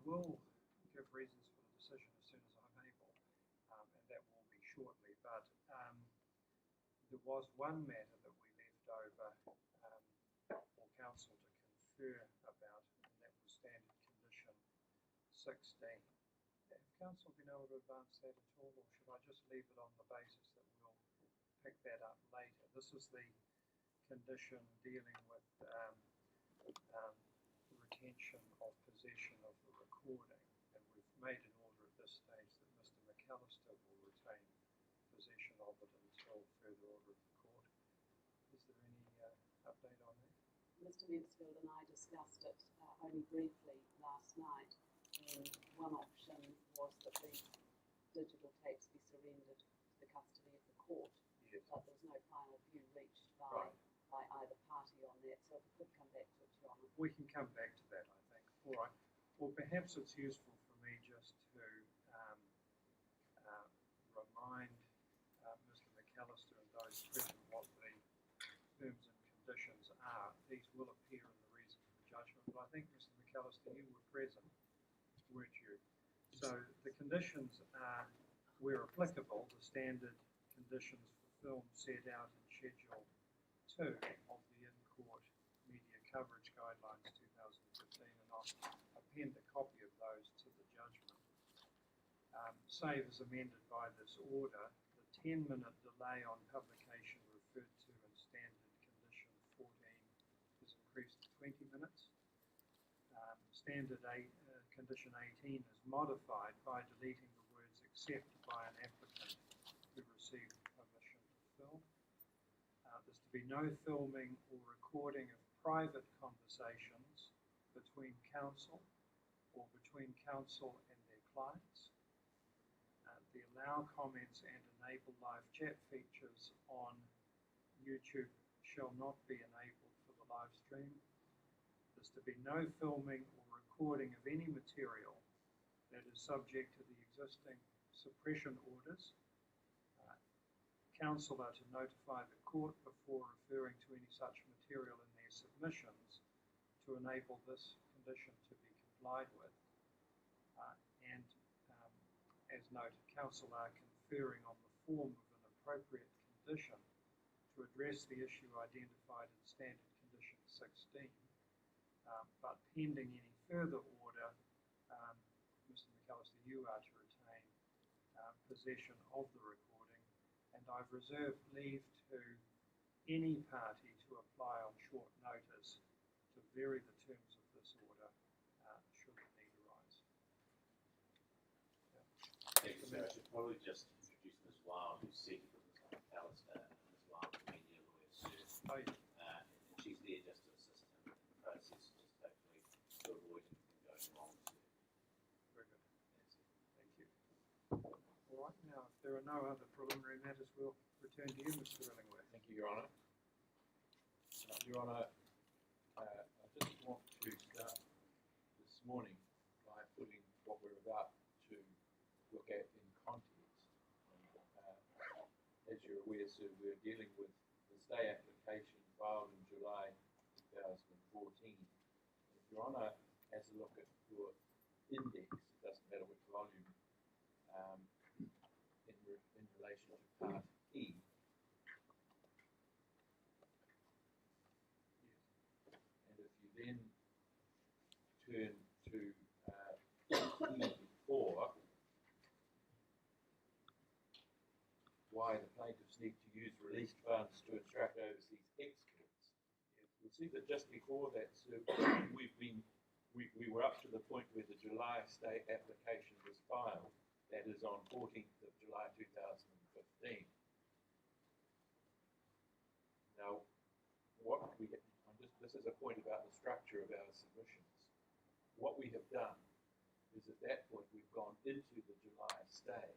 will give reasons for the decision as soon as I'm able, and that will be shortly. But there was one matter that we left over for Council to confer about, and that was standard condition 16. Have Council been able to advance that at all, or should I just leave it on the basis that we'll pick that up later? This is the condition dealing with retention of possession of the recording, and we've made an order at this stage that Mr. McAllister will retain possession of it until further order of the court. Is there any update on that? Mr. Mansfield and I discussed it only briefly last night, and one option was that the digital tapes be surrendered to the custody of the court, yes. But there was no final view reached by either party on that, so if we could come back to it, Your Honour. We can come back to that, I think. All right. Well, perhaps it's useful for me just to remind Mr. McAllister and those present what the terms and conditions are. These will appear in the reason for judgment, but I think, Mr. McAllister, you were present, weren't you? So the conditions are, where applicable, the standard conditions for film set out in Schedule 2 of the In-Court Media Coverage Guidelines 2015, and I'll append a copy of those to the judgment. Save as amended by this order, the 10-minute delay on publication referred to in standard condition 14 is increased to 20 minutes. Standard condition 18 is modified by deleting the words except by an applicant who received permission to film. There's to be no filming or recording of private conversations between counsel or between counsel and their clients. The allow comments and enable live chat features on YouTube shall not be enabled for the live stream. There's to be no filming or recording of any material that is subject to the existing suppression orders. Counsel are to notify the court before referring to any such material in their submissions to enable this condition to be complied with. As noted, counsel are conferring on the form of an appropriate condition to address the issue identified in standard condition 16, but pending any further order, Mr. McAllister, you are to retain possession of the recording, and I've reserved leave to any party to apply on short notice to vary the terms of this order should the need arise. Thank you, sir. I should probably just introduce Ms. Wild, who's seated with Mr. McAllister, and Ms. Wild, the media lawyer, sir. Oh, yeah. And she's there just to assist him in the process, just hopefully to avoid anything going wrong, sir. Very good. Thank you. All right, now, if there are no other preliminary matters, we'll return to you, Mr. Illingworth. Thank you, Your Honour. Your Honour, I just want to start this morning by putting what we're about to look at in context. And, as you're aware, sir, we're dealing with the stay application filed in July 2014. If Your Honour has a look at your index, it doesn't matter which volume, in relation to Part E. And if you then turn to E4, why the plaintiffs need to use released funds to instruct overseas exports. You'll see that just before that, sir, we were up to the point where the July stay application was filed. That is on 14th of July 2015. Now, what we this is a point about the structure of our submissions. What we have done is at that point we've gone into the July stay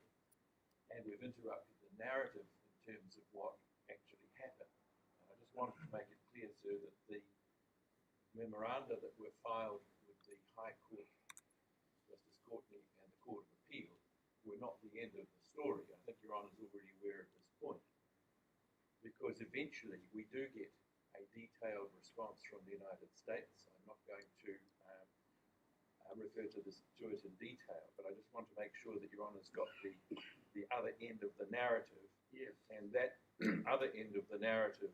and we've interrupted the narrative in terms of what actually happened. And I just wanted to make it clear, sir, that the memoranda that were filed with the High Court, Justice Courtney, and the Court of Appeal were not the end of the story. I think Your Honour is already aware at this point. Because eventually we do get a detailed response from the United States. I'm not going to refer to it in detail, but I just want to make sure that Your Honour's got the other end of the narrative, Yes. and that other end of the narrative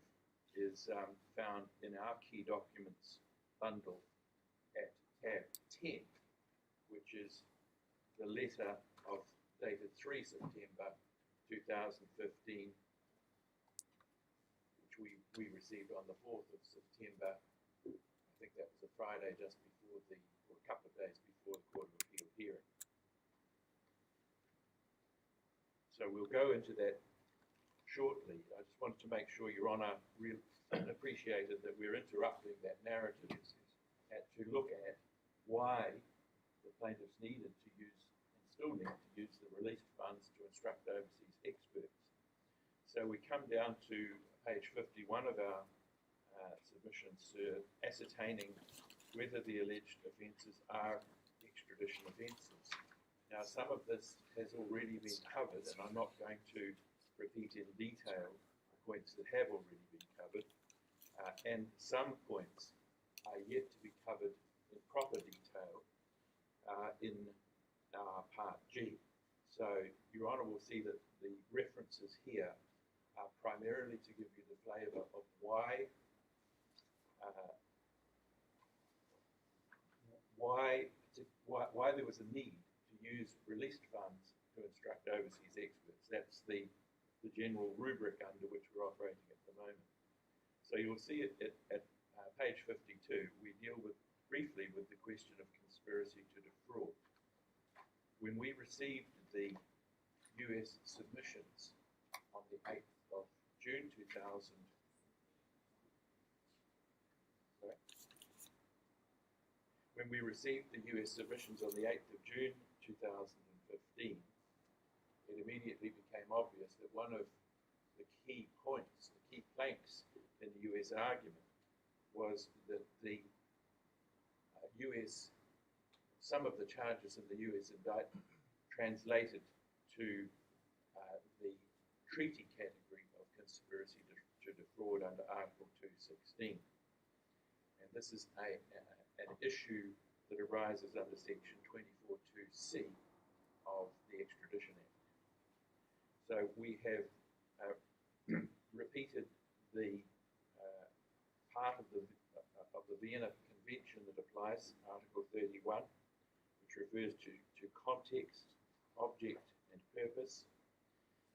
is found in our key documents bundle at tab 10, which is the letter of dated 3 September 2015, which we received on the 4th of September. I think that was a Friday just before or a couple of days before the Court of Appeal hearing. So we'll go into that shortly. I just wanted to make sure Your Honour appreciated that we're interrupting that narrative to look at why the plaintiffs needed to use and still need to use the released funds to instruct overseas experts. So we come down to page 51 of our submissions, ascertaining whether the alleged offences are extradition offences. Now, some of this has already been covered, and I'm not going to repeat in detail the points that have already been covered, and some points are yet to be covered in proper detail in our Part G. So, Your Honour will see that the references here are primarily to give you the flavour of why there was a need to use released funds to instruct overseas experts. That's the general rubric under which we're operating at the moment. So you'll see it at page 52, we deal briefly with the question of conspiracy to defraud. When we received the US submissions on the 8th of June 2000, when we received the US submissions on the 8th of June 2015, it immediately became obvious that one of the key points, the key planks in the US argument was that the some of the charges in the US indictment translated to the treaty category of conspiracy to defraud under Article 216. And this is an issue that arises under Section 24(2)(c) of the Extradition Act. So we have repeated the part of the Vienna Convention that applies, Article 31, which refers to context, object and purpose,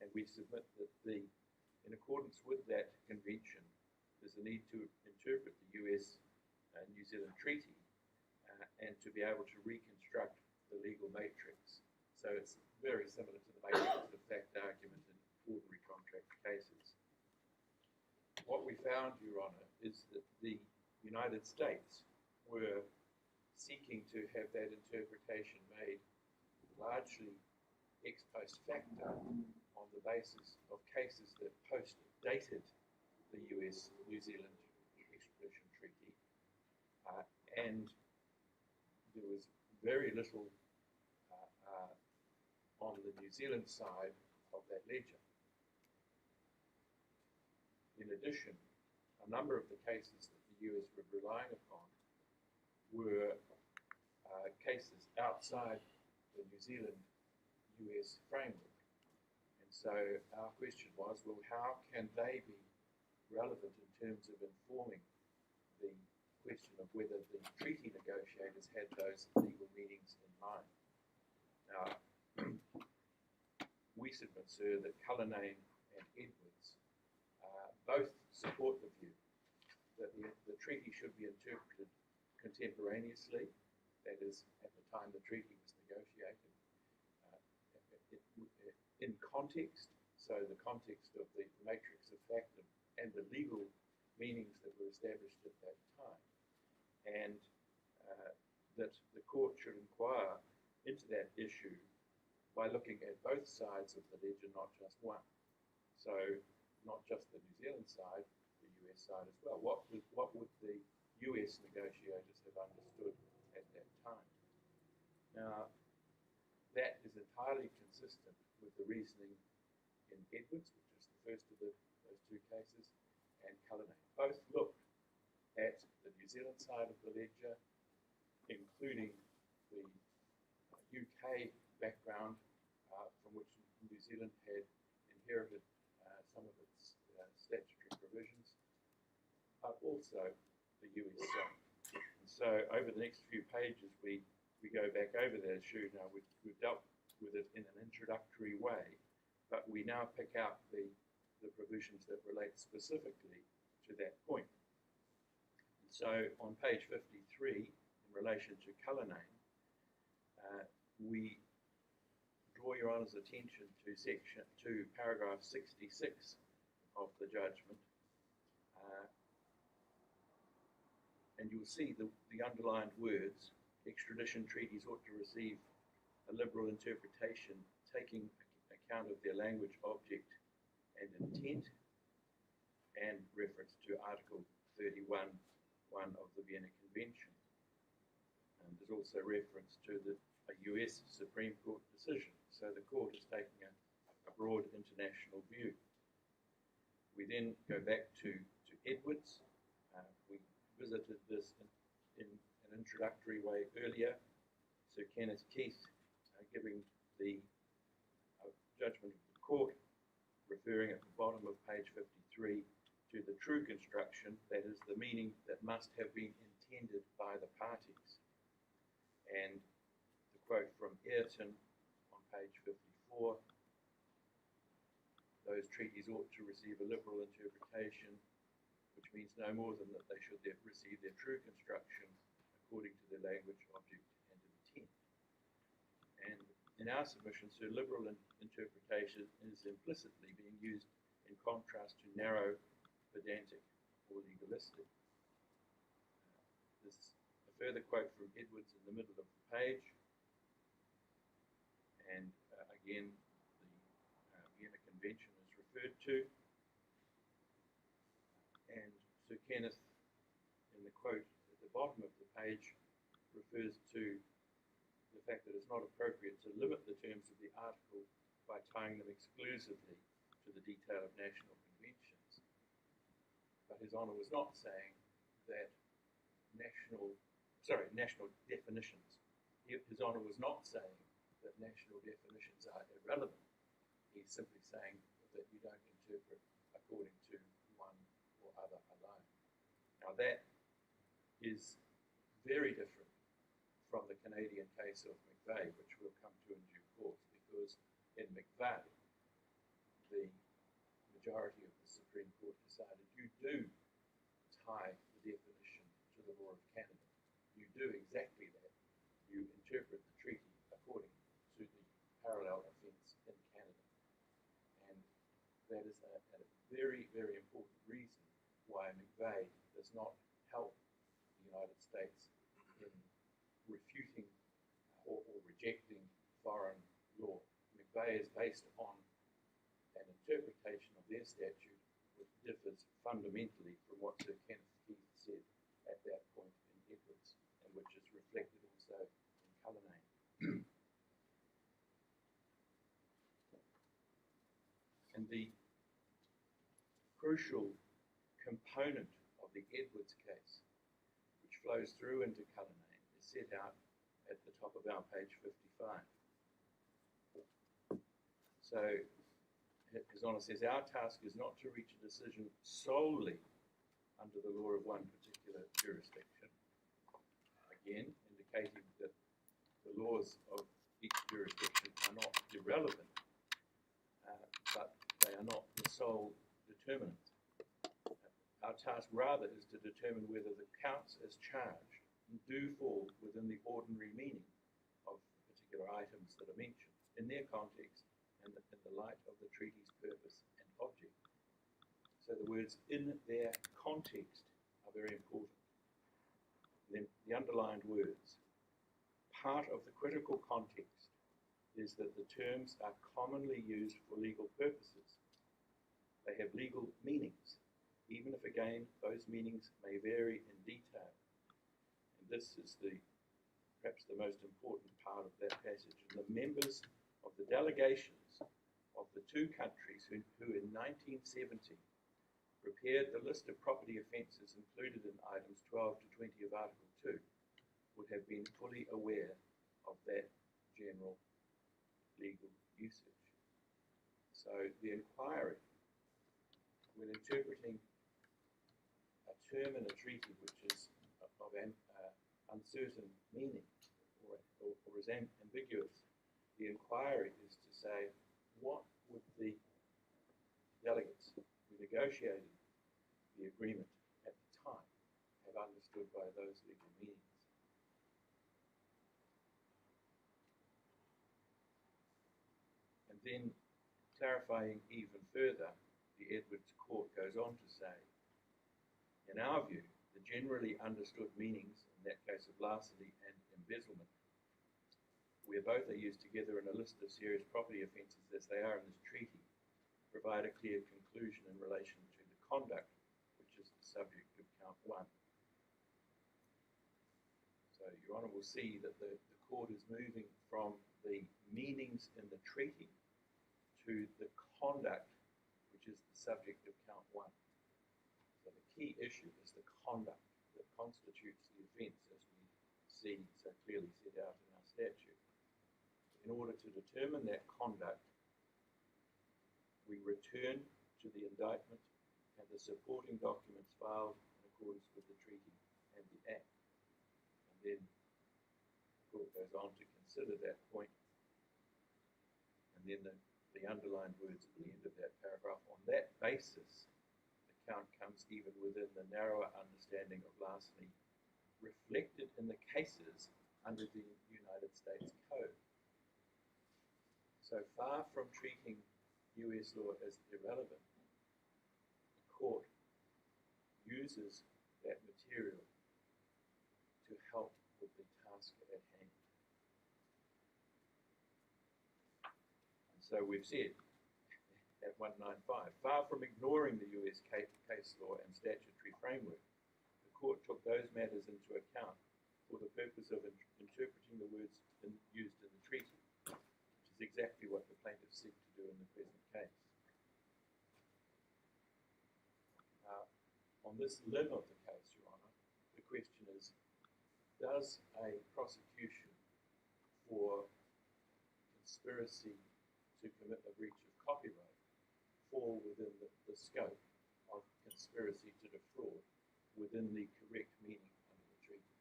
and we submit that in accordance with that convention, there's a need to interpret the US New Zealand Treaty and to be able to reconstruct the legal matrix. So it's very similar to the matrix of fact argument in ordinary contract cases. What we found, Your Honour, is that the United States were seeking to have that interpretation made largely ex post facto on the basis of cases that post-dated the US New Zealand extradition treaty, and there was very little on the New Zealand side of that ledger. In addition, a number of the cases that the US were relying upon were cases outside the New Zealand-US framework. And so our question was, well, how can they be relevant in terms of informing the question of whether the treaty negotiators had those legal meanings in mind? Now, we submit, sir, that Cullinane and Edwards both support the view that the treaty should be interpreted contemporaneously, that is, at the time the treaty was negotiated, in context, so the context of the matrix of fact and the legal meanings that were established at that time, and that the court should inquire into that issue by looking at both sides of the ledger, not just one. So, not just the New Zealand side, the US side as well. What would the US negotiators have understood at that time? Now, that is entirely consistent with the reasoning in Edwards, which is the first of those two cases, and Cullinane. Both looked at the New Zealand side of the ledger, including the UK background from which New Zealand had inherited some of its statutory provisions, but also the US side. And so over the next few pages, we go back over that issue. Now, we've dealt with it in an introductory way, but we now pick out the provisions that relate specifically to that point. And so on page 53, in relation to colour name, we draw your Honour's attention to paragraph 66 of the judgment, and you'll see the underlined words: extradition treaties ought to receive a liberal interpretation taking account of their language, object and intent, and reference to Article 31(1) of the Vienna Convention. And there's also reference to a US Supreme Court decision. So the court is taking a broad international view. We then go back to Edwards. We visited this in an introductory way earlier. Sir Kenneth Keith giving the judgment of the court, referring at the bottom of page 53 to the true construction, that is the meaning that must have been intended by the parties. And the quote from Ayrton on page 54, those treaties ought to receive a liberal interpretation, which means no more than that they should receive their true construction according to their language, object and intent. And in our submission, so liberal interpretation is implicitly being used in contrast to narrow, pedantic or legalistic. This is a further quote from Edwards in the middle of the page. And again, the Vienna Convention is referred to. And Sir Kenneth, in the quote at the bottom of the page, refers to the fact that it's not appropriate to limit the terms of the article by tying them exclusively to the detail of national conventions. But His Honour was not saying that national definitions. His Honour was not saying that national definitions are irrelevant. He's simply saying that you don't interpret according to one or other alone. Now that is very different from the Canadian case of McVeigh, which we'll come to in due course, because in McVeigh, the majority of the Supreme Court decided you do tie the definition to the law of Canada. You do exactly that. You interpret the treaty according to the parallel offence in Canada. And that is a very, very important reason why McVeigh does not help the United States in refuting or rejecting foreign law. McVeigh is based on an interpretation of their statute which differs fundamentally from what Sir Kenneth Keith said at that point in Edwards, and which is reflected also in colour name. And the crucial component of the Edwards case, which flows through into colour name, is set out at the top of our page 55. So His Honour says, our task is not to reach a decision solely under the law of one particular jurisdiction, again indicating that the laws of each jurisdiction are not irrelevant, but they are not the sole determinant. Our task rather is to determine whether the counts as charged do fall within the ordinary meaning of the particular items that are mentioned in their context and in the light of the treaty's purpose and object. So the words "in their context" are very important. And then the underlined words. Part of the critical context is that the terms are commonly used for legal purposes. They have legal meanings, even if again those meanings may vary in detail. And this is perhaps the most important part of that passage. And the members of the delegations of the two countries who in 1970 prepared the list of property offences included in items 12 to 20 of Article 2 would have been fully aware usage. So the inquiry, when interpreting a term in a treaty which is of uncertain meaning or is ambiguous, the inquiry is to say, what would the delegates who negotiated the agreement at the time have understood by those legal meanings? And then clarifying even further, the Edwards Court goes on to say, in our view, the generally understood meanings, in that case of larceny and embezzlement, where both are used together in a list of serious property offences as they are in this treaty, provide a clear conclusion in relation to the conduct, which is the subject of count 1. So Your Honour will see that the court is moving from the meanings in the treaty to the conduct, which is the subject of count 1. So the key issue is the conduct that constitutes the offence, as we see so clearly set out in our statute. In order to determine that conduct, we return to the indictment and the supporting documents filed in accordance with the treaty and the Act. And then the court goes on to consider that point, and then the underlined words at the end of that paragraph. On that basis, the count comes even within the narrower understanding of larceny reflected in the cases under the United States Code. So far from treating US law as irrelevant, the court uses that material to help with the task at hand. And so we've said at 195, far from ignoring the US case law and statutory framework, the court took those matters into account for the purpose of interpreting the words used in the treaty, which is exactly what the plaintiffs seek to do in the present case. On this limb of the case, Your Honour, the question is, does a prosecution for conspiracy to commit a breach of copyright fall within the scope of conspiracy to defraud within the correct meaning under the treaty?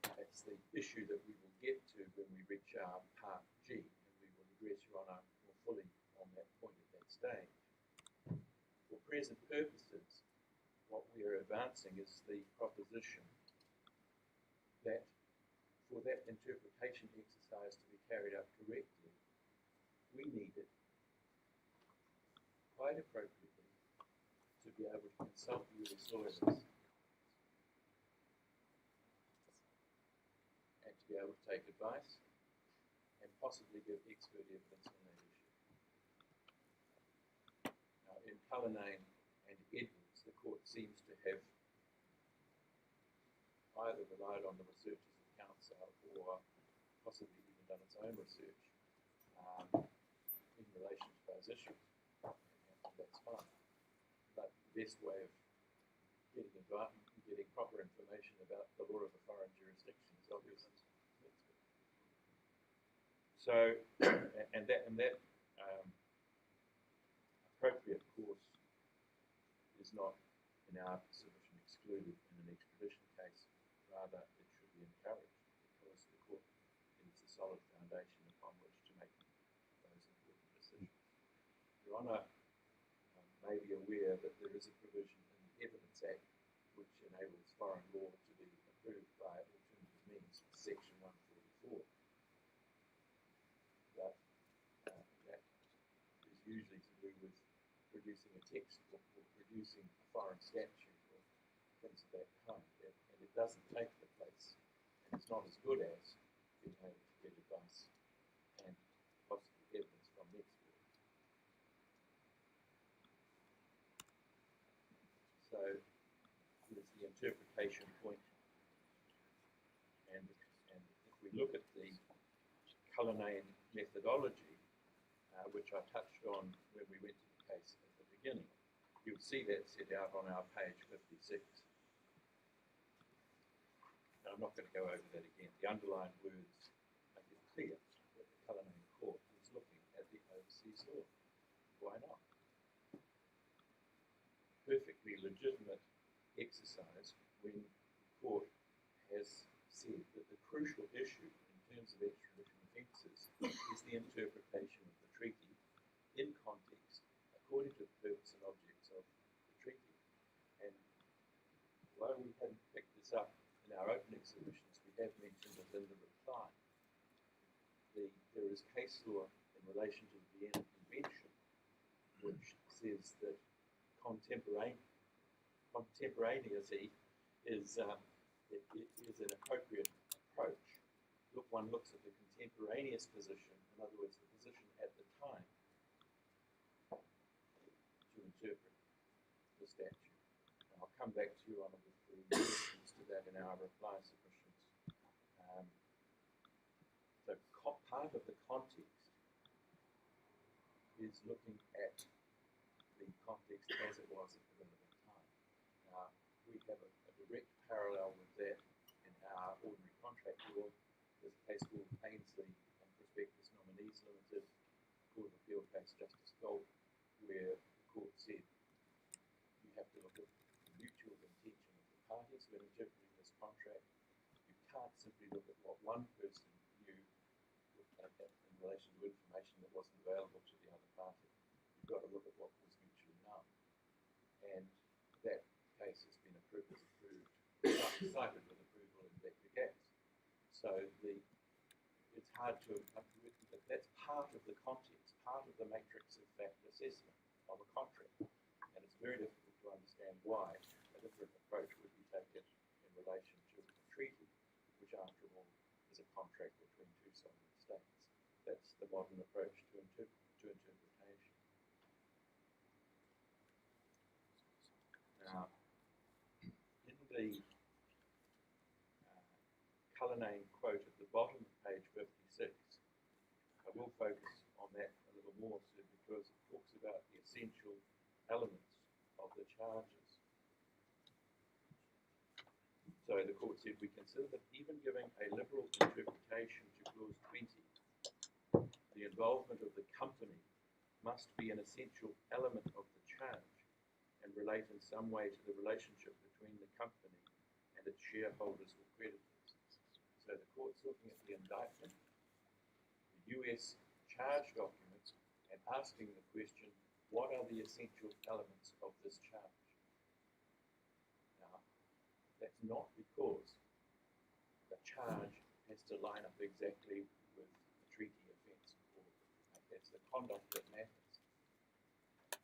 That's the issue that we will get to when we reach our Part G, and we will address, Your Honour, more fully on that point at that stage. For present purposes, what we are advancing is the proposition that for that interpretation exercise to be carried out correctly, we needed, quite appropriately, to be able to consult US lawyers and to be able to take advice and possibly give expert evidence on that issue. Now, in Cullinane and Edwards, the court seems to have either relied on the researches of counsel or possibly even done its own research in relation to those issues. And that's fine. But the best way of getting advice and getting proper information about the law of a foreign jurisdiction is obviously mixed. So, and that appropriate course is not, in our submission, excluded in an extradition case. Rather, it should be encouraged because the court needs a solid foundation upon which to make those important decisions. Your Honour may be aware that there is a provision in the Evidence Act which enables foreign law to be approved by alternative means, Section 144. But that is usually to do with producing a textbook or producing a foreign statute or things of that kind. And it doesn't take the place, and it's not as good as being able to get advice and possibly evidence from the expert. So there's the interpretation point. And if we look at the Cullinane methodology, which I touched on when we went to the case at the beginning, you'll see that set out on our page 56. Now, I'm not going to go over that again. The underlined words make it clear that the Cullinane why not? Perfectly legitimate exercise when the court has said that the crucial issue in terms of extradition offences is the interpretation of the treaty in context according to the purpose and objects of the treaty. And while we hadn't picked this up in our opening submissions, we have mentioned it in the reply. There is case law in relation to the Vienna Convention which says that contemporaneity is an appropriate approach. One looks at the contemporaneous position, in other words, the position at the time, to interpret the statute. And I'll come back to you on the references to that in our reply submissions. So part of the context is looking at the context as it was at the relevant time. Now, we have a direct parallel with that in our ordinary contract law. There's a case called Ainsley and Prospectus Nominees Limited, Court of Appeal case Justice Kolk, where the court said you have to look at the mutual intention of the parties when interpreting this contract. You can't simply look at what one person knew in relation to information that wasn't available to the other party. You've got to look at what was mutually known. And that case has been approved, cited with approval in Vector Gas. So it's hard to, that's part of the context, part of the matrix of fact assessment of a contract. And it's very difficult to understand why a different approach would be taken in relation to a treaty, which after all is a contract between two sovereign states. That's the modern approach to interpretation. Now, in the Cullinane quote at the bottom of page 56, I will focus on that a little more so because it talks about the essential elements of the charges. So the court said, we consider that even giving a liberal interpretation to clause 20, the involvement of the company must be an essential element of the charge and relate in some way to the relationship between the company and its shareholders or creditors. So the court's looking at the indictment, the US charge documents, and asking the question, what are the essential elements of this charge? Now, that's not because the charge has to line up exactly with the treaty offence. That's the conduct that matters.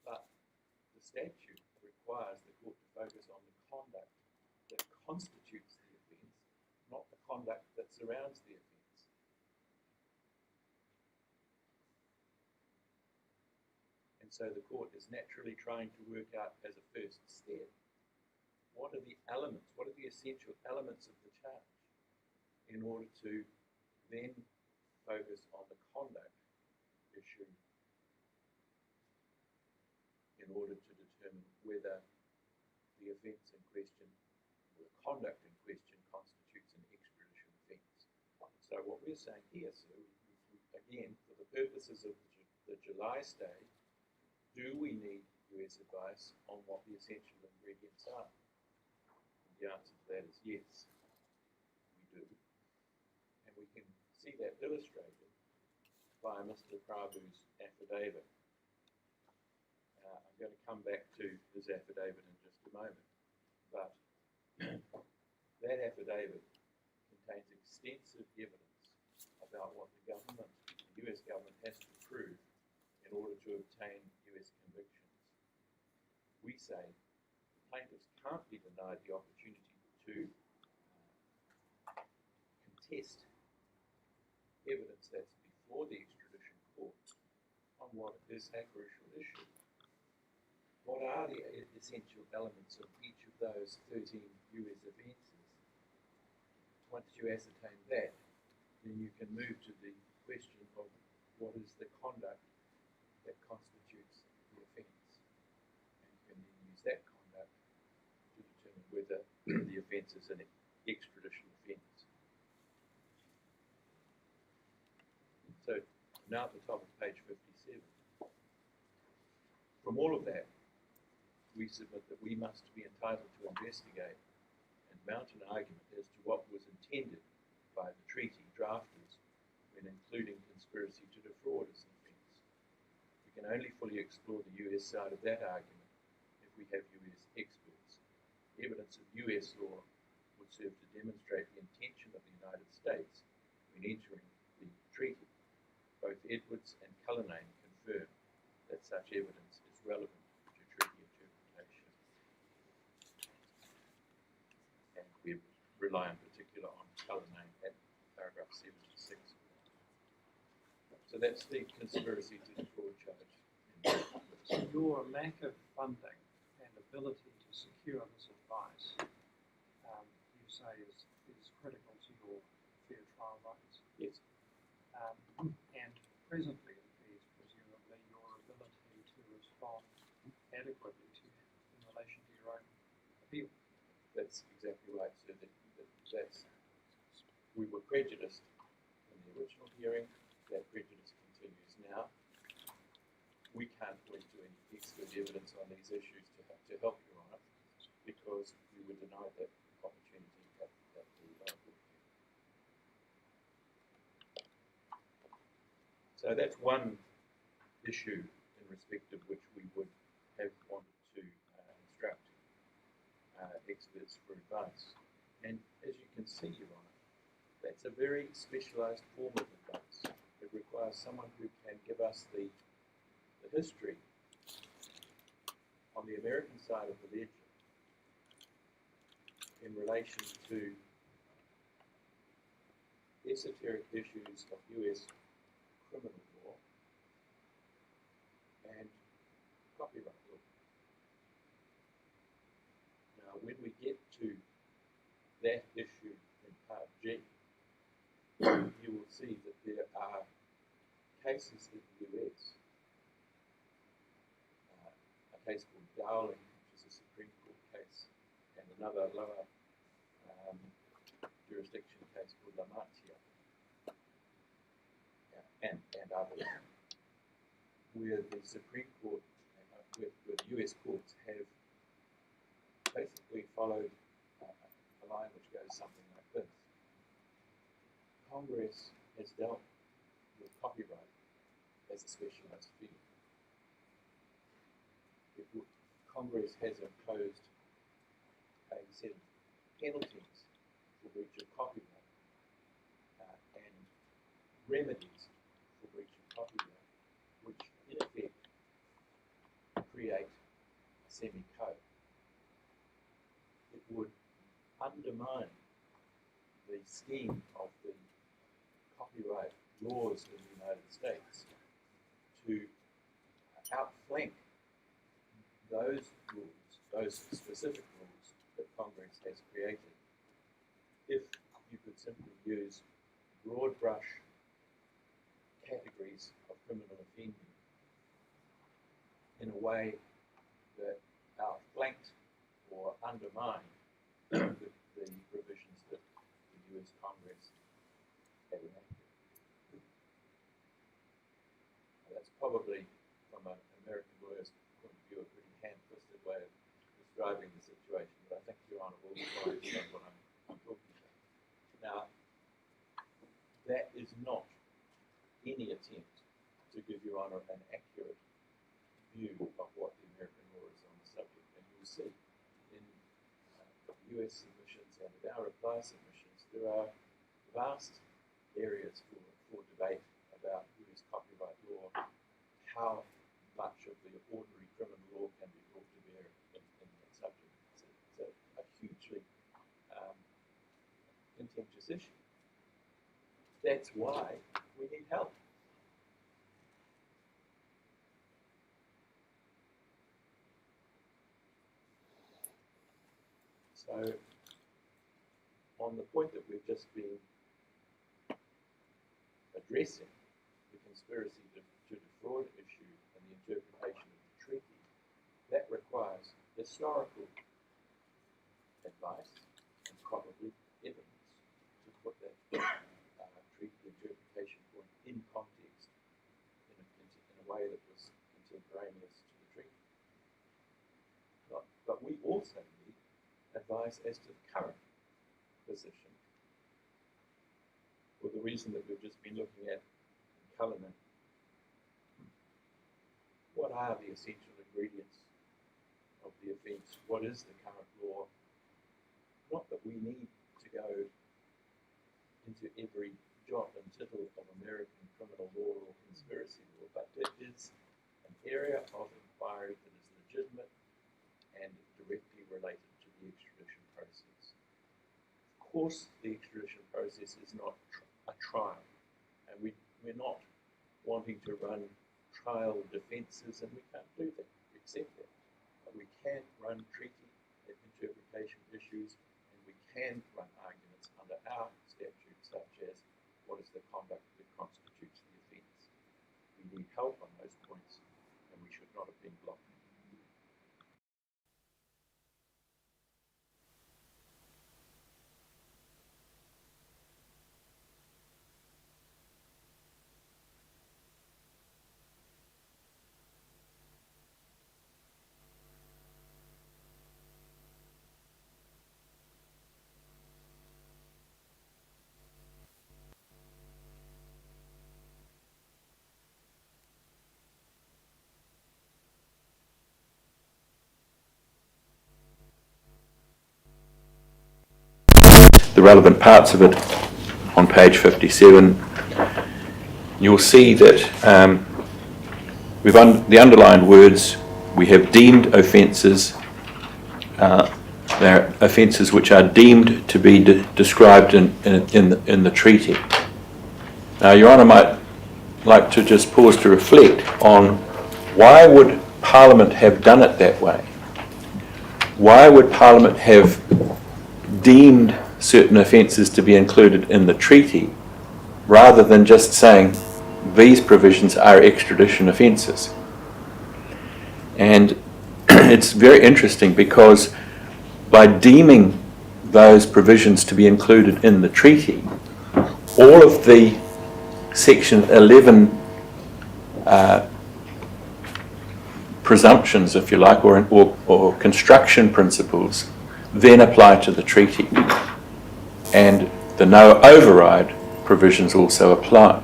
But the statute requires the court to focus on the conduct that constitutes the offence, not the conduct that surrounds the offence. And so the court is naturally trying to work out as a first step, what are the elements, what are the essential elements of the charge in order to then focus on the conduct issue in order to determine whether the offence in question, or the conduct in question, constitutes an extradition offence. So what we're saying here, so again, for the purposes of the July stay, do we need US advice on what the essential ingredients are? And the answer to that is yes, we do. And we can see that illustrated by Mr. Prabhu's affidavit. I'm going to come back to his affidavit in just a moment, but that affidavit contains extensive evidence about what the government, the US government, has to prove in order to obtain US convictions. We say plaintiffs can't be denied the opportunity to contest evidence that's before the extradition court on what is a crucial issue. What are the essential elements of each of those 13 US offences? Once you ascertain that, then you can move to the question of what is the conduct that constitutes the offence. And you can then use that conduct to determine whether the offence is an extradition offence. So now at the top of page 57, submit that we must be entitled to investigate and mount an argument as to what was intended by the treaty drafters when including conspiracy to defraud as an offence. We can only fully explore the US side of that argument if we have US experts. Evidence of US law would serve to demonstrate the intention of the United States when entering the treaty. Both Edwards and Cullinane confirm that such evidence is relevant to treaty interpretation. And we rely in particular on Cullinane at paragraph 76. So that's the conspiracy to defraud charge. So your lack of funding and ability to secure this advice, you say is critical to your fair trial rights. Yes. And presently it appears presumably your ability to respond adequately to in relation to your own appeal. That's exactly right. So that's we were prejudiced in the original hearing. That prejudice continues now. We can't point to any expert evidence on these issues to help Your Honour, because we were denied that opportunity at the lower court hearing. So that's one issue in respect of which we would have wanted to instruct experts for advice. And as you can see, Your Honour, that's a very specialised form of advice. It requires someone who can give us the history on the American side of the ledger in relation to esoteric issues of US criminal law and copyright law. Now, when we get to that issue in Part G, you will see that there are cases in the US, a case called Dowling, which is a Supreme Court case, and another lower jurisdiction case called La Matia, and others, where the Supreme Court, where the US courts have basically followed a line which goes something like this. Congress has dealt with copyright as a specialised field. Congress has imposed a set of penalties for breach of copyright and remedies for breach of copyright, which in effect create a semi-code. It would undermine the scheme of the copyright laws in the United States to outflank those rules, those specific rules that Congress has created, if you could simply use broad brush categories of criminal offending in a way that outflanked or undermined the provisions that the US Congress had enacted. That's probably, from an American lawyer's point of view, a pretty hand-twisted way of describing the situation, but I think Your Honour will understand what I'm talking about. Now, that is not any attempt to give Your Honour an accurate view of what the American law is on the subject. And you'll see in US submissions and in our reply submissions, there are vast areas for debate about US copyright law, how much of the ordinary criminal law can be brought to bear in that subject. It's a hugely contentious issue. That's why we need help. So, on the point that we've just been addressing, the conspiracy to defraud issue and the interpretation of the treaty, that requires historical advice and probably evidence to put that treaty interpretation point in context in a way that was contemporaneous to the treaty. advice as to the current position, for the reason that we've just been looking at in Cullinan. What are the essential ingredients of the offence? What is the current law? Not that we need to go into every jot and tittle of American criminal law or conspiracy law, but it is an area of inquiry that is legitimate and directly related to the extradition process. Of course, the extradition process is not a trial, and we're not wanting to run trial defences, and we can't do that, accept that. But we can run treaty and interpretation issues, and we can run arguments under our statutes, such as what is the conduct that constitutes the offence. We need help on those points, and we should not have been blocked. The relevant parts of it on page 57, you'll see that the underlined words, we have deemed offences, they're offences which are deemed to be described in the treaty. Now, Your Honour might like to just pause to reflect on why would Parliament have done it that way? Why would Parliament have deemed certain offences to be included in the treaty rather than just saying these provisions are extradition offences? And it's very interesting because by deeming those provisions to be included in the treaty, all of the Section 11 presumptions, if you like, or construction principles then apply to the treaty. And the no override provisions also apply.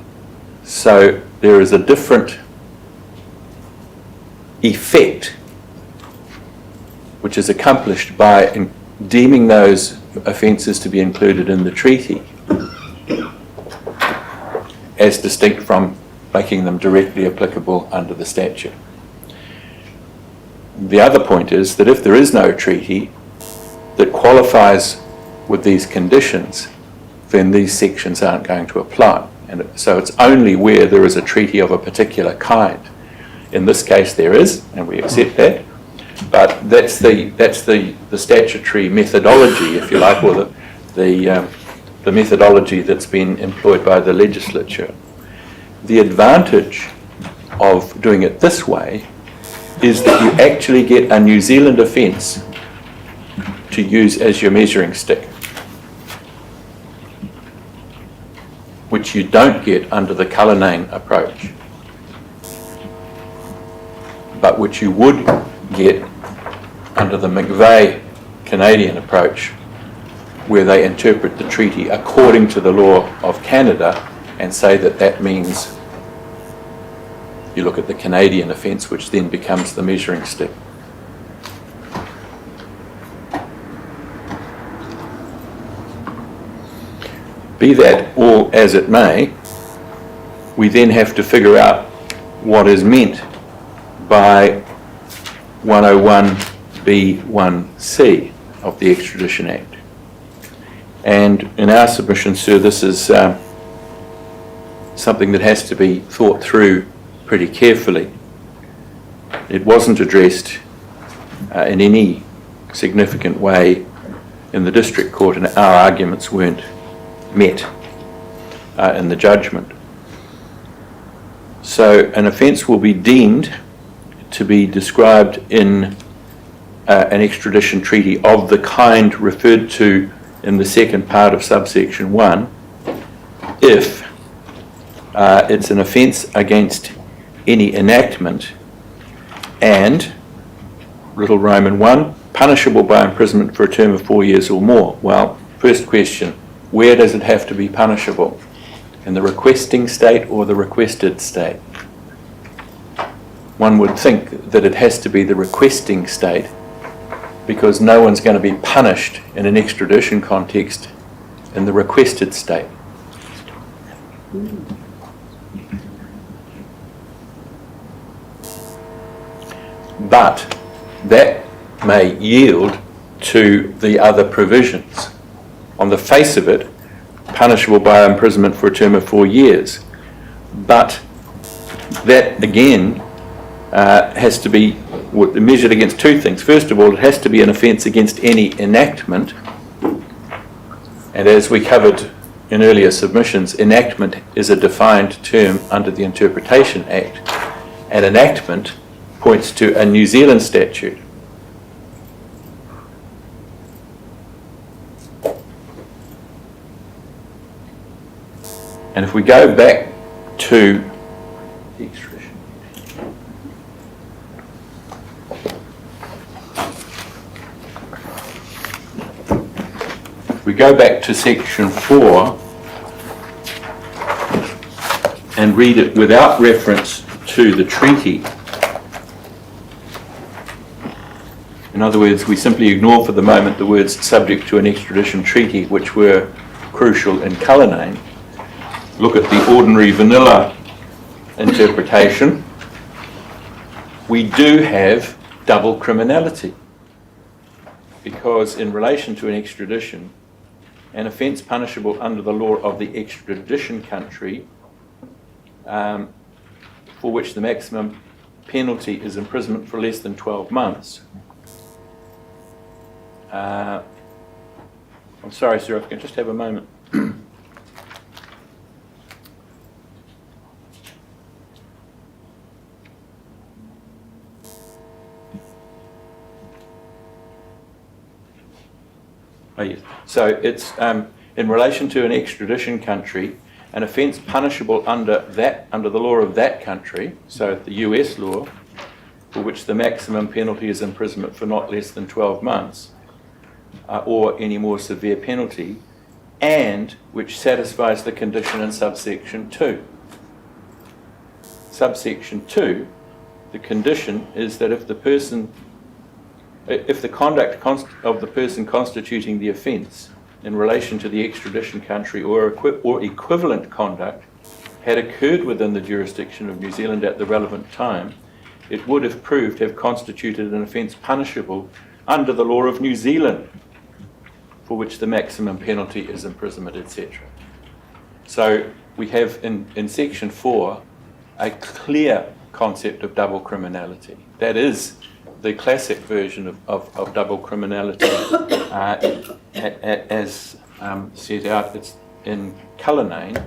So there is a different effect which is accomplished by deeming those offences to be included in the treaty as distinct from making them directly applicable under the statute. The other point is that if there is no treaty that qualifies with these conditions, then these sections aren't going to apply. And so it's only where there is a treaty of a particular kind. In this case there is, and we accept that, but that's the statutory methodology, if you like, or the methodology that's been employed by the legislature. The advantage of doing it this way is that you actually get a New Zealand offence to use as your measuring stick, which you don't get under the Cullinan approach, but which you would get under the McVeigh Canadian approach, where they interpret the treaty according to the law of Canada and say that that means you look at the Canadian offence, which then becomes the measuring stick. Be that all as it may, we then have to figure out what is meant by 101B1C of the Extradition Act. And in our submission, sir, this is something that has to be thought through pretty carefully. It wasn't addressed in any significant way in the district court, and our arguments weren't met in the judgment. So an offence will be deemed to be described in an extradition treaty of the kind referred to in the second part of subsection 1 if it's an offence against any enactment and, little Roman 1, punishable by imprisonment for a term of 4 years or more. Well, first question, where does it have to be punishable? In the requesting state or the requested state? One would think that it has to be the requesting state, because no one's going to be punished in an extradition context in the requested state. But that may yield to the other provisions. On the face of it, punishable by imprisonment for a term of 4 years. But that, again, has to be measured against two things. First of all, it has to be an offence against any enactment. And as we covered in earlier submissions, enactment is a defined term under the Interpretation Act. And enactment points to a New Zealand statute. And if we go back to the extradition, if we go back to section 4 and read it without reference to the treaty, in other words, we simply ignore for the moment the words subject to an extradition treaty, which were crucial in Cullinane. Look at the ordinary vanilla interpretation. We do have double criminality, because in relation to an extradition, an offence punishable under the law of the extradition country, for which the maximum penalty is imprisonment for less than 12 months. I'm sorry, sir, if I can just have a moment. Oh, yes. So it's in relation to an extradition country, an offence punishable under the law of that country, so the US law, for which the maximum penalty is imprisonment for not less than 12 months, or any more severe penalty, and which satisfies the condition in subsection 2. Subsection 2, the condition is that if the conduct of the person constituting the offence in relation to the extradition country or equivalent conduct had occurred within the jurisdiction of New Zealand at the relevant time, it would, if proved, have constituted an offence punishable under the law of New Zealand, for which the maximum penalty is imprisonment, etc. So we have in section 4 a clear concept of double criminality. That is the classic version of double criminality as set out in Cullinane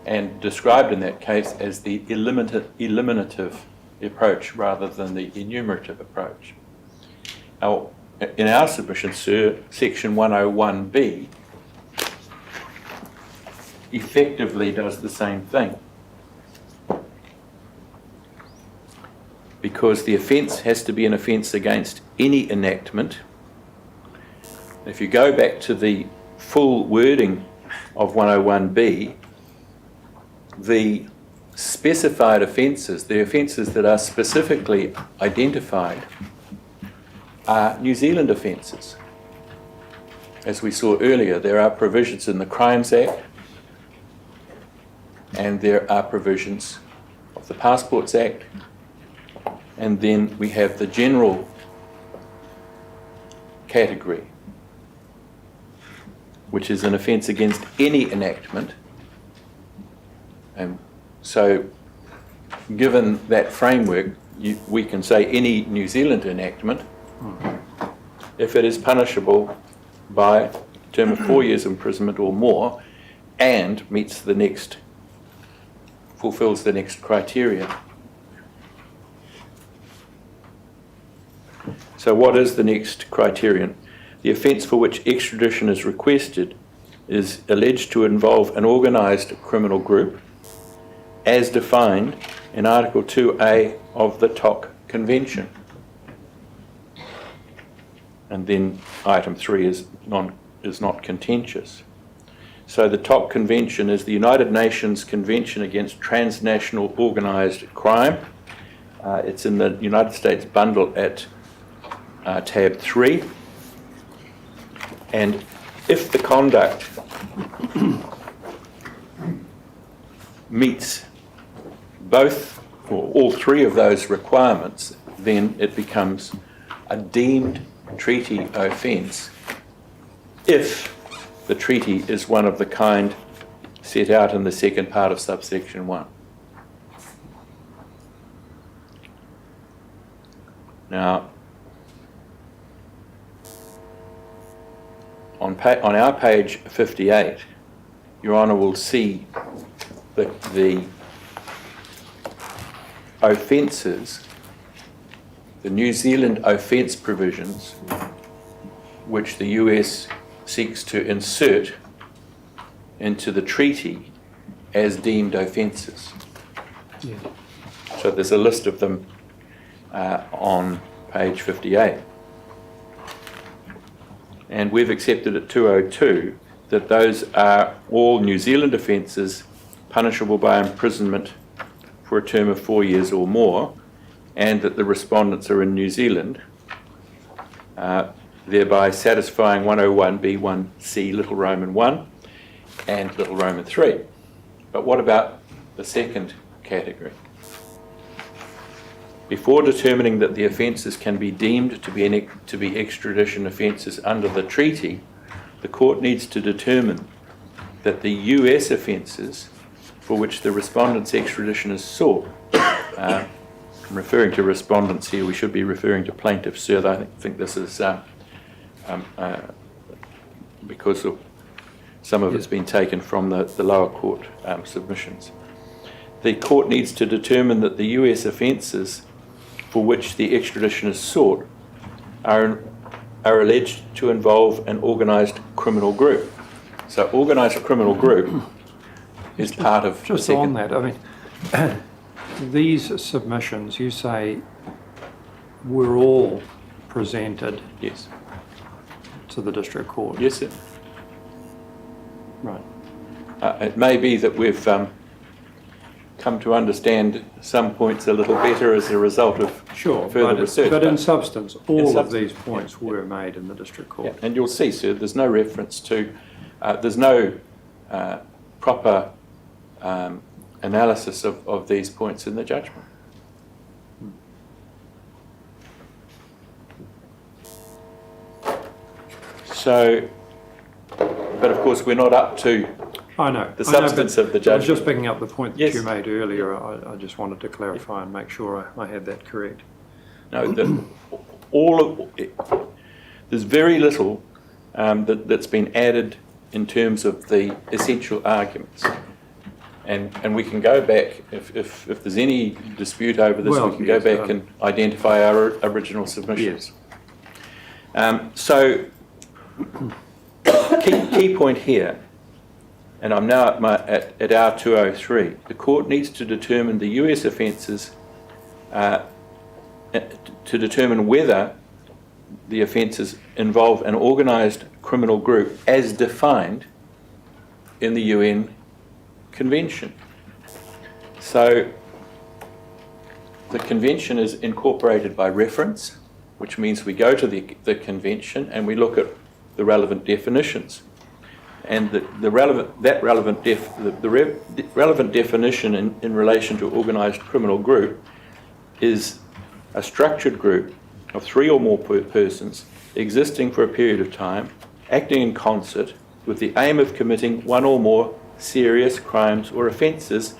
and described in that case as the eliminative approach rather than the enumerative approach. Now, in our submission, sir, section 101B effectively does the same thing, because the offence has to be an offence against any enactment. If you go back to the full wording of 101B, the specified offences, the offences that are specifically identified, are New Zealand offences. As we saw earlier, there are provisions in the Crimes Act, and there are provisions of the Passports Act, and then we have the general category, which is an offence against any enactment. And so, given that framework, we can say any New Zealand enactment, if it is punishable by a term of 4 years imprisonment or more, and fulfills the next criteria. So what is the next criterion? The offence for which extradition is requested is alleged to involve an organised criminal group as defined in Article 2A of the TOC Convention. and then item 3 is not contentious. So the top convention is the United Nations Convention Against Transnational Organised Crime. It's in the United States bundle at tab 3. And if the conduct meets both or all 3 of those requirements, then it becomes a deemed treaty offence if the treaty is one of the kind set out in the second part of subsection 1. Now, on our page 58, Your Honour will see that the offences, the New Zealand offence provisions, which the US seeks to insert into the treaty as deemed offences. Yeah. So there's a list of them on page 58. And we've accepted at 202 that those are all New Zealand offences punishable by imprisonment for a term of 4 years or more, and that the respondents are in New Zealand, thereby satisfying 101B1C Little Roman 1 and Little Roman 3. But what about the second category? Before determining that the offences can be deemed to be extradition offences under the treaty, the court needs to determine that the US offences for which the respondent's extradition is sought, I'm referring to respondents here, we should be referring to plaintiffs, sir. I think this is because of some of it's been taken from the lower court submissions. The court needs to determine that the US offences for which the extradition is sought are alleged to involve an organised criminal group. So organised criminal group is part of just the on second. that. I mean, these submissions, you say, were all presented Yes. to the district court. Yes, sir. Right. It may be that we've come to understand some points a little better as a result of Sure, further research. but in substance, all of substance, these points yeah. were made in the district court. Yeah, and you'll see, sir, there's no reference to, there's no proper analysis of these points in the judgment. So, but of course we're not up to I know. the I know, substance but of the I was judgment. just picking up the point that Yes. you made earlier. I just wanted to clarify and make sure I had that correct. No, there's very little that's been added in terms of the essential arguments. And we can go back, if there's any dispute over this, Well, we can go yes, back and identify our original submissions. Yes. So, key point here, and I'm now at our 203, the court needs to determine the US offences, to determine whether the offences involve an organised criminal group as defined in the UN Convention. So the convention is incorporated by reference, which means we go to the convention and we look at the relevant definitions. And the relevant definition in relation to organised criminal group is a structured group of 3 or more persons existing for a period of time, acting in concert with the aim of committing 1 or more serious crimes or offences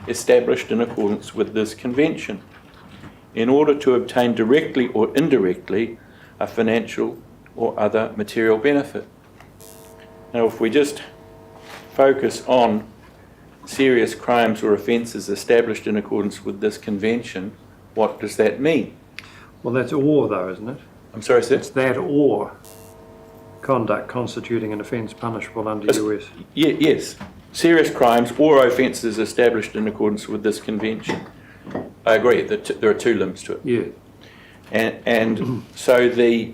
established in accordance with this convention, in order to obtain directly or indirectly a financial or other material benefit. Now, if we just focus on serious crimes or offences established in accordance with this convention, what does that mean? Well, that's or, though, isn't it? I'm sorry, sir? It's that or conduct constituting an offence punishable under US. Yes. Serious crimes or offences established in accordance with this convention. I agree that there are 2 limbs to it. Yeah. And so the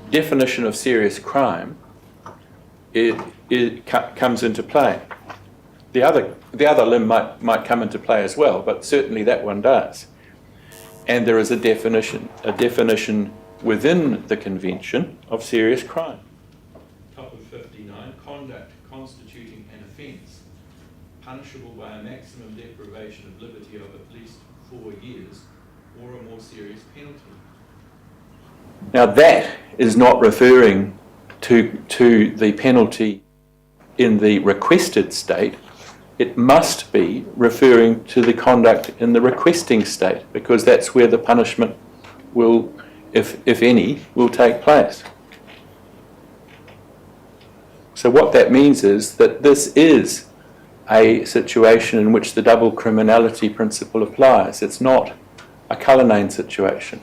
definition of serious crime, it comes into play. The other limb might come into play as well, but certainly that one does. And there is a definition within the Convention of serious crime. Top of 59, conduct constituting an offence punishable by a maximum deprivation of liberty of at least 4 years or a more serious penalty. Now that is not referring to the penalty in the requested state. It must be referring to the conduct in the requesting state, because that's where the punishment will, if any, will take place. So what that means is that this is a situation in which the double criminality principle applies. It's not a Cullinane situation.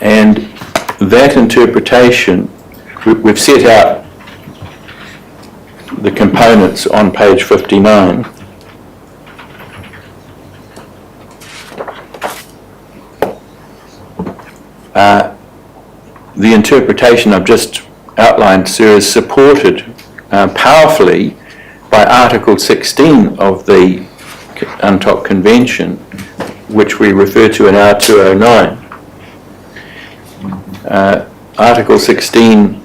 And that interpretation, we've set out the components on page 59. The interpretation I've just outlined, sir, is supported powerfully by Article 16 of the UNTOC Convention, which we refer to in R209. Article 16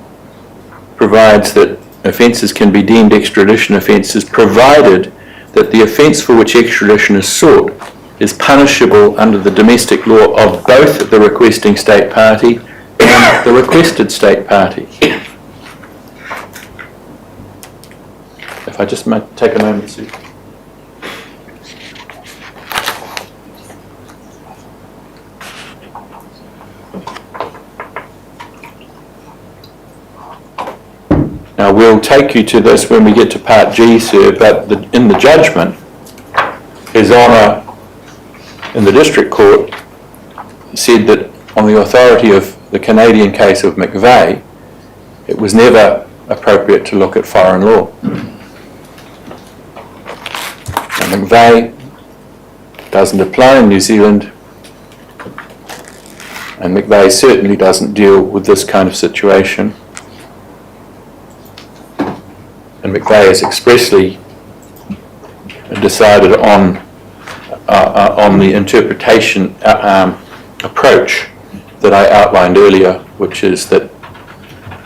provides that offences can be deemed extradition offences provided that the offence for which extradition is sought is punishable under the domestic law of both the requesting state party and the requested state party. If I just might take a moment, Sue. Now we'll take you to this when we get to Part G, sir, but in the judgment, His Honour in the District Court said that on the authority of the Canadian case of McVeigh, it was never appropriate to look at foreign law. Now, McVeigh doesn't apply in New Zealand, and McVeigh certainly doesn't deal with this kind of situation. And McVeigh has expressly decided on the interpretation approach that I outlined earlier, which is that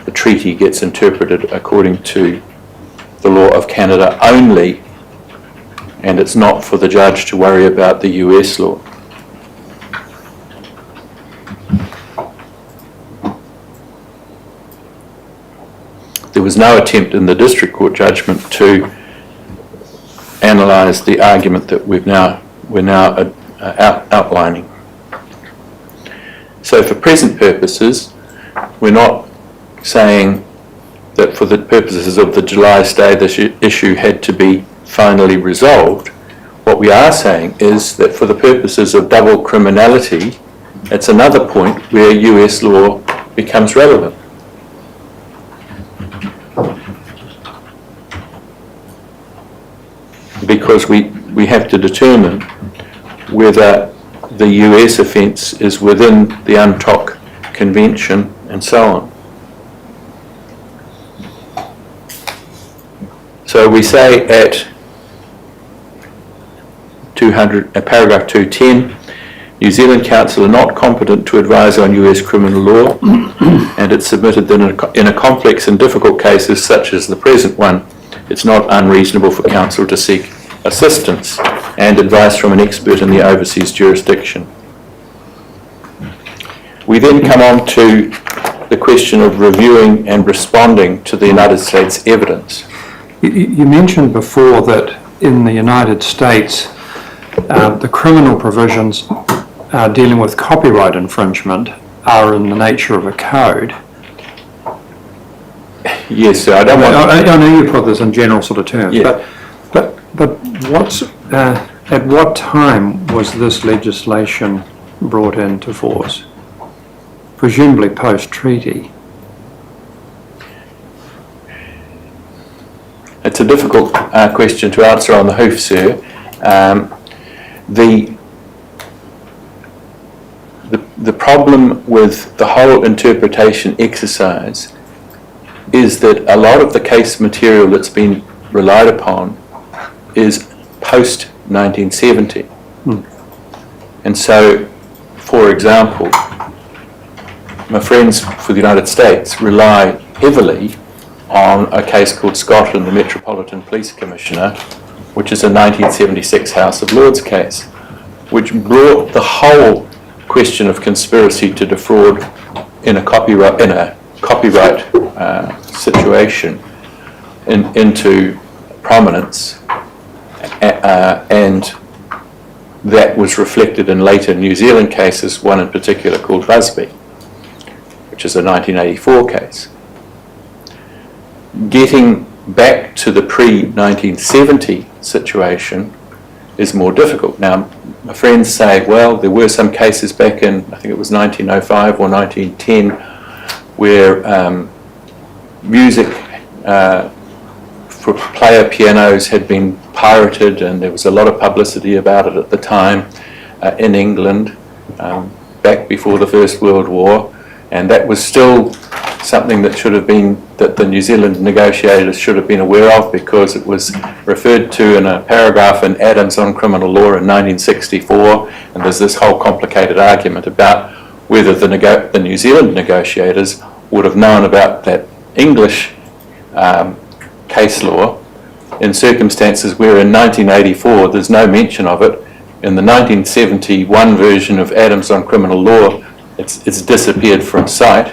the treaty gets interpreted according to the law of Canada only, and it's not for the judge to worry about the US law. There was no attempt in the District Court judgment to analyse the argument that we're now outlining. So for present purposes, we're not saying that for the purposes of the July stay this issue had to be finally resolved. What we are saying is that for the purposes of double criminality, it's another point where US law becomes relevant. Because we have to determine whether the US offence is within the UNTOC Convention and so on. So we say at paragraph 210, New Zealand Council are not competent to advise on US criminal law, and it's submitted that in a complex and difficult cases such as the present one, it's not unreasonable for Council to seek assistance and advice from an expert in the overseas jurisdiction. We then come on to the question of reviewing and responding to the United States evidence. You mentioned before that in the United States, the criminal provisions dealing with copyright infringement are in the nature of a code. Yes, sir. I know you put this in general sort of terms, yeah. but what's at what time was this legislation brought into force? Presumably post-treaty. It's a difficult question to answer on the hoof, sir. The problem with the whole interpretation exercise is that a lot of the case material that's been relied upon is post-1970. And so, for example, my friends for the United States rely heavily on a case called Scotland, the Metropolitan Police Commissioner, which is a 1976 House of Lords case, which brought the whole question of conspiracy to defraud in a copyright situation into prominence, and that was reflected in later New Zealand cases, one in particular called Busby, which is a 1984 case. Getting back to the pre-1970 situation is more difficult. Now, my friends say, well, there were some cases back in, I think it was 1905 or 1910, where music for player pianos had been pirated, and there was a lot of publicity about it at the time in England, back before the First World War, and that was still something that should have been, that the New Zealand negotiators should have been aware of, because it was referred to in a paragraph in Adams on Criminal Law in 1964, and there's this whole complicated argument about whether the New Zealand negotiators would have known about that English case law in circumstances where in 1984 there's no mention of it. In the 1971 version of Adams on Criminal Law, it's disappeared from sight.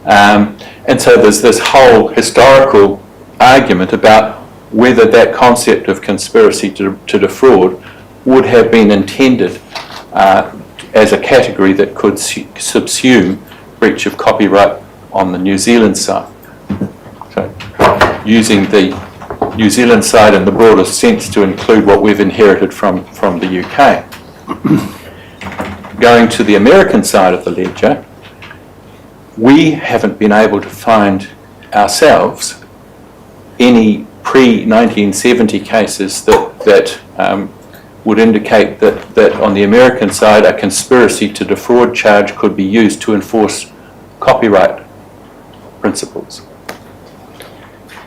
And so there's this whole historical argument about whether that concept of conspiracy to defraud would have been intended as a category that could subsume breach of copyright on the New Zealand side. So using the New Zealand side in the broadest sense to include what we've inherited from the UK. Going to the American side of the ledger, we haven't been able to find ourselves any pre-1970 cases that would indicate that on the American side a conspiracy to defraud charge could be used to enforce copyright principles.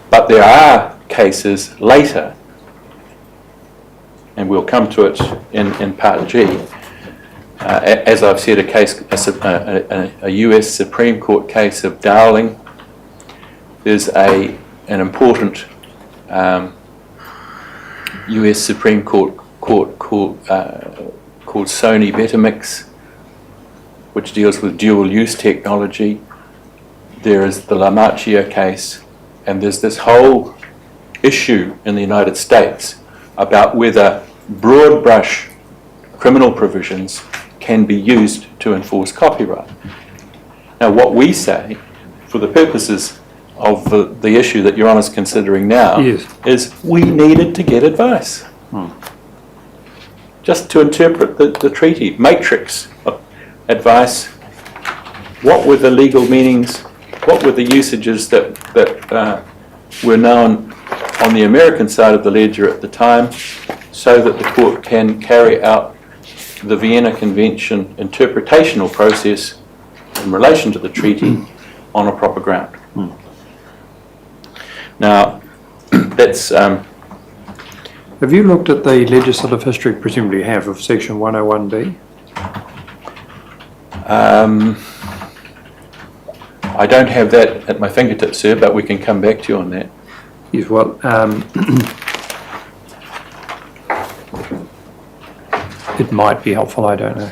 But there are cases later, and we'll come to it in Part G. As I've said, a US Supreme Court case of Dowling. There's an important US Supreme Court called Sony Betamix, which deals with dual use technology. There is the La Marcia case, and there's this whole issue in the United States about whether broad brush criminal provisions can be used to enforce copyright. Now, what we say, for the purposes of the issue that Your Honour's considering now, is we needed to get advice. Just to interpret the treaty, matrix of advice. What were the legal meanings? What were the usages that were known on the American side of the ledger at the time, so that the court can carry out the Vienna Convention interpretational process in relation to the treaty on a proper ground. Now, that's... Have you looked at the legislative history, presumably you have, of Section 101B? I don't have that at my fingertips, sir, but we can come back to you on that. Yes, well, it might be helpful, I don't know.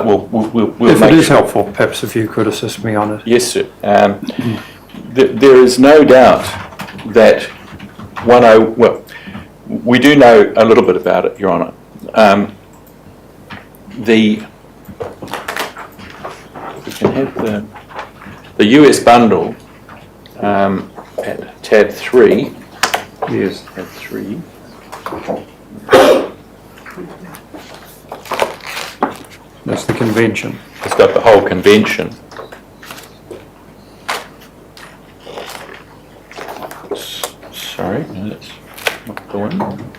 We'll if it is helpful, perhaps if you could assist me on it. Yes, sir. There is no doubt that we do know a little bit about it, Your Honour. We can have the US bundle at tab 3. Yes. Tab 3. That's the convention. It's got the whole convention. Sorry. one.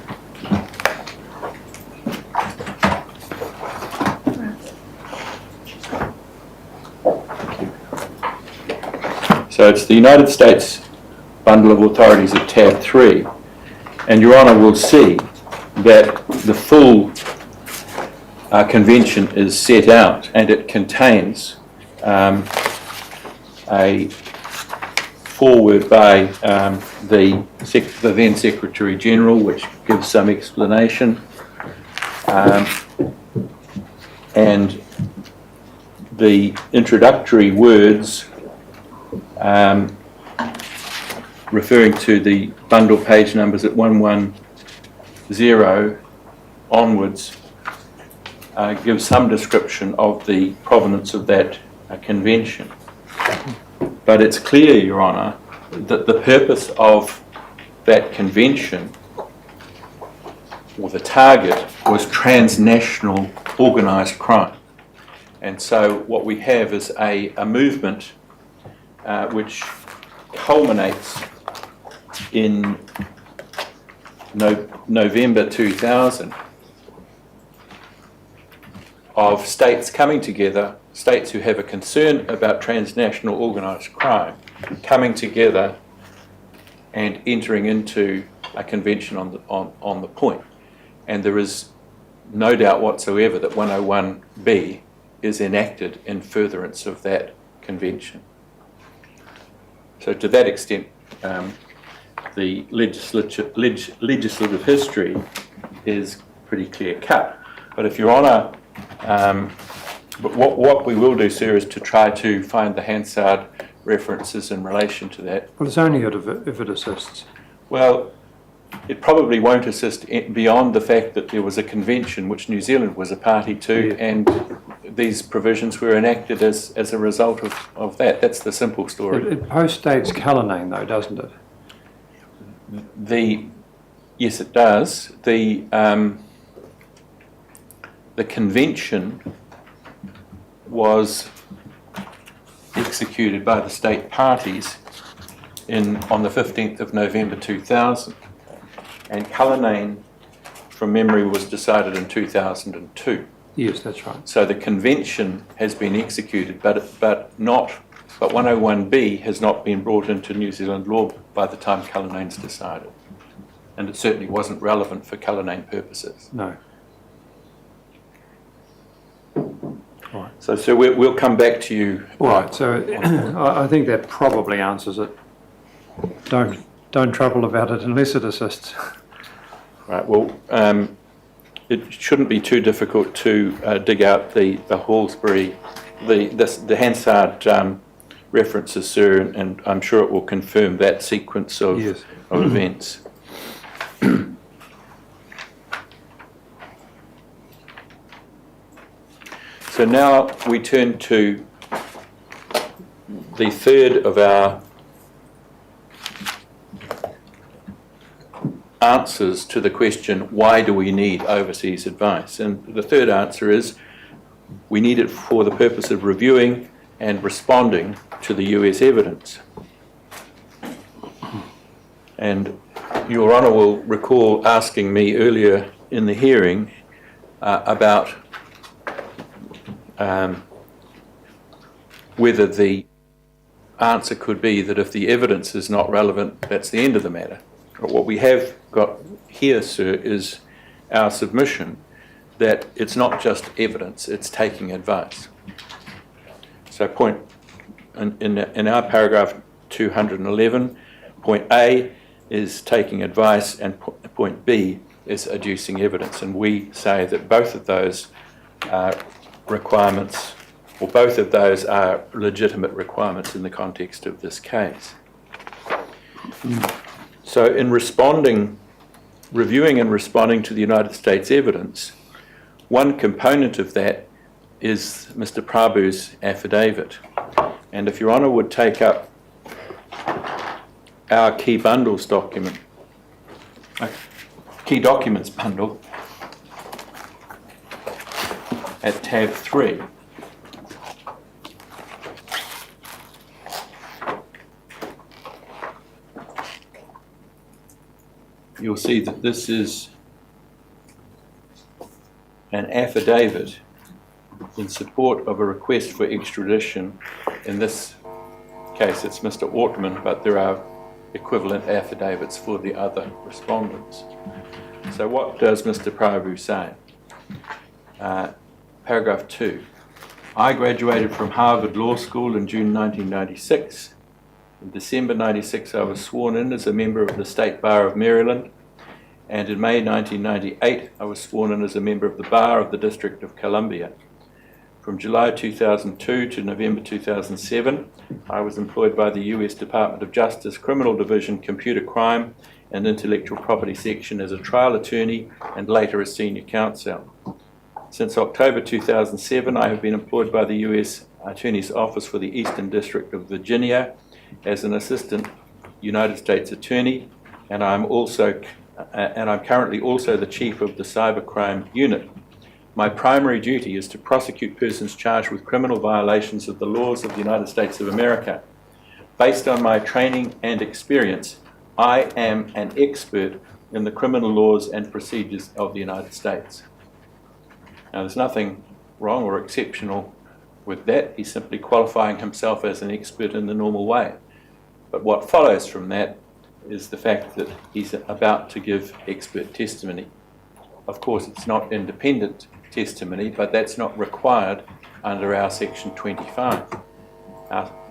So it's the United States Bundle of Authorities at tab 3, and Your Honour will see that the full convention is set out, and it contains a foreword by the then Secretary General, which gives some explanation, and the introductory words referring to the bundle page numbers at 110 onwards gives some description of the provenance of that convention. But it's clear, Your Honour, that the purpose of that convention, or the target, was transnational organised crime. And so what we have is a movement which culminates in November 2000 of states coming together, states who have a concern about transnational organised crime, coming together and entering into a convention on the point. And there is no doubt whatsoever that 101B is enacted in furtherance of that convention. So to that extent, the legislative history is pretty clear cut. But if Your Honour, but what we will do, sir, is to try to find the Hansard references in relation to that. Well, it's only if it assists. Well, it probably won't assist beyond the fact that there was a convention which New Zealand was a party to, and these provisions were enacted as a result of that. That's the simple story. It postdates Cullinan, though, doesn't it? Yes, it does. The convention was executed by the state parties on the 15th of November 2000, and Cullinan, from memory, was decided in 2002. Yes, that's right. So the convention has been executed, but 101B has not been brought into New Zealand law by the time Cullinan's decided, and it certainly wasn't relevant for Cullinan purposes. No. Right. So we'll come back to you. All right. So I think that probably answers it. Don't trouble about it unless it assists. Right. Well, it shouldn't be too difficult to dig out the Hallsbury, the Hansard references, sir, and I'm sure it will confirm that sequence of events. So now we turn to the third of our answers to the question, why do we need overseas advice? And the third answer is, we need it for the purpose of reviewing and responding to the US evidence. And Your Honour will recall asking me earlier in the hearing about whether the answer could be that if the evidence is not relevant, that's the end of the matter. But what we have got here, sir, is our submission that it's not just evidence, it's taking advice. So point in our paragraph 211, point A is taking advice and point B is adducing evidence. And we say that both of those requirements, or both of those are legitimate requirements in the context of this case. So in reviewing and responding to the United States evidence, one component of that is Mr. Prabhu's affidavit. And if Your Honour would take up our key bundles document, key documents bundle at tab 3. you'll see that this is an affidavit in support of a request for extradition. In this case, it's Mr. Ortmann, but there are equivalent affidavits for the other respondents. So what does Mr. Prabhu say? Paragraph 2. I graduated from Harvard Law School in June 1996. In December 96, I was sworn in as a member of the State Bar of Maryland, and in May 1998, I was sworn in as a member of the Bar of the District of Columbia. From July 2002 to November 2007, I was employed by the US Department of Justice Criminal Division Computer Crime and Intellectual Property Section as a trial attorney and later as senior counsel. Since October 2007, I have been employed by the US Attorney's Office for the Eastern District of Virginia as an assistant United States attorney, and I'm currently also the chief of the cybercrime unit. My primary duty is to prosecute persons charged with criminal violations of the laws of the United States of America. Based on my training and experience, I am an expert in the criminal laws and procedures of the United States. Now, there's nothing wrong or exceptional with that. He's simply qualifying himself as an expert in the normal way. But what follows from that is the fact that he's about to give expert testimony. Of course, it's not independent testimony, but that's not required under our Section 25.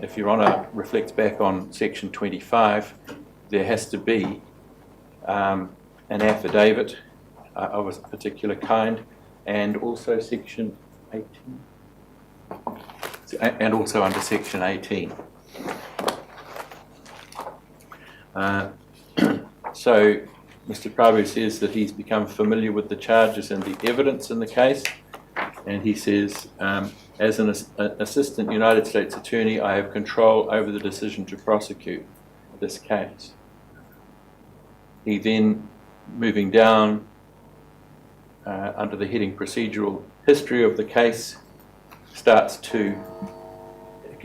If Your Honour reflects back on Section 25, there has to be an affidavit of a particular kind, and also Section 18, and also under Section 18. So Mr. Prabhu says that he's become familiar with the charges and the evidence in the case, and he says, as an assistant United States attorney, I have control over the decision to prosecute this case. He then, moving down under the heading procedural history of the case, starts to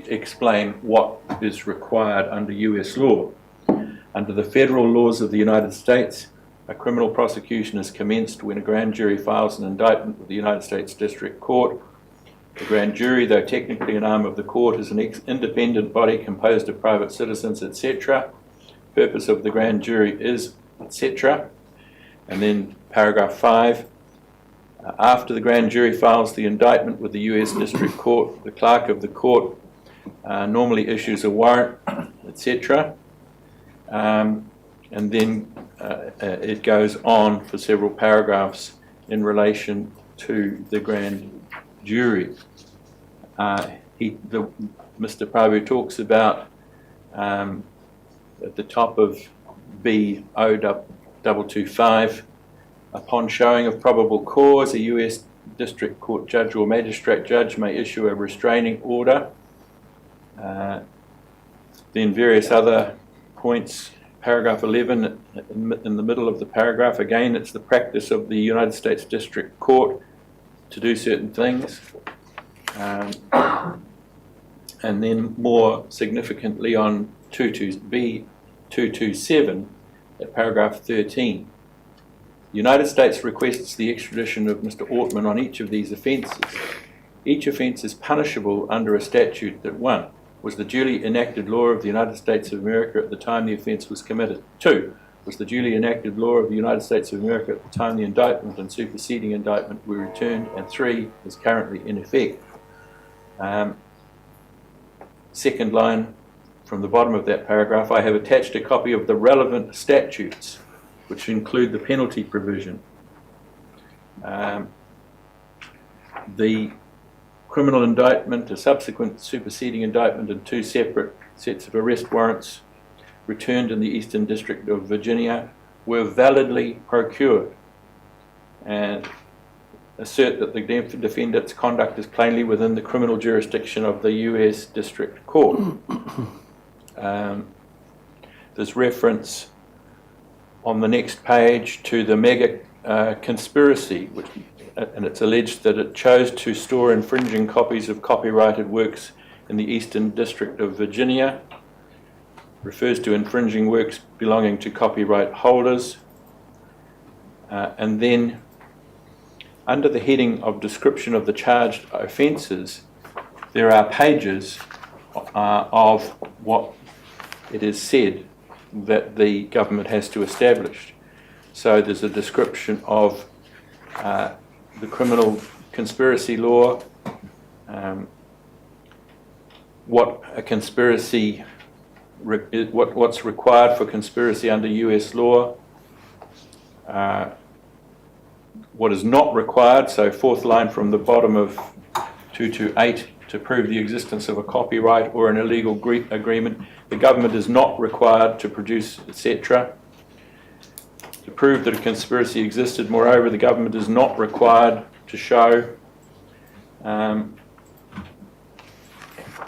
explain what is required under US law. Under the federal laws of the United States, a criminal prosecution is commenced when a grand jury files an indictment with the United States District Court. The grand jury, though technically an arm of the court, is an independent body composed of private citizens, etc. Purpose of the grand jury is, etc. And then paragraph 5. After the grand jury files the indictment with the US District Court, the clerk of the court normally issues a warrant, etc. And then it goes on for several paragraphs in relation to the grand jury. Mr. Prabhu talks about at the top of B0225, upon showing of probable cause, a US District Court judge or magistrate judge may issue a restraining order. Then various other points. Paragraph 11, in the middle of the paragraph, again, it's the practice of the United States District Court to do certain things. And then more significantly on B227, at paragraph 13, the United States requests the extradition of Mr. Ortmann on each of these offences. Each offence is punishable under a statute that 1. Was the duly enacted law of the United States of America at the time the offence was committed. 2. Was the duly enacted law of the United States of America at the time the indictment and superseding indictment were returned. And 3. Is currently in effect. Second line from the bottom of that paragraph, I have attached a copy of the relevant statutes, which include the penalty provision. The criminal indictment, a subsequent superseding indictment, and 2 separate sets of arrest warrants returned in the Eastern District of Virginia were validly procured, and assert that the defendant's conduct is plainly within the criminal jurisdiction of the US District Court. There's reference on the next page to the mega conspiracy, and it's alleged that it chose to store infringing copies of copyrighted works in the Eastern District of Virginia, refers to infringing works belonging to copyright holders, And then under the heading of description of the charged offences, there are pages of what it is said that the government has to establish. So there's a description of the criminal conspiracy law, what a conspiracy, what's required for conspiracy under US law, what is not required, so fourth line from the bottom of 228, to prove the existence of a copyright or an illegal agreement, the government is not required to produce, etc. To prove that a conspiracy existed, moreover, the government is not required to show, and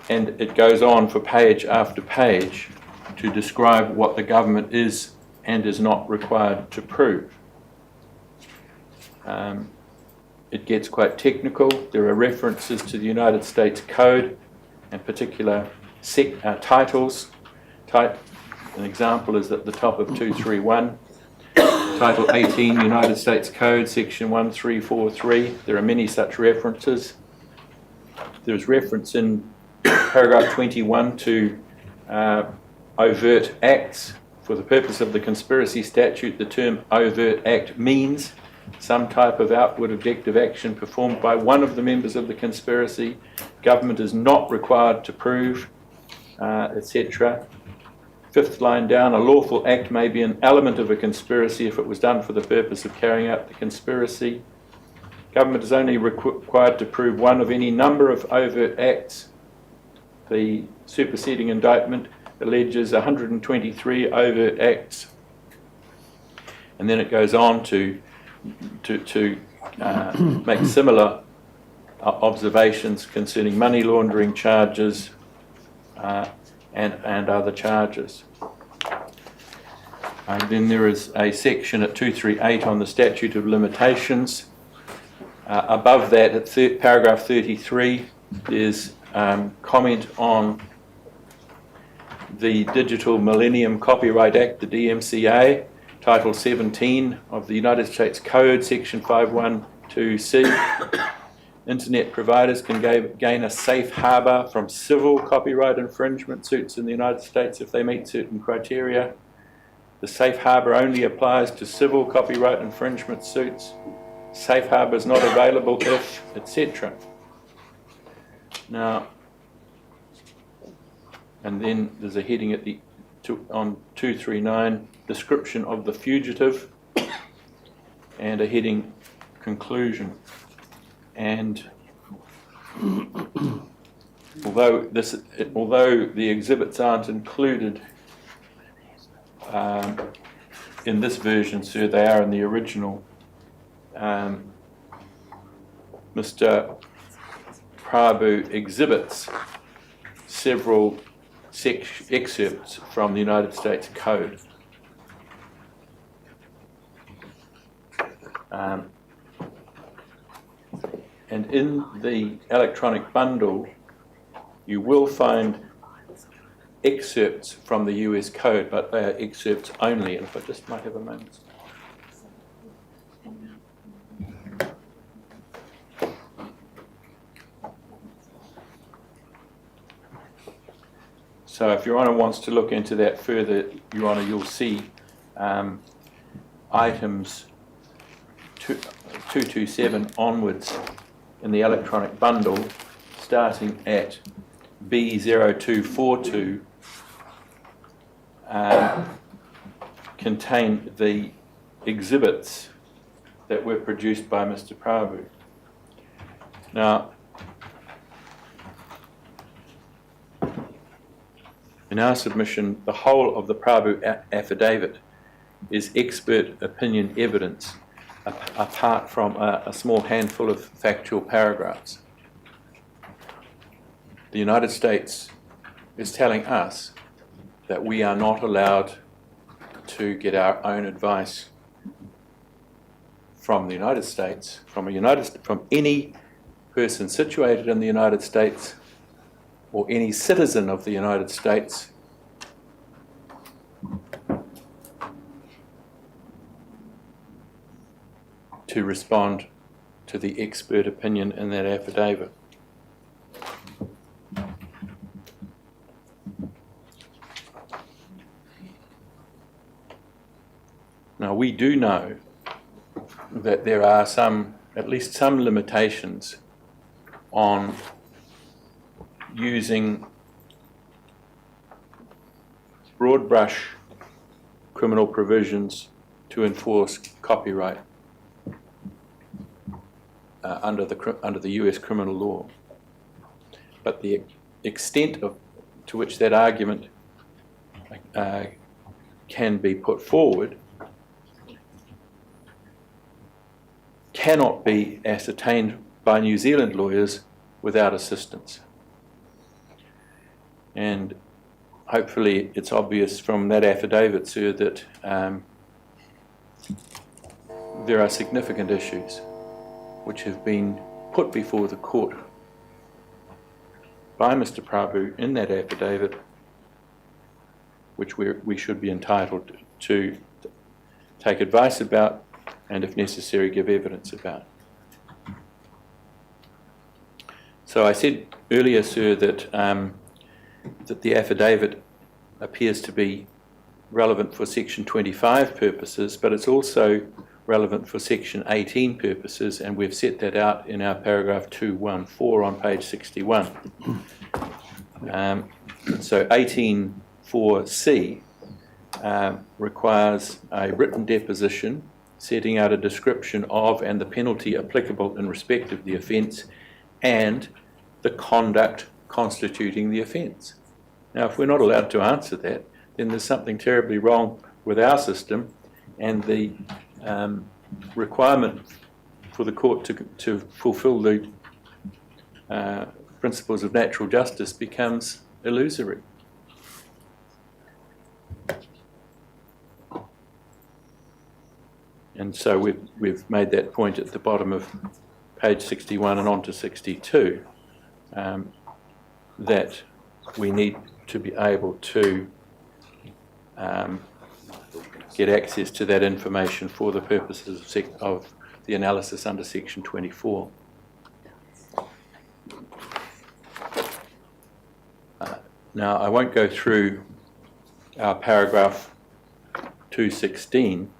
it goes on for page after page to describe what the government is and is not required to prove. It gets quite technical. There are references to the United States Code and particular titles. An example is at the top of 231. Title 18, United States Code, Section 1343. There are many such references. There's reference in paragraph 21 to overt acts. For the purpose of the conspiracy statute, the term overt act means some type of outward objective action performed by one of the members of the conspiracy. Government is not required to prove, etc. Fifth line down, a lawful act may be an element of a conspiracy if it was done for the purpose of carrying out the conspiracy. Government is only required to prove one of any number of overt acts. The superseding indictment alleges 123 overt acts. And then it goes on to make similar observations concerning money laundering charges and other charges. Then there is a section at 238 on the statute of limitations. Above that, at paragraph 33, there's comment on the Digital Millennium Copyright Act, the DMCA, Title 17 of the United States Code, Section 512C. Internet providers can gain a safe harbour from civil copyright infringement suits in the United States if they meet certain criteria. The safe harbour only applies to civil copyright infringement suits. Safe harbour is not available if, etc. Now, and then there's a heading at on 239, description of the fugitive, and a heading, conclusion. And although the exhibits aren't included in this version, sir, they are in the original. Mr. Prabhu exhibits several excerpts from the United States Code. And in the electronic bundle, you will find excerpts from the US Code, but they are excerpts only. And if I just might have a moment. So if Your Honour wants to look into that further, Your Honour, you'll see items 227 onwards in the electronic bundle, starting at B0242, contain the exhibits that were produced by Mr. Prabhu. Now, in our submission, the whole of the Prabhu affidavit is expert opinion evidence, apart from a small handful of factual paragraphs. The United States is telling us that we are not allowed to get our own advice from the United States, from any person situated in the United States or any citizen of the United States to respond to the expert opinion in that affidavit. Now, we do know that there are at least some limitations on using broad brush criminal provisions to enforce copyright under the US criminal law. But the extent to which that argument can be put forward cannot be ascertained by New Zealand lawyers without assistance. And hopefully it's obvious from that affidavit, sir, that there are significant issues which have been put before the court by Mr. Prabhu in that affidavit, which we should be entitled to take advice about and, if necessary, give evidence about. So I said earlier, sir, that the affidavit appears to be relevant for Section 25 purposes, but it's also relevant for Section 18 purposes, and we've set that out in our paragraph 214 on page 61. So 18.4c requires a written deposition setting out a description of and the penalty applicable in respect of the offence and the conduct constituting the offence. Now, if we're not allowed to answer that, then there's something terribly wrong with our system, and the requirement for the court to fulfil the principles of natural justice becomes illusory. And so we've made that point at the bottom of page 61 and on to 62, that we need to be able to get access to that information for the purposes of the analysis under Section 24. Now, I won't go through our paragraph 216,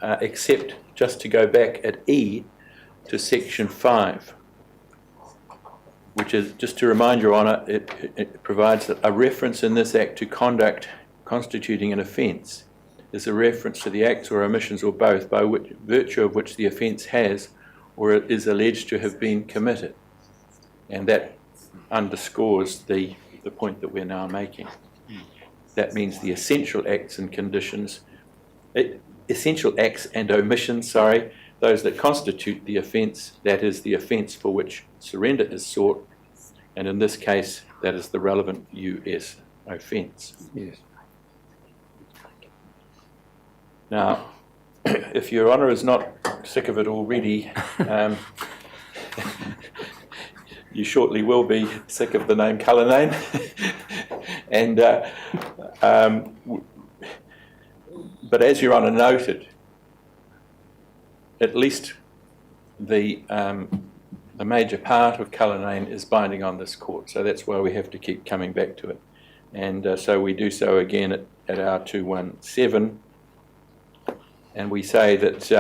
except just to go back at E to Section 5, which is, just to remind Your Honour, it provides that a reference in this Act to conduct constituting an offence is a reference to the acts or omissions or both by virtue of which the offence has or is alleged to have been committed. And that underscores the point that we're now making. That means the essential acts and conditions, essential acts and omissions, those that constitute the offence, that is the offence for which surrender is sought, and in this case, that is the relevant US offence. Yes. Now, if Your Honour is not sick of it already, you shortly will be sick of the name Cullinane. And but as Your Honour noted, at least the major part of Cullinane is binding on this court, so that's why we have to keep coming back to it. And so we do so again at our 217, and we say that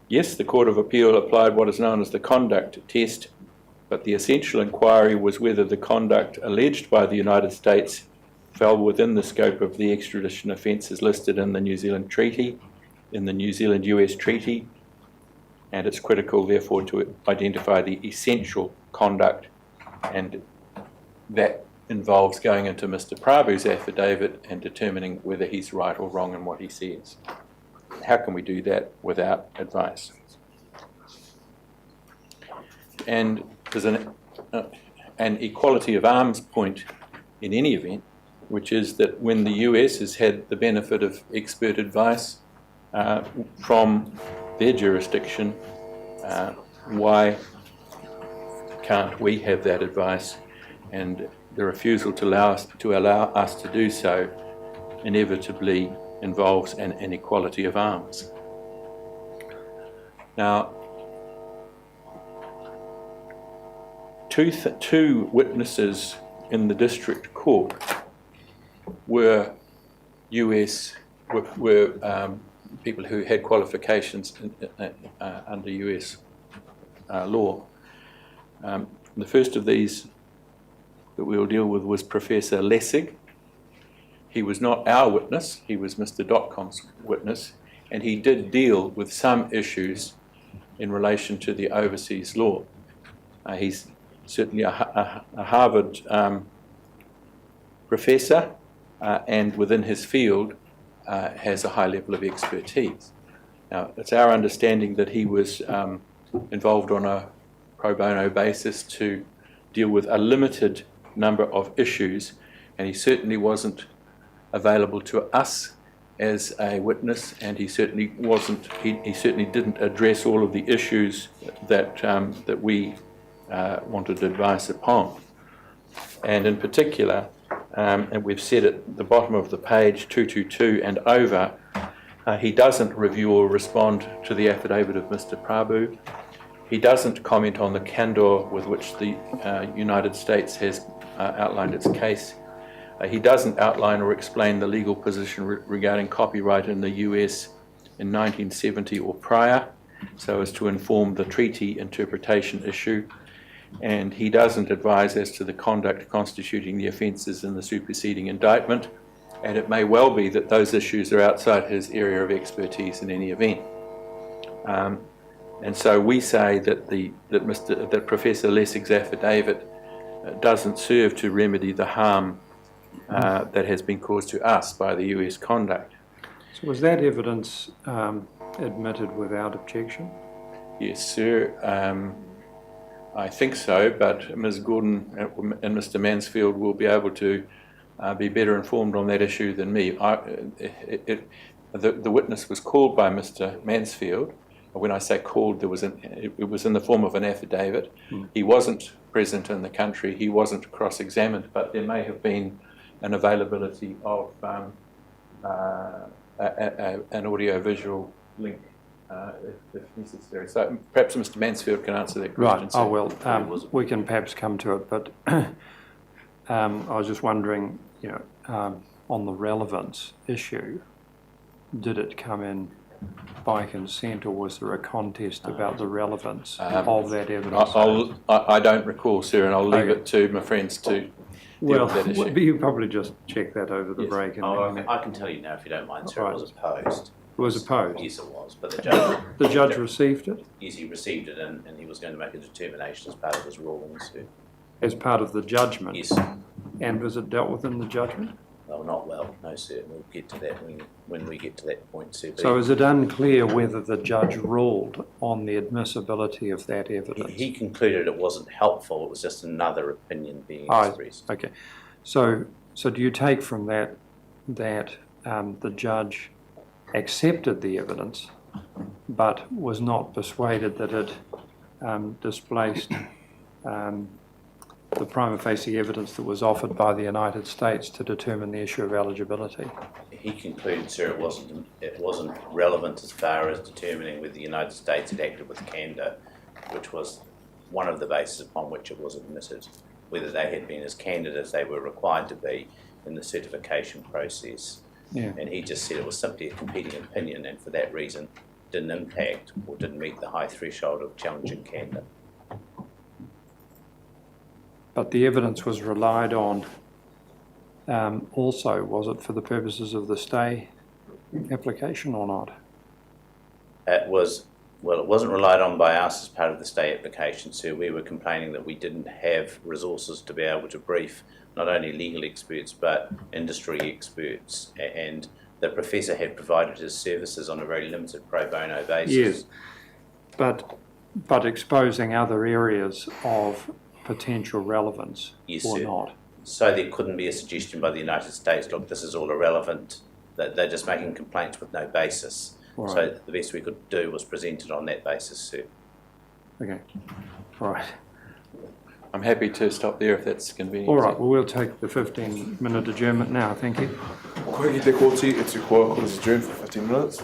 yes, the Court of Appeal applied what is known as the conduct test, but the essential inquiry was whether the conduct alleged by the United States fell within the scope of the extradition offences listed in the New Zealand Treaty, in the New Zealand-US Treaty, and it's critical, therefore, to identify the essential conduct, and that involves going into Mr. Prabhu's affidavit and determining whether he's right or wrong in what he says. How can we do that without advice? And there's an equality of arms point in any event, which is that when the US has had the benefit of expert advice from their jurisdiction, why can't we have that advice? And the refusal to allow us to do so inevitably involves an inequality of arms. Now, two witnesses in the district court were people who had qualifications under US law. The first of these that we will deal with was Professor Lessig. He was not our witness, he was Mr. Dotcom's witness, and he did deal with some issues in relation to the overseas law. He's certainly a Harvard professor, and within his field has a high level of expertise. Now, it's our understanding that he was involved on a pro bono basis to deal with a limited number of issues, and he certainly wasn't available to us as a witness, and he certainly didn't address all of the issues that we wanted advice upon. And in particular, and we've said at the bottom of the page, 222 and over, he doesn't review or respond to the affidavit of Mr. Prabhu. He doesn't comment on the candour with which the United States has outlined its case. He doesn't outline or explain the legal position regarding copyright in the US in 1970 or prior, so as to inform the treaty interpretation issue. And he doesn't advise as to the conduct constituting the offences in the superseding indictment, and it may well be that those issues are outside his area of expertise in any event. And so we say that Professor Lessig's affidavit doesn't serve to remedy the harm that has been caused to us by the US conduct. So was that evidence admitted without objection? Yes, sir. I think so, but Ms. Gordon and Mr. Mansfield will be able to be better informed on that issue than me. The witness was called by Mr. Mansfield. When I say called, it was in the form of an affidavit. He wasn't present in the country, he wasn't cross-examined, but there may have been an availability of an audio-visual link if necessary. So perhaps Mr. Mansfield can answer that question. Right, well, we can perhaps come to it, but I was just wondering, on the relevance issue, did it come in by consent, or was there a contest about the relevance of that evidence? I don't recall, sir, and I'll leave it to my friends to deal with that issue. You probably just check that over the Yes. break. And I can tell you now, if you don't mind, sir, Right. it was opposed. It was opposed? Yes, it was, but the judge... The judge received it Yes, he received it, and he was going to make a determination as part of his rulings. So, as part of the judgment? yes. And was it dealt with in the judgment? Well, not well, no, sir. We'll get to that when we get to that point, sir. But So is it unclear whether the judge ruled on the admissibility of that evidence? he concluded it wasn't helpful. It was just another opinion being expressed. Okay. So do you take from that the judge accepted the evidence but was not persuaded that it displaced the prima facie evidence that was offered by the United States to determine the issue of eligibility? He concluded, sir, it wasn't relevant as far as determining whether the United States had acted with candour, which was one of the bases upon which it was admitted, whether they had been as candid as they were required to be in the certification process. Yeah. And he just said it was simply a competing opinion, and for that reason didn't impact or didn't meet the high threshold of challenging candour. But the evidence was relied on also, was it for the purposes of the stay application or not? It wasn't relied on by us as part of the stay application, so we were complaining that we didn't have resources to be able to brief not only legal experts but industry experts, and the professor had provided his services on a very limited pro bono basis. Yes, but exposing other areas of potential relevance, Yes, or sir. not? So there couldn't be a suggestion by the United States, look, this is all irrelevant, that they're just making complaints with no basis. Right. So the best we could do was present it on that basis, sir. Okay, all right. I'm happy to stop there if that's convenient. All right, well, we'll take the 15-minute adjournment now. Thank you. Koe ki te kōti e tu koa, ko is adjourned for 15 minutes.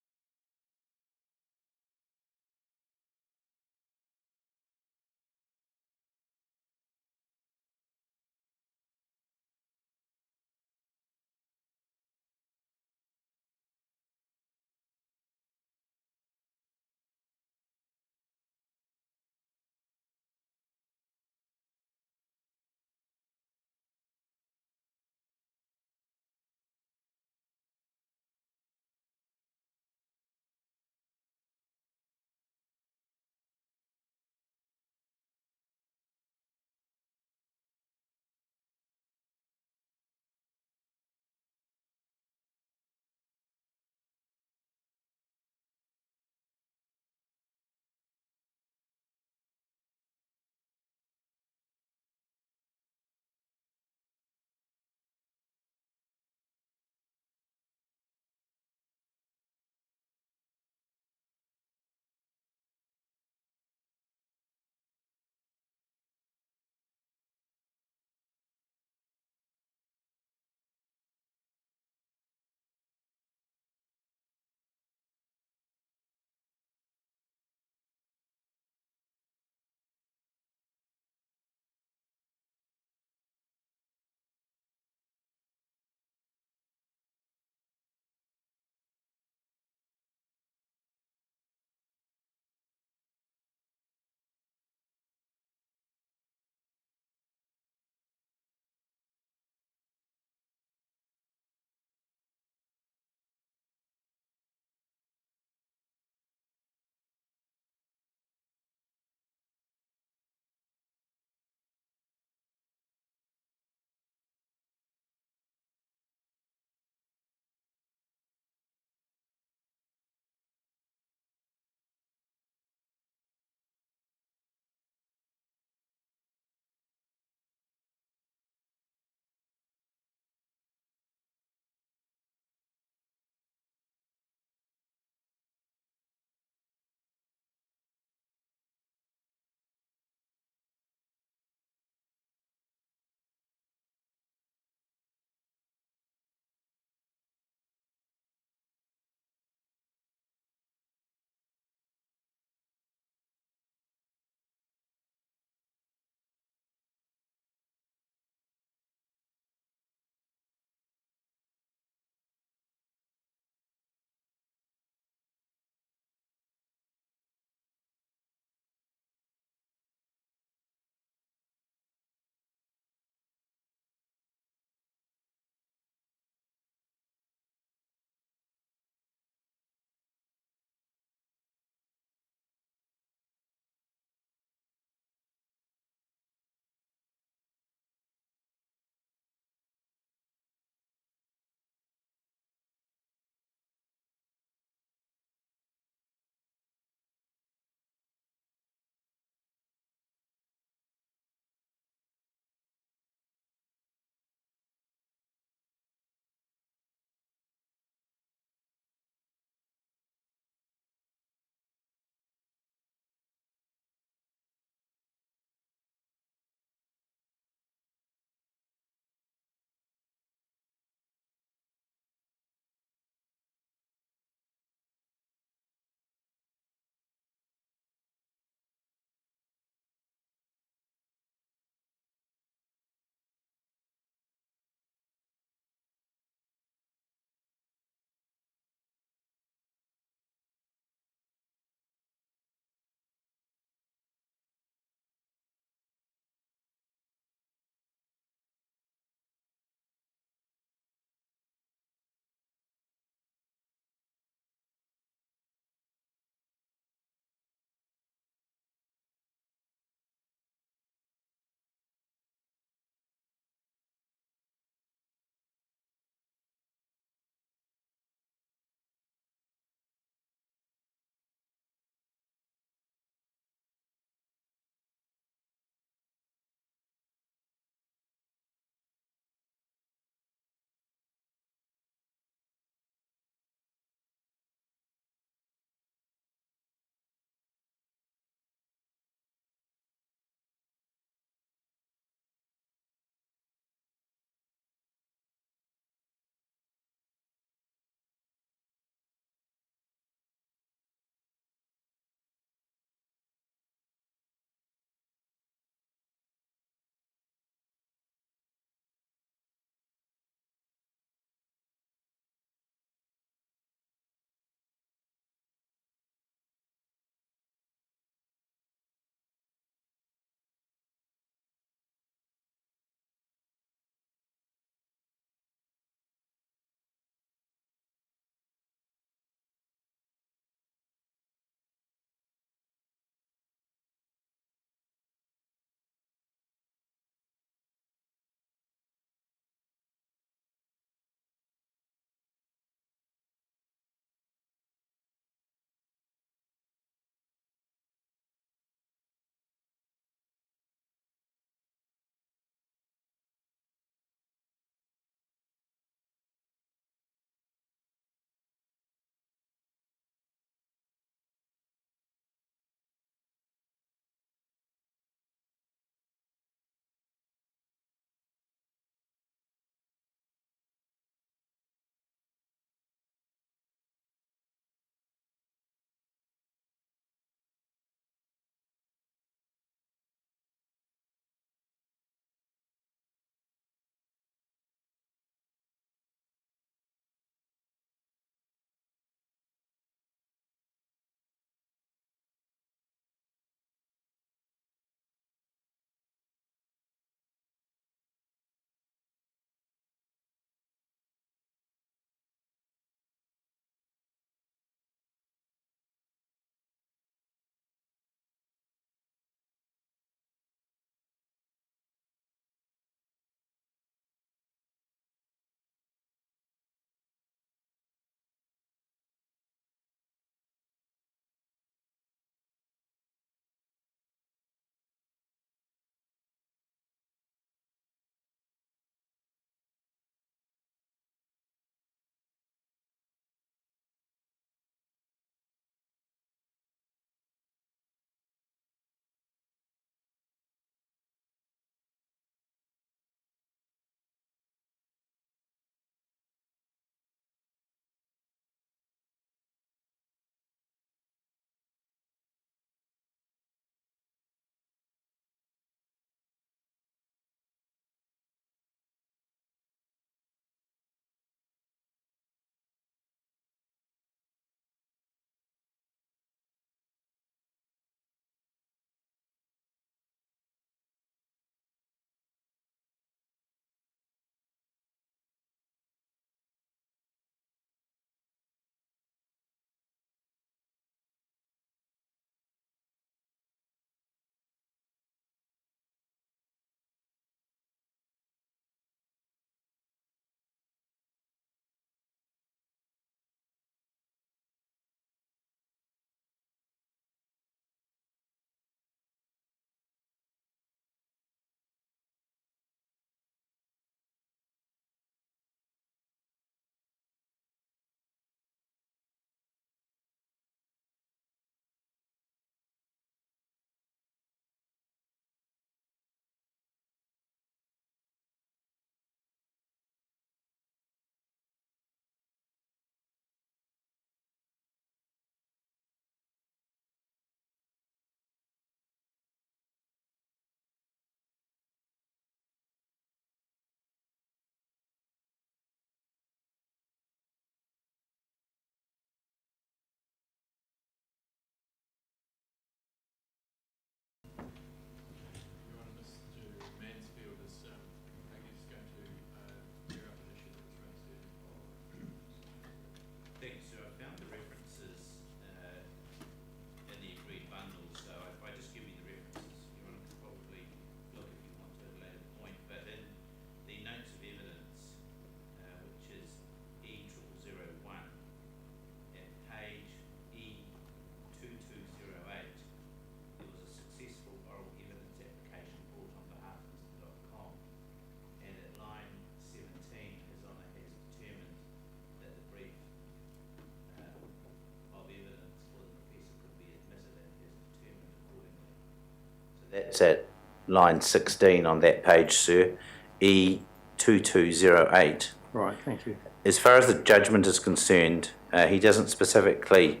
That's at line 16 on that page, sir, E2208. Right, thank you. As far as the judgment is concerned, he doesn't specifically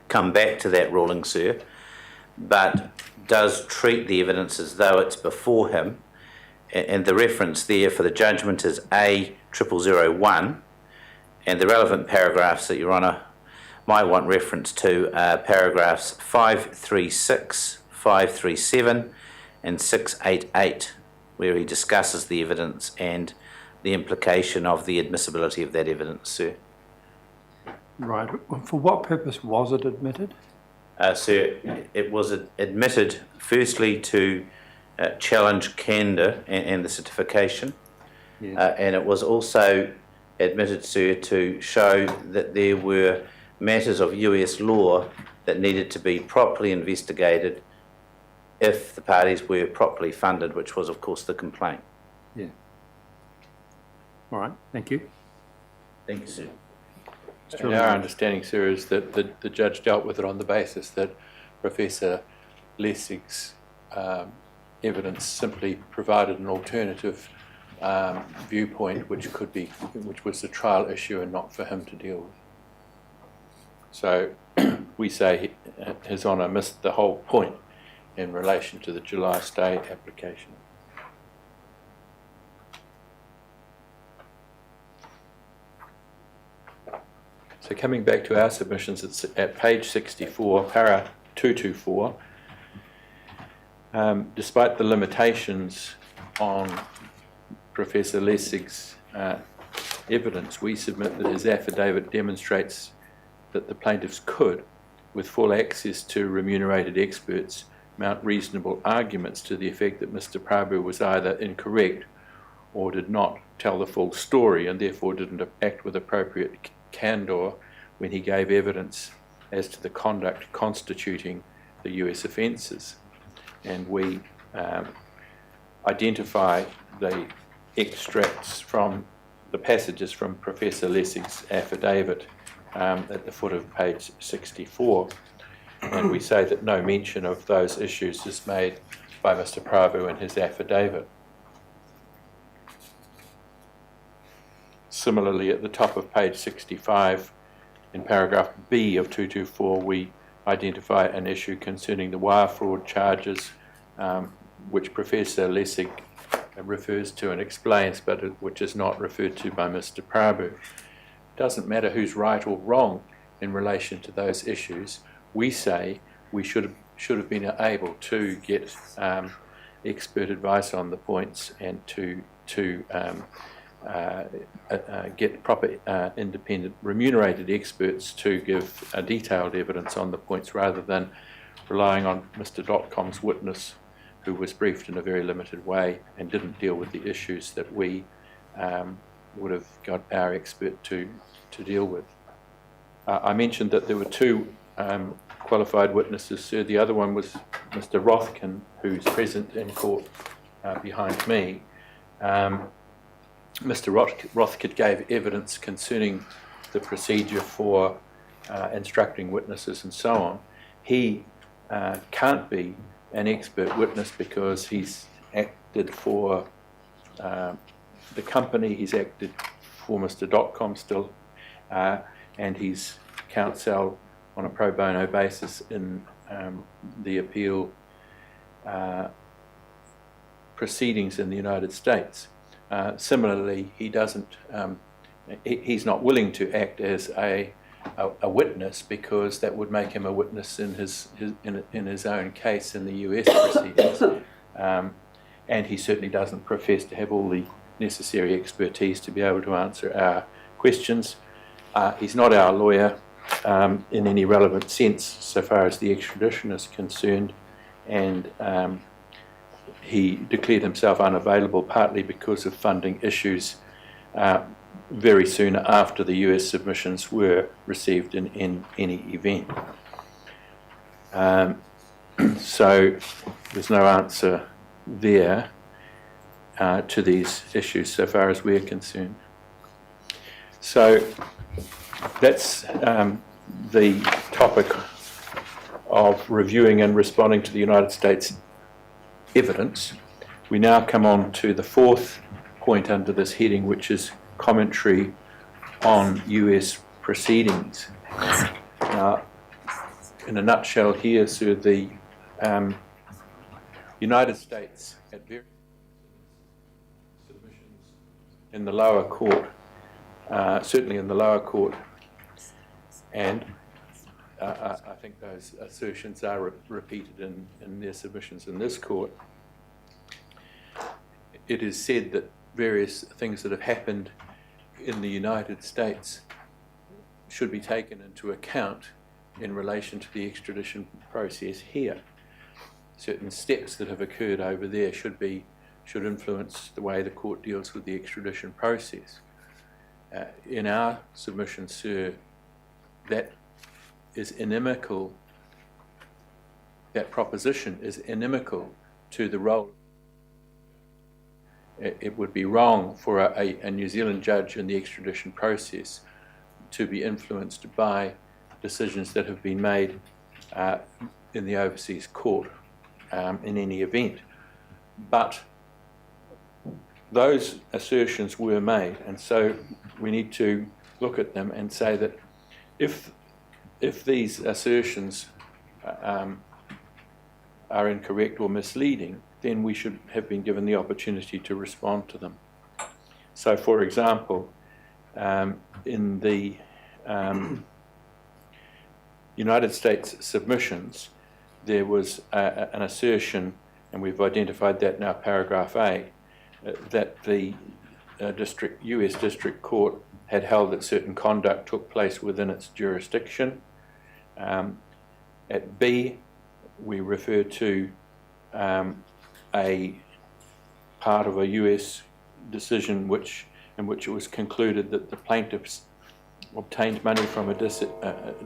come back to that ruling, sir, but does treat the evidence as though it's before him, and the reference there for the judgment is A0001, and the relevant paragraphs that Your Honour might want reference to are paragraphs 536, 537 and 688, where he discusses the evidence and the implication of the admissibility of that evidence, sir. Right. For what purpose was it admitted? Sir, it was admitted firstly to challenge candour and the certification, Yes. and it was also admitted, sir, to show that there were matters of US law that needed to be properly investigated if the parties were properly funded, which was, of course, the complaint. Yeah. All right, thank you. Thank you, sir. And our understanding, sir, is that the judge dealt with it on the basis that Professor Lessig's evidence simply provided an alternative viewpoint, which was the trial issue and not for him to deal with. So we say His Honour missed the whole point in relation to the July stay application. So coming back to our submissions, it's at page 64, para 224. Despite the limitations on Professor Lessig's evidence, we submit that his affidavit demonstrates that the plaintiffs could, with full access to remunerated experts, mount reasonable arguments to the effect that Mr. Prabhu was either incorrect or did not tell the full story and therefore didn't act with appropriate candour when he gave evidence as to the conduct constituting the US offences. And we identify the extracts from the passages from Professor Lessig's affidavit at the foot of page 64, and we say that no mention of those issues is made by Mr. Prabhu in his affidavit. Similarly, at the top of page 65, in paragraph B of 224, we identify an issue concerning the wire fraud charges, which Professor Lessig refers to and explains, but which is not referred to by Mr. Prabhu. It doesn't matter who's right or wrong in relation to those issues. We say we should have been able to get expert advice on the points and to get proper independent remunerated experts to give detailed evidence on the points rather than relying on Mr. Dotcom's witness, who was briefed in a very limited way and didn't deal with the issues that we would have got our expert to deal with. I mentioned that there were two qualified witnesses, sir. The other one was Mr. Rothkin, who's present in court behind me. Mr. Rothkin gave evidence concerning the procedure for instructing witnesses and so on. He can't be an expert witness because he's acted for the company, he's acted for Mr. Dotcom still, and he's counsel on a pro bono basis in the appeal proceedings in the United States. Similarly, he doesn't. He's not willing to act as a witness because that would make him a witness in his own case in the US proceedings, and he certainly doesn't profess to have all the necessary expertise to be able to answer our questions. He's not our lawyer in any relevant sense so far as the extradition is concerned, and he declared himself unavailable partly because of funding issues very soon after the US submissions were received in any event. So there's no answer there to these issues so far as we're concerned. So that's the topic of reviewing and responding to the United States evidence. We now come on to the fourth point under this heading, which is commentary on US proceedings. Now, in a nutshell here, sir, the United States at various submissions in the lower court, certainly in the lower court, and I think those assertions are repeated in their submissions in this court. It is said that various things that have happened in the United States should be taken into account in relation to the extradition process here. Certain steps that have occurred over there should influence the way the court deals with the extradition process. In our submission, sir, that is inimical, that proposition is inimical to the role. It would be wrong for a New Zealand judge in the extradition process to be influenced by decisions that have been made in the overseas court in any event. But those assertions were made, and so we need to look at them and say that if these assertions are incorrect or misleading, then we should have been given the opportunity to respond to them. So, for example, in the United States submissions, there was an assertion, and we've identified that now, paragraph A, that the US District Court had held that certain conduct took place within its jurisdiction. At B, we refer to a part of a US decision in which it was concluded that the plaintiffs obtained money from a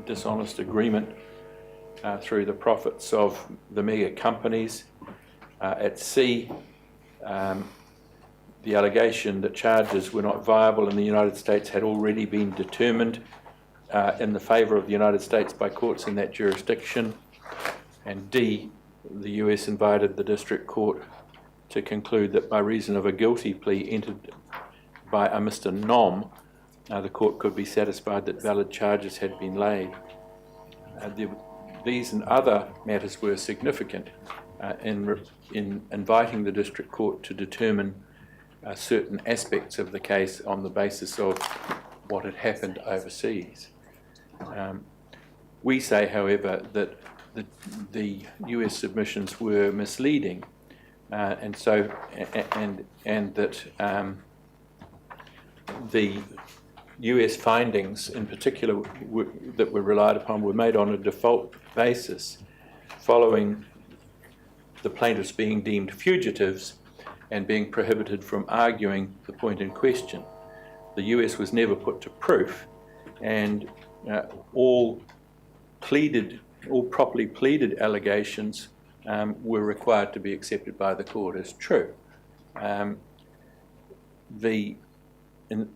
dishonest agreement through the profits of the mega companies. At C, the allegation that charges were not viable in the United States had already been determined in the favour of the United States by courts in that jurisdiction. And D, the US invited the District Court to conclude that by reason of a guilty plea entered by a Mr. Nom, the court could be satisfied that valid charges had been laid. These and other matters were significant in inviting the District Court to determine certain aspects of the case on the basis of what had happened overseas. We say, however, that the US submissions were misleading, and that the US findings, in particular, that were relied upon, were made on a default basis, following the plaintiffs being deemed fugitives and being prohibited from arguing the point in question. The US was never put to proof, and all properly pleaded allegations were required to be accepted by the court as true.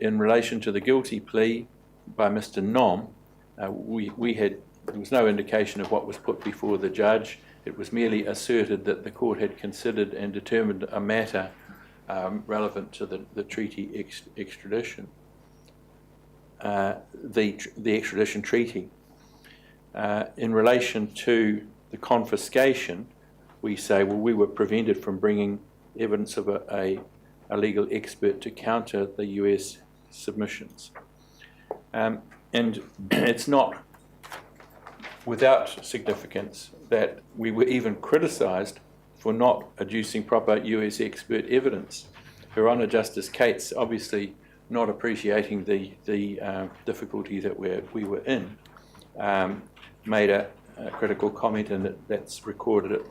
In relation to the guilty plea by Mr. Nom, there was no indication of what was put before the judge. It was merely asserted that the court had considered and determined a matter relevant to the treaty extradition, the extradition treaty. In relation to the confiscation, we say, well, we were prevented from bringing evidence of a legal expert to counter the US submissions. And it's not without significance that we were even criticised for not adducing proper US expert evidence. Her Honour Justice Cates, obviously not appreciating the difficulty that we were in, made a critical comment, and that's recorded at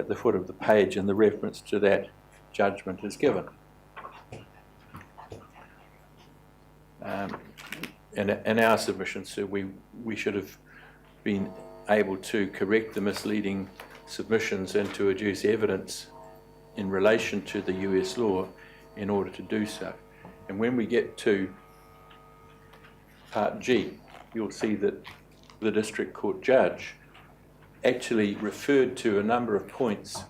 the foot of the page, and the reference to that judgment is given. In our submission, sir, we should have been able to correct the misleading submissions and to adduce evidence in relation to the US law in order to do so. And when we get to Part G, you'll see that the District Court judge actually referred to a number of points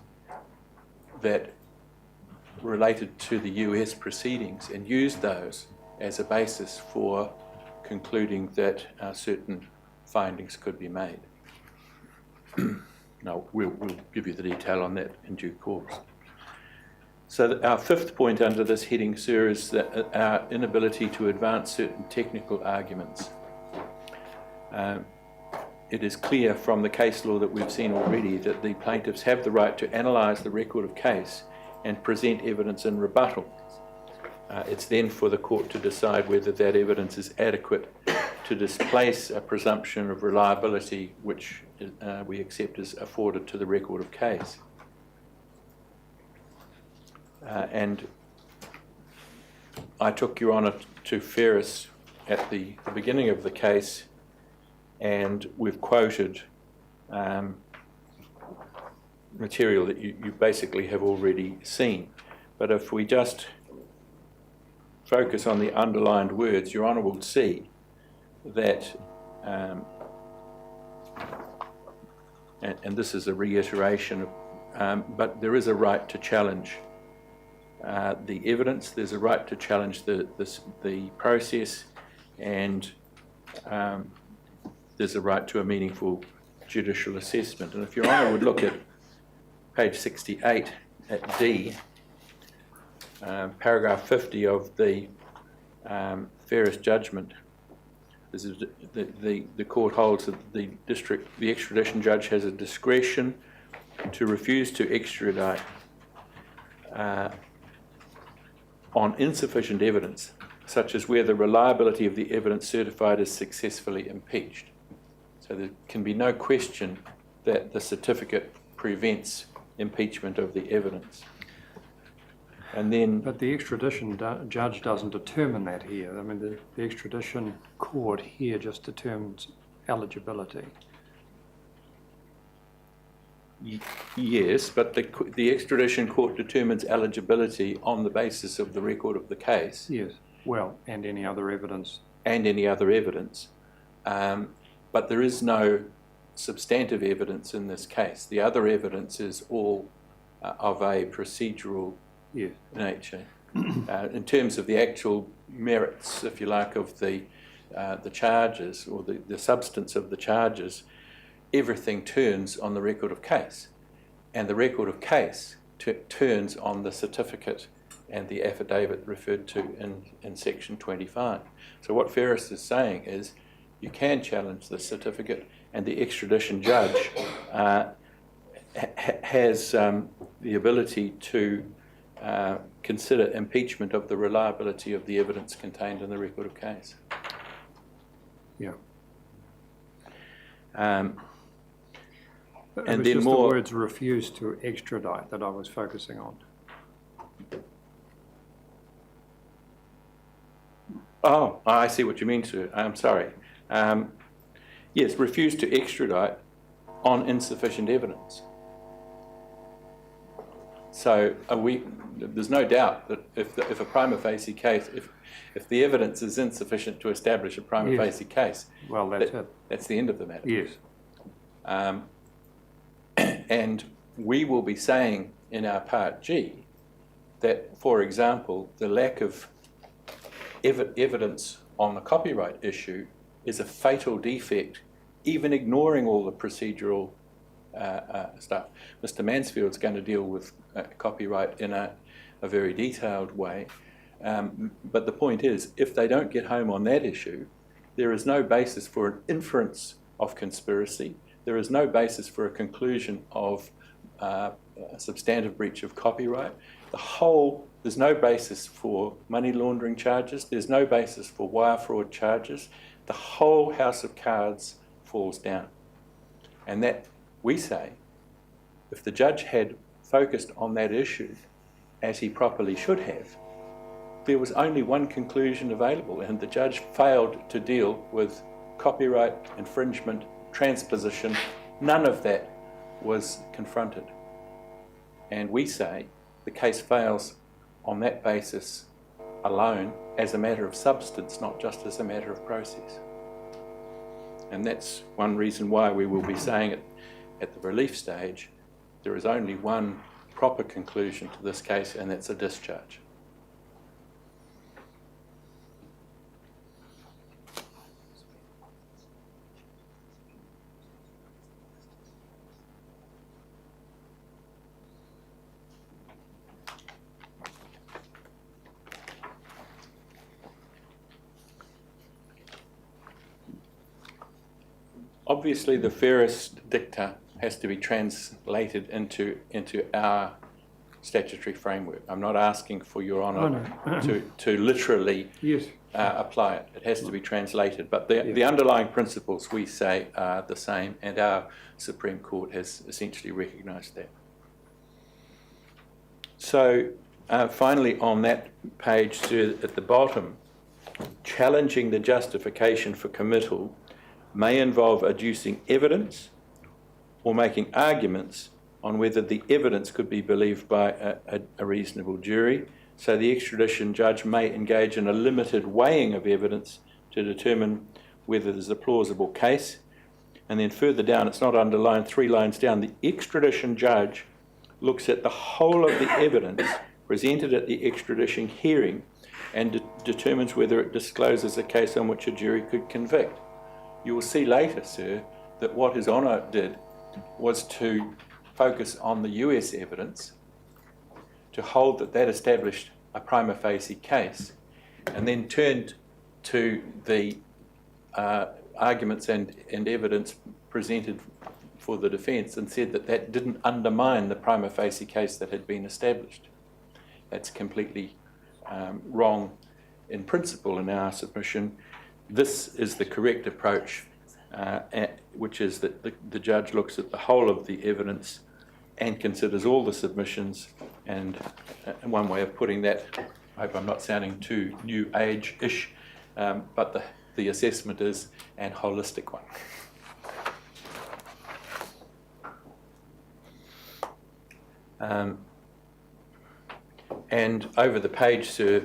that related to the US proceedings and used those as a basis for concluding that certain findings could be made. Now, we'll give you the detail on that in due course. So our fifth point under this heading, sir, is that our inability to advance certain technical arguments. It is clear from the case law that we've seen already that the plaintiffs have the right to analyse the record of case and present evidence in rebuttal. It's then for the court to decide whether that evidence is adequate to displace a presumption of reliability which we accept is afforded to the record of case. And I took Your Honour to Ferris at the beginning of the case, and we've quoted material that you basically have already seen. But if we just focus on the underlined words, Your Honour will see that, and this is a reiteration, but there is a right to challenge the evidence, there's a right to challenge the process, and there's a right to a meaningful judicial assessment. And if Your Honour would look at page 68 at D, paragraph 50 of the Ferris judgment, this is the court holds that the extradition judge has a discretion to refuse to extradite on insufficient evidence, such as where the reliability of the evidence certified is successfully impeached. So there can be no question that the certificate prevents impeachment of the evidence. And then, But the extradition judge doesn't determine that here. I mean, the extradition court here just determines eligibility. yes, but the extradition court determines eligibility on the basis of the record of the case. Yes, well, and any other evidence. And any other evidence. But there is no substantive evidence in this case. The other evidence is all of a procedural nature. In terms of the actual merits, if you like, of the charges or the substance of the charges, everything turns on the record of case. And the record of case turns on the certificate and the affidavit referred to in section 25. So what Ferris is saying is you can challenge the certificate, and the extradition judge has the ability to consider impeachment of the reliability of the evidence contained in the record of case. Yeah. And it was then just more the words refuse to extradite that I was focusing on. Oh, I see what you mean, sir. I'm sorry. Yes, refuse to extradite on insufficient evidence. So there's no doubt that if a prima facie case, if the evidence is insufficient to establish a prima facie case, well, that's the end of the matter. Yes. And we will be saying in our Part G that, for example, the lack of evidence on the copyright issue is a fatal defect, even ignoring all the procedural stuff. Mr. Mansfield's going to deal with copyright in a very detailed way. But the point is, if they don't get home on that issue, there is no basis for an inference of conspiracy. There is no basis for a conclusion of a substantive breach of copyright. There's no basis for money laundering charges. There's no basis for wire fraud charges. The whole house of cards falls down. And that, we say, if the judge had focused on that issue as he properly should have, there was only one conclusion available, and the judge failed to deal with copyright, infringement, transposition. None of that was confronted. And we say the case fails on that basis alone, as a matter of substance, not just as a matter of process. And that's one reason why we will be saying it at the relief stage. There is only one proper conclusion to this case, and that's a discharge. Obviously, the Ferris dicta has to be translated into our statutory framework. I'm not asking for Your Honour to literally Yes. apply it. It has to be translated. But the underlying principles, we say, are the same, and our Supreme Court has essentially recognised that. So finally, on that page, sir, at the bottom, challenging the justification for committal may involve adducing evidence or making arguments on whether the evidence could be believed by a reasonable jury. So the extradition judge may engage in a limited weighing of evidence to determine whether there's a plausible case. And then further down, it's not underlined, 3 lines down, the extradition judge looks at the whole of the evidence presented at the extradition hearing and determines whether it discloses a case on which a jury could convict. You will see later, sir, that what His Honour did was to focus on the US evidence to hold that established a prima facie case, and then turned to the arguments and evidence presented for the defence and said that didn't undermine the prima facie case that had been established. That's completely wrong in principle in our submission. This is the correct approach, which is that the judge looks at the whole of the evidence and considers all the submissions, and one way of putting that, I hope I'm not sounding too new age-ish, but the assessment is an holistic one. And over the page, sir,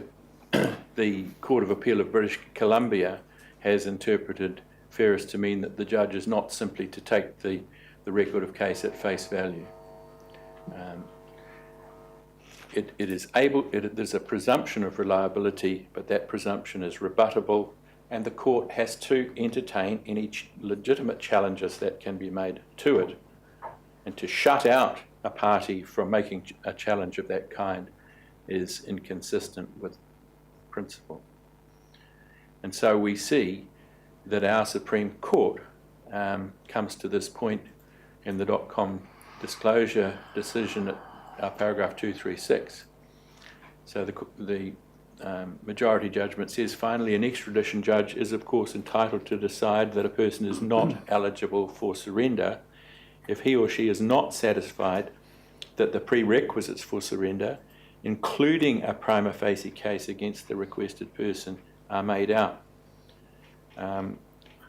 the Court of Appeal of British Columbia has interpreted Ferris to mean that the judge is not simply to take the record of case at face value. There's a presumption of reliability, but that presumption is rebuttable, and the court has to entertain any legitimate challenges that can be made to it. And to shut out a party from making a challenge of that kind is inconsistent with principle. And so we see that our Supreme Court comes to this point in the Dotcom disclosure decision at paragraph 236. So the majority judgment says, finally, an extradition judge is of course entitled to decide that a person is not eligible for surrender if he or she is not satisfied that the prerequisites for surrender, including a prima facie case against the requested person, are made out.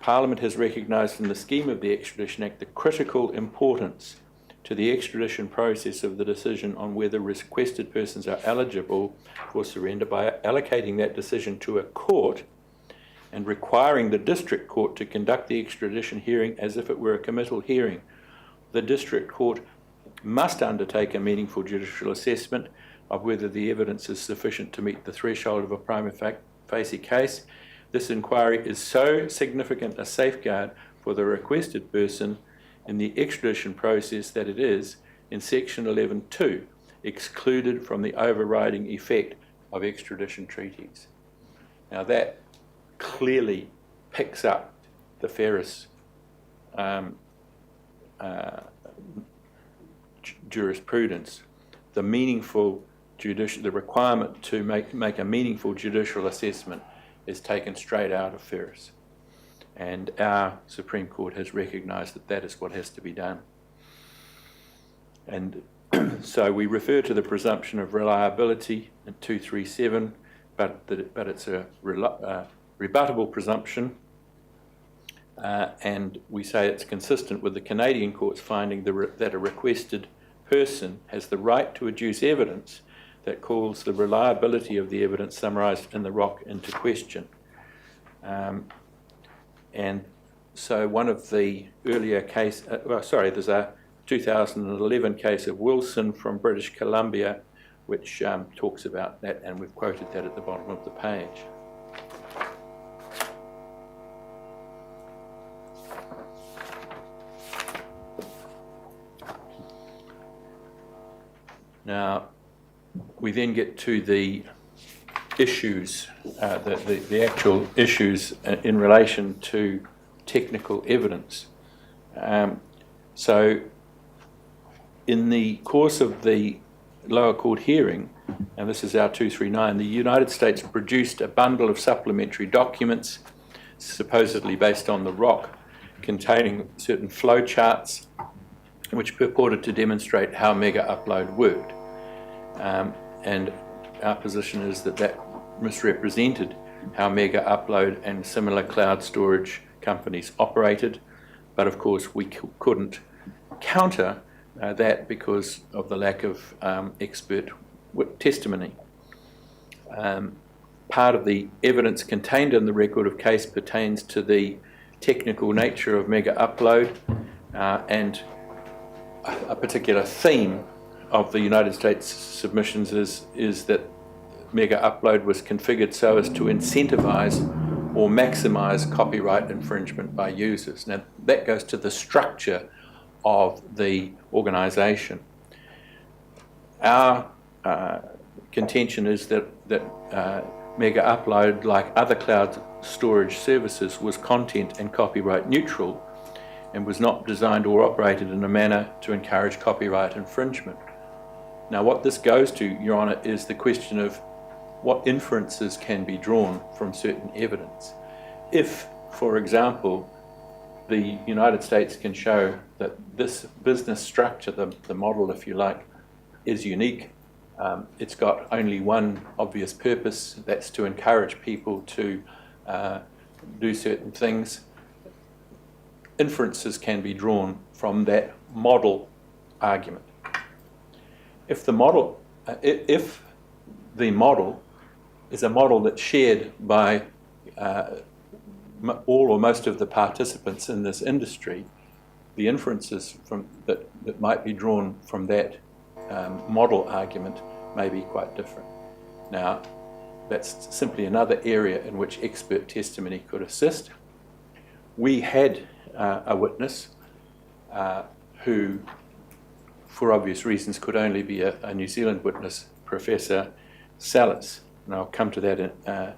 Parliament has recognised in the scheme of the Extradition Act the critical importance to the extradition process of the decision on whether requested persons are eligible for surrender by allocating that decision to a court and requiring the district court to conduct the extradition hearing as if it were a committal hearing. The district court must undertake a meaningful judicial assessment of whether the evidence is sufficient to meet the threshold of a prima facie case. This inquiry is so significant a safeguard for the requested person in the extradition process that it is, in section 11.2, excluded from the overriding effect of extradition treaties. Now that clearly picks up the Ferris jurisprudence. The requirement to make a meaningful judicial assessment is taken straight out of Ferris. And our Supreme Court has recognised that that is what has to be done. And so we refer to the presumption of reliability in 237, but it's a rebuttable presumption, and we say it's consistent with the Canadian court's finding that a requested person has the right to adduce evidence that calls the reliability of the evidence summarised in the ROC into question. And so one of the earlier there's a 2011 case of Wilson from British Columbia, which talks about that, and we've quoted that at the bottom of the page. Now, we then get to the issues, the actual issues in relation to technical evidence. So, in the course of the lower court hearing, and this is our 239, the United States produced a bundle of supplementary documents, supposedly based on the ROC, containing certain flow charts which purported to demonstrate how Mega Upload worked. And our position is that that misrepresented how Mega Upload and similar cloud storage companies operated, but of course we couldn't counter that because of the lack of expert testimony. Part of the evidence contained in the record of case pertains to the technical nature of Mega Upload, and a particular theme of the United States submissions is that Mega Upload was configured so as to incentivize or maximize copyright infringement by users. Now that goes to the structure of the organization. Our contention is that Mega Upload, like other cloud storage services, was content and copyright neutral and was not designed or operated in a manner to encourage copyright infringement. Now what this goes to, Your Honour, is the question of what inferences can be drawn from certain evidence. If, for example, the United States can show that this business structure, the model if you like, is unique, it's got only one obvious purpose, that's to encourage people to do certain things, inferences can be drawn from that model argument. If the model is a model that's shared by all or most of the participants in this industry, the inferences that might be drawn from that model argument may be quite different. Now, that's simply another area in which expert testimony could assist. We had a witness who, for obvious reasons, could only be a New Zealand witness, Professor Salas, and I'll come to that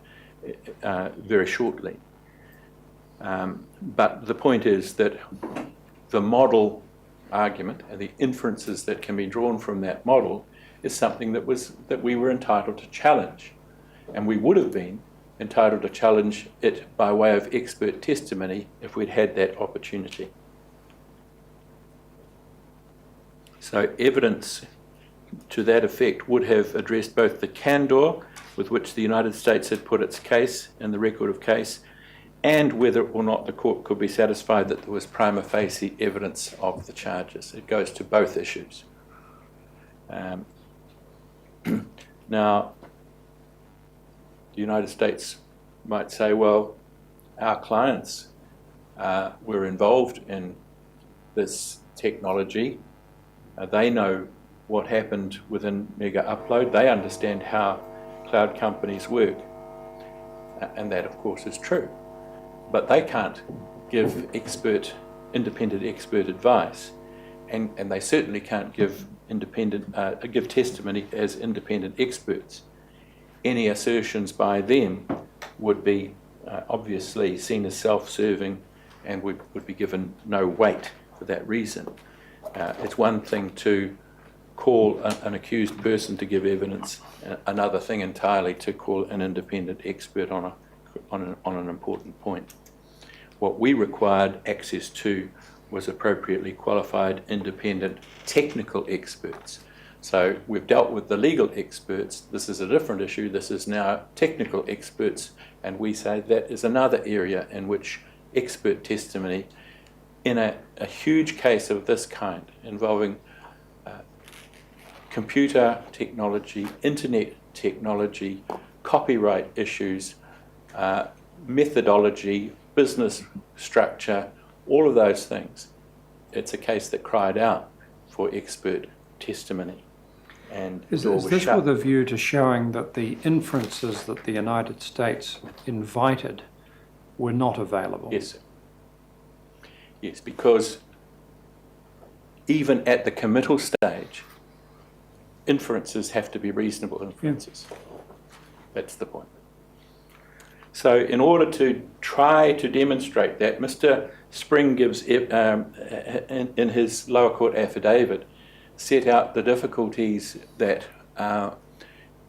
very shortly. But the point is that the model argument and the inferences that can be drawn from that model is something that we were entitled to challenge, and we would have been entitled to challenge it by way of expert testimony if we'd had that opportunity. So evidence to that effect would have addressed both the candour with which the United States had put its case in the record of case, and whether or not the court could be satisfied that there was prima facie evidence of the charges. It goes to both issues. Now, the United States might say, well, our clients were involved in this technology. They know what happened within Mega Upload. They understand how cloud companies work. And that, of course, is true. But they can't give independent expert advice. And they certainly can't give testimony as independent experts. Any assertions by them would be obviously seen as self-serving and would be given no weight for that reason. It's one thing to call an accused person to give evidence, another thing entirely to call an independent expert on an important point. What we required access to was appropriately qualified independent technical experts. So we've dealt with the legal experts. This is a different issue. This is now technical experts, and we say that is another area in which expert testimony in a huge case of this kind involving computer technology, internet technology, copyright issues, methodology, business structure, all of those things. It's a case that cried out for expert testimony. And Is the door was this shut. with a view to showing that the inferences that the United States invited were not available? Yes, sir. Yes, because even at the committal stage, inferences have to be reasonable inferences. That's the point. So in order to try to demonstrate that, Mr. Spring gives, in his lower court affidavit, set out the difficulties that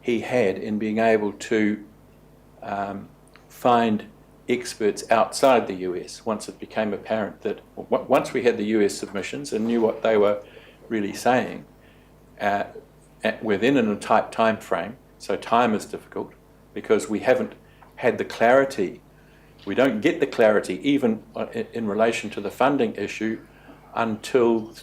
he had in being able to find experts outside the US once it became apparent that once we had the US submissions and knew what they were really saying, within a tight time frame, so time is difficult because we haven't had the clarity, we don't get the clarity even in relation to the funding issue until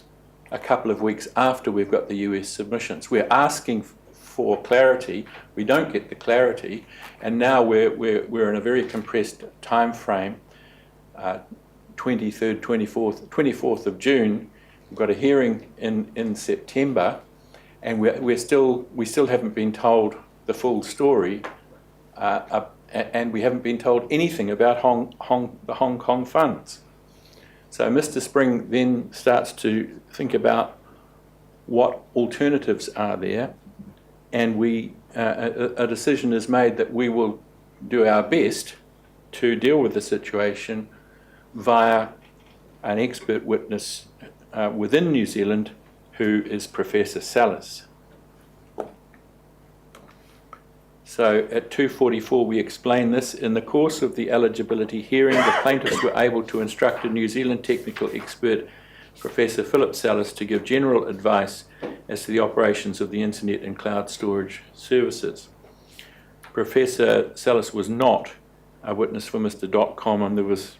a couple of weeks after we've got the US submissions. We're asking for clarity, we don't get the clarity, and now we're in a very compressed time frame, 23rd, 24th of June, we've got a hearing in September, and we still haven't been told the full story, and we haven't been told anything about the Hong Kong funds. So Mr. Spring then starts to think about what alternatives are there, and a decision is made that we will do our best to deal with the situation via an expert witness within New Zealand who is Professor Salas. So at 2:44 we explain this. In the course of the eligibility hearing, the plaintiffs were able to instruct a New Zealand technical expert, Professor Philip Salas, to give general advice as to the operations of the internet and cloud storage services. Professor Salas was not a witness for Mr. Dotcom, and there was,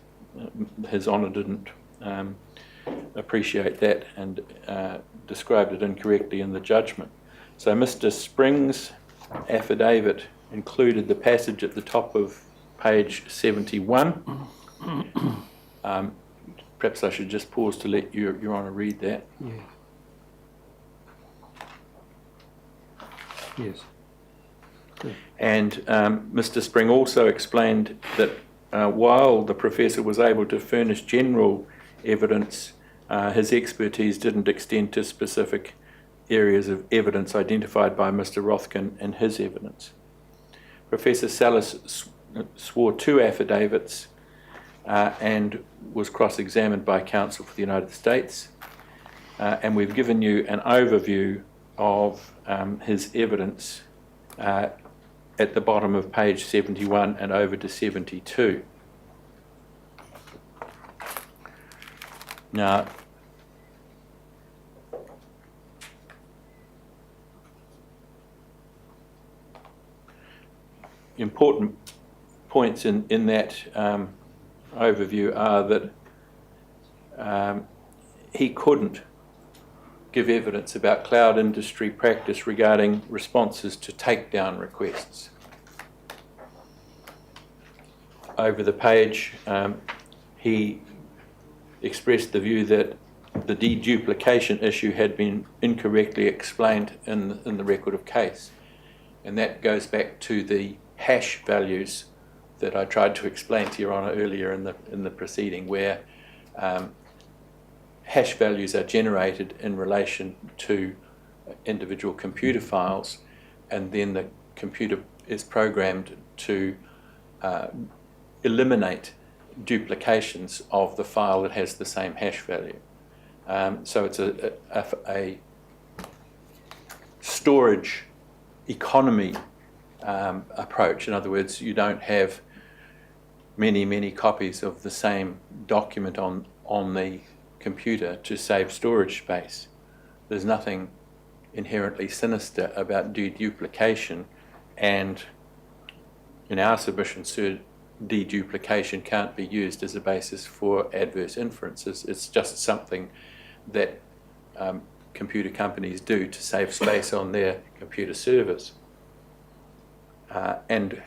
His Honour didn't appreciate that and described it incorrectly in the judgment. So Mr. Spring's affidavit included the passage at the top of page 71. Perhaps I should just pause to let Your Honour read that. Yeah. Yes. Good. And Mr. Spring also explained that while the professor was able to furnish general evidence, his expertise didn't extend to specific areas of evidence identified by Mr. Rothkin in his evidence. Professor Salas swore 2 affidavits and was cross-examined by counsel for the United States, and we've given you an overview of his evidence at the bottom of page 71 and over to 72. Now, important points in that overview are that he couldn't give evidence about cloud industry practice regarding responses to takedown requests. Over the page, he expressed the view that the deduplication issue had been incorrectly explained in the record of case, and that goes back to the hash values that I tried to explain to Your Honour earlier in the proceeding, where hash values are generated in relation to individual computer files, and then the computer is programmed to eliminate duplications of the file that has the same hash value. So it's a storage economy approach. In other words, you don't have many copies of the same document on the computer to save storage space. There's nothing inherently sinister about deduplication, and in our submission, deduplication can't be used as a basis for adverse inferences. It's just something that computer companies do to save space on their computer servers. And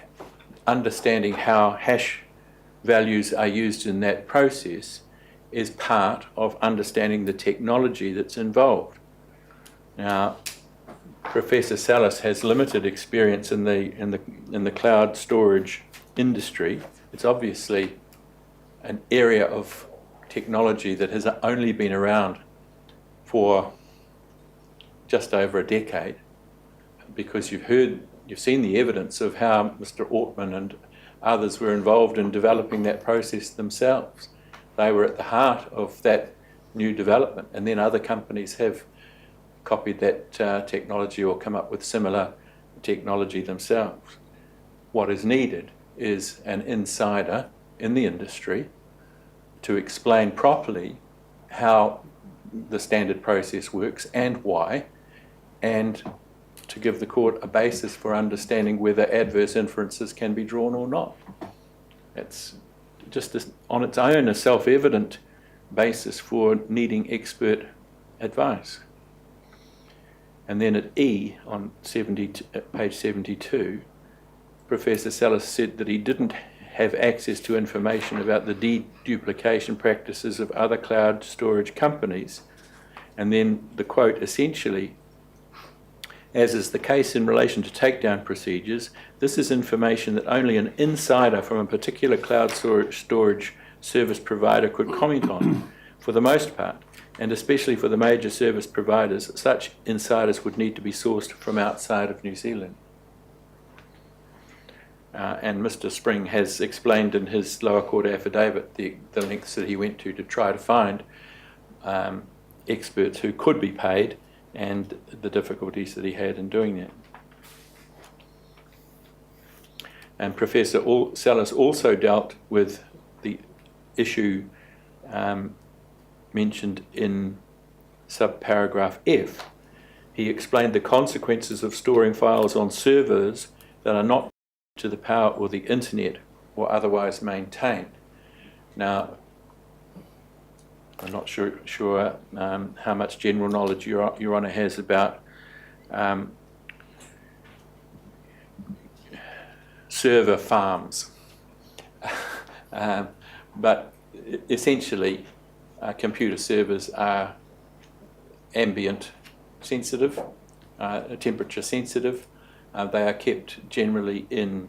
understanding how hash values are used in that process is part of understanding the technology that's involved. Now, Professor Salas has limited experience in the cloud storage industry. It's obviously an area of technology that has only been around for just over a decade, because you've seen the evidence of how Mr. Ortmann and others were involved in developing that process themselves. They were at the heart of that new development, and then other companies have copied that technology or come up with similar technology themselves. What is needed is an insider in the industry to explain properly how the standard process works and why, and to give the court a basis for understanding whether adverse inferences can be drawn or not. It's just on its own a self-evident basis for needing expert advice. And then at E, on page 72, Professor Salas said that he didn't have access to information about the deduplication practices of other cloud storage companies. And then the quote, essentially, as is the case in relation to takedown procedures, this is information that only an insider from a particular cloud storage service provider could comment on. For the most part, and especially for the major service providers, such insiders would need to be sourced from outside of New Zealand. And Mr. Spring has explained in his lower court affidavit the lengths that he went to try to find experts who could be paid, and the difficulties that he had in doing that. And Professor Salas also dealt with the issue mentioned in subparagraph F. He explained the consequences of storing files on servers that are not to the power or the internet or otherwise maintained. Now, I'm not sure how much general knowledge Your Honour has about server farms, but essentially computer servers are ambient sensitive, temperature sensitive. They are kept generally in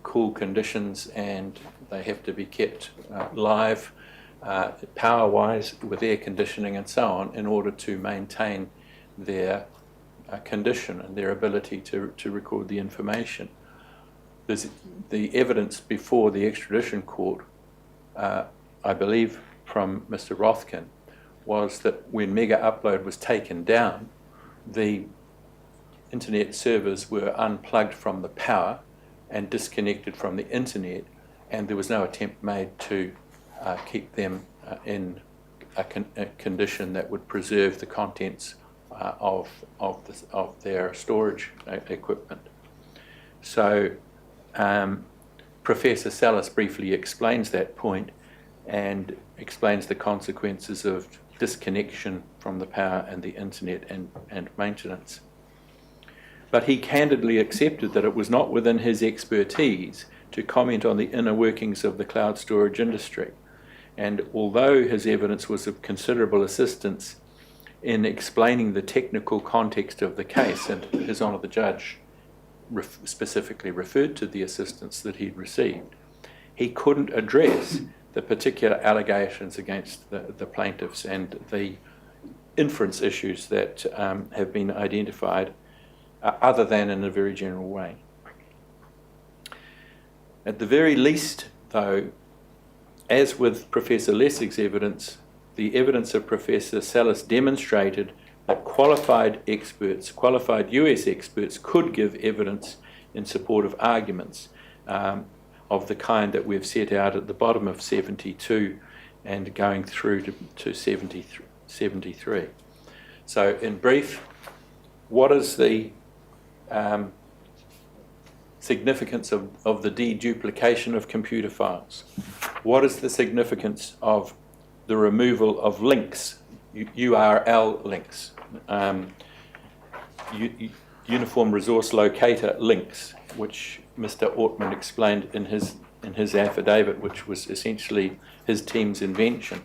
cool conditions, and they have to be kept live, power-wise, with air conditioning and so on, in order to maintain their condition and their ability to record the information. There's the evidence before the extradition court, I believe from Mr. Rothkin, was that when Mega Upload was taken down, the internet servers were unplugged from the power and disconnected from the internet, and there was no attempt made to keep them in a condition that would preserve the contents of their storage equipment. So Professor Salas briefly explains that point and explains the consequences of disconnection from the power and the internet and maintenance. But he candidly accepted that it was not within his expertise to comment on the inner workings of the cloud storage industry. And although his evidence was of considerable assistance in explaining the technical context of the case, and His Honour the Judge specifically referred to the assistance that he'd received, he couldn't address the particular allegations against the plaintiffs and the inference issues that have been identified, other than in a very general way. At the very least, though, as with Professor Lessig's evidence, the evidence of Professor Salas demonstrated that qualified experts, qualified US experts, could give evidence in support of arguments of the kind that we've set out at the bottom of 72 and going through to 73. So in brief, what is the significance of the deduplication of computer files? What is the significance of the removal of links, URL links, Uniform Resource Locator links, which Mr. Ortmann explained in his affidavit, which was essentially his team's invention.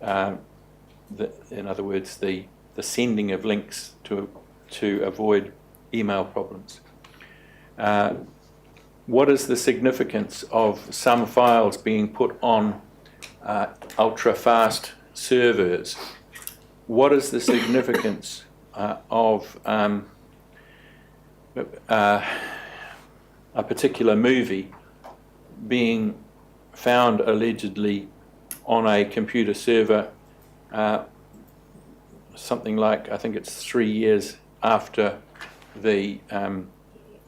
In other words, the the sending of links to avoid email problems. What is the significance of some files being put on ultra-fast servers? What is the significance of a particular movie being found allegedly on a computer server something like, I think it's 3 years after the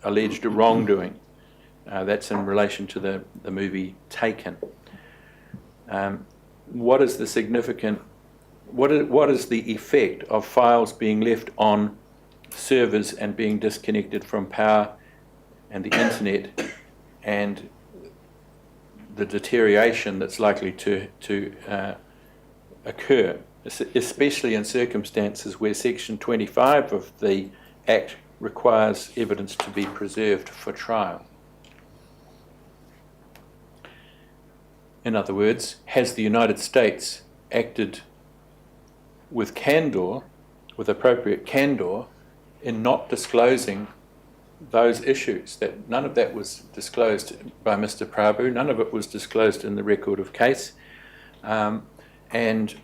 alleged wrongdoing? That's in relation to the movie Taken. What is the significant, what is the effect of files being left on servers and being disconnected from power and the internet, and the deterioration that's likely to occur, especially in circumstances where Section 25 of the Act requires evidence to be preserved for trial? In other words, has the United States acted with candour, with appropriate candour, in not disclosing those issues? That none of that was disclosed by Mr. Prabhu, none of it was disclosed in the record of case, and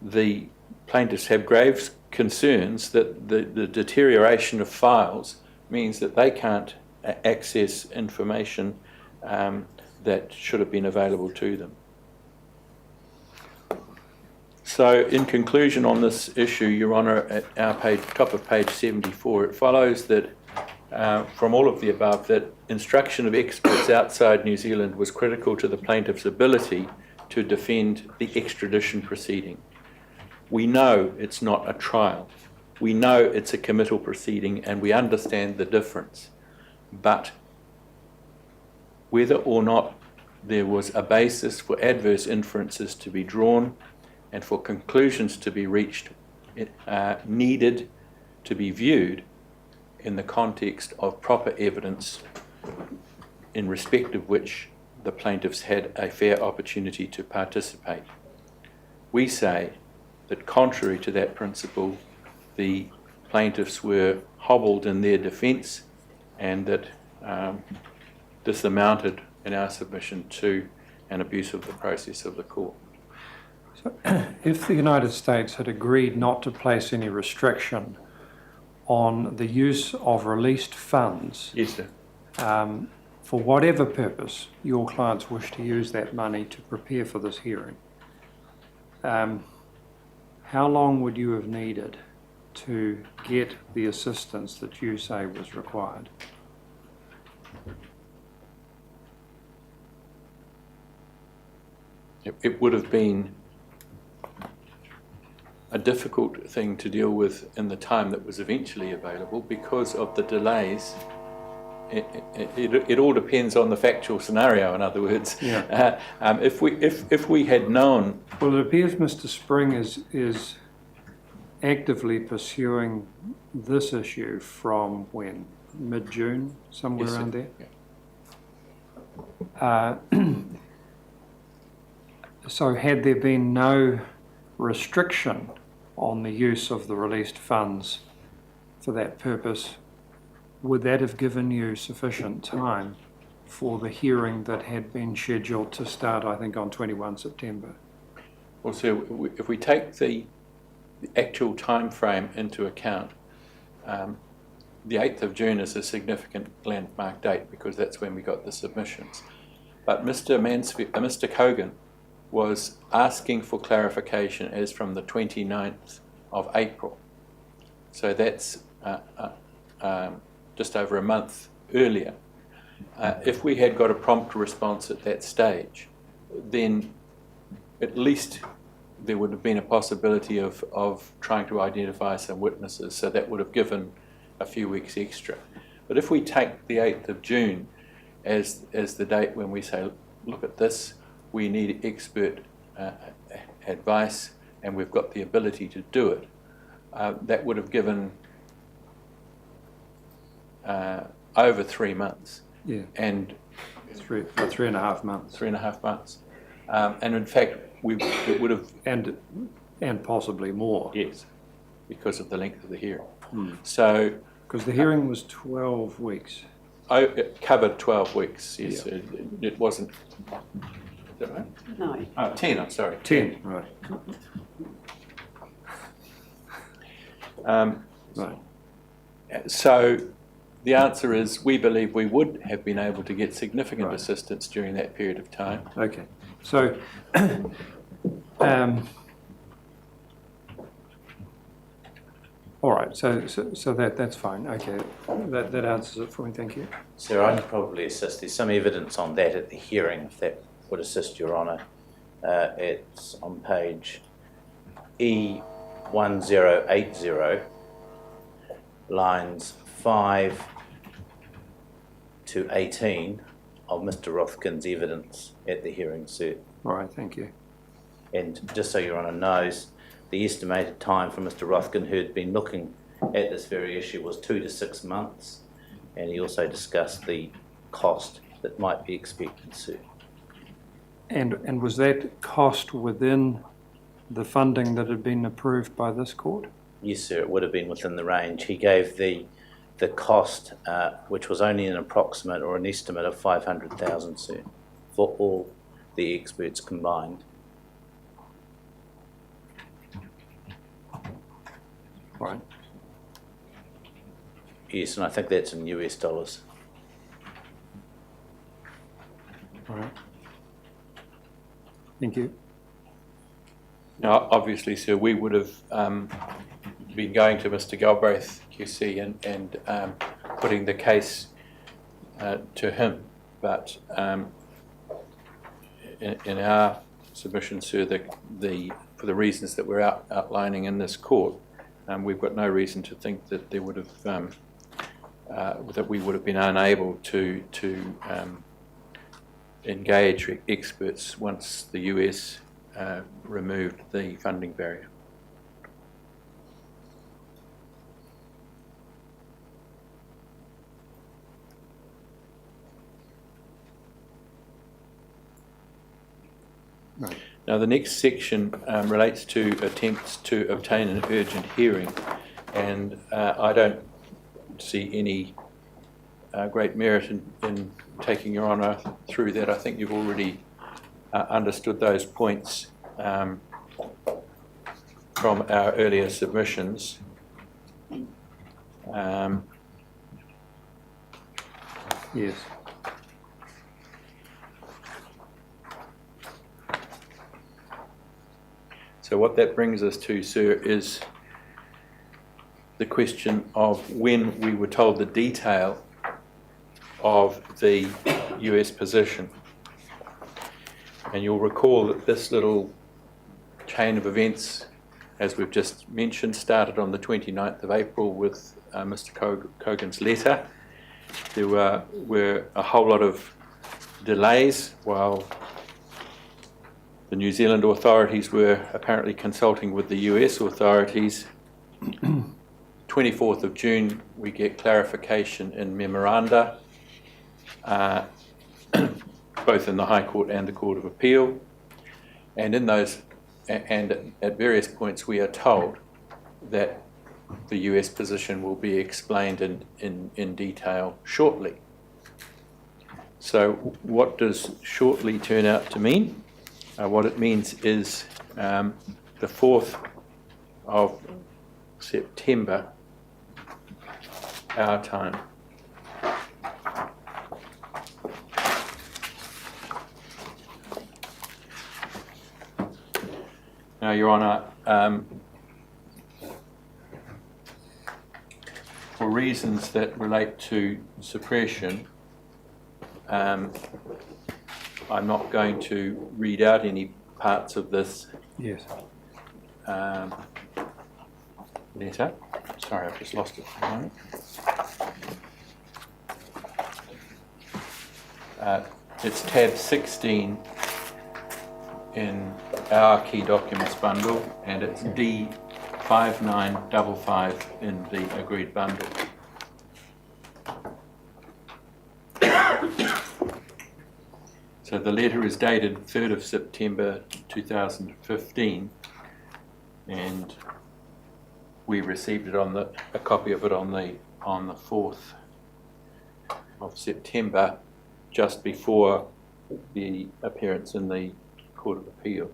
the plaintiffs have grave concerns that the deterioration of files means that they can't access information that should have been available to them. So, in conclusion on this issue, Your Honour, at our page, top of page 74, it follows that from all of the above, that instruction of experts outside New Zealand was critical to the plaintiff's ability to defend the extradition proceeding. We know it's not a trial. We know it's a committal proceeding, and we understand the difference. But whether or not there was a basis for adverse inferences to be drawn and for conclusions to be reached, needed to be viewed in the context of proper evidence in respect of which the plaintiffs had a fair opportunity to participate. We say that contrary to that principle, the plaintiffs were hobbled in their defence, and that this amounted in our submission to an abuse of the process of the court. So, if the United States had agreed not to place any restriction on the use of released funds, Yes, sir. For whatever purpose your clients wish to use that money to prepare for this hearing, how long would you have needed to get the assistance that you say was required? It would have been a difficult thing to deal with in the time that was eventually available because of the delays. It all depends on the factual scenario, in other words. Yeah. If we had known... Well, it appears Mr. Spring is actively pursuing this issue from when? Mid-June, somewhere Yes, around sir. there? Yeah. So had there been no restriction on the use of the released funds for that purpose, would that have given you sufficient time for the hearing that had been scheduled to start, I think, on 21 September? Well, so if we take the actual time frame into account, the 8th of June is a significant landmark date because that's when we got the submissions. But Mr. Kogan was asking for clarification as from the 29th of April. So that's just over a month earlier. If we had got a prompt response at that stage, then at least there would have been a possibility of trying to identify some witnesses, so that would have given a few weeks extra. But if we take the 8th of June as the date when we say, look at this, we need expert advice, and we've got the ability to do it, that would have given over 3 months. Yeah. And 3.5 months. 3.5 months. And in fact, it would have... And And possibly more. Yes, because of the length of the hearing. Hmm. So Because the hearing was 12 weeks. it covered 12 weeks, yes. Yeah. It wasn't, is that right? No. Oh, 10, I'm sorry. 10, right. Right. So the answer is we believe we would have been able to get significant Right. assistance during that period of time. Okay. So, all right. So that's fine. Okay. That answers it for me. Thank you. Sir, I can probably assist. There's some evidence on that at the hearing, if that would assist Your Honour. It's on page E1080, lines 5 to 18 of Mr. Rothkin's evidence at the hearing, sir. All right. Thank you. And just so Your Honour knows, the estimated time for Mr. Rothkin, who had been looking at this very issue, was 2 to 6 months, and he also discussed the cost that might be expected, sir. And was that cost within the funding that had been approved by this court? Yes, sir, it would have been within the range. He gave the cost, which was only an approximate or an estimate of 500,000, sir, for all the experts combined. Right. Yes, and I think that's in US dollars. All right. Thank you. Now, obviously, sir, we would have been going to Mr. Galbraith QC and putting the case to him, but in our submission, sir, for the reasons that we're outlining in this court, we've got no reason to think that there would have that we would have been unable to engage experts once the US removed the funding barrier. Right. Now, the next section relates to attempts to obtain an urgent hearing, and I don't see any great merit in taking Your Honour through that. I think you've already understood those points from our earlier submissions. Yes. So what that brings us to, sir, is the question of when we were told the detail of the US position. And you'll recall that this little chain of events, as we've just mentioned, started on the 29th of April with Mr. Cogan's letter. There were a whole lot of delays while the New Zealand authorities were apparently consulting with the US authorities. 24th of June, we get clarification in memoranda, both in the High Court and the Court of Appeal. And in those, and at various points, we are told that the US position will be explained in detail shortly. So what does shortly turn out to mean? What it means is the 4th of September, our time. Now, Your Honour, for reasons that relate to suppression, I'm not going to read out any parts of this Yes. letter. Sorry, I've just lost it for a moment. It's tab 16 in our key documents bundle, and it's D5955 in the agreed bundle. So the letter is dated 3rd of September 2015, and we received it a copy of it on the 4th of September, just before the appearance in the Court of Appeal.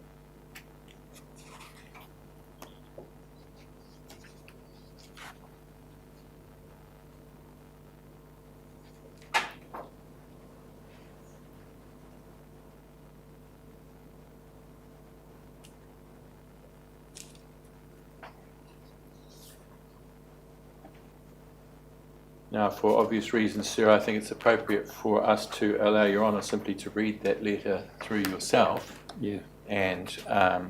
Now, for obvious reasons, sir, I think it's appropriate for us to allow Your Honour simply to read that letter through yourself. Yeah. And I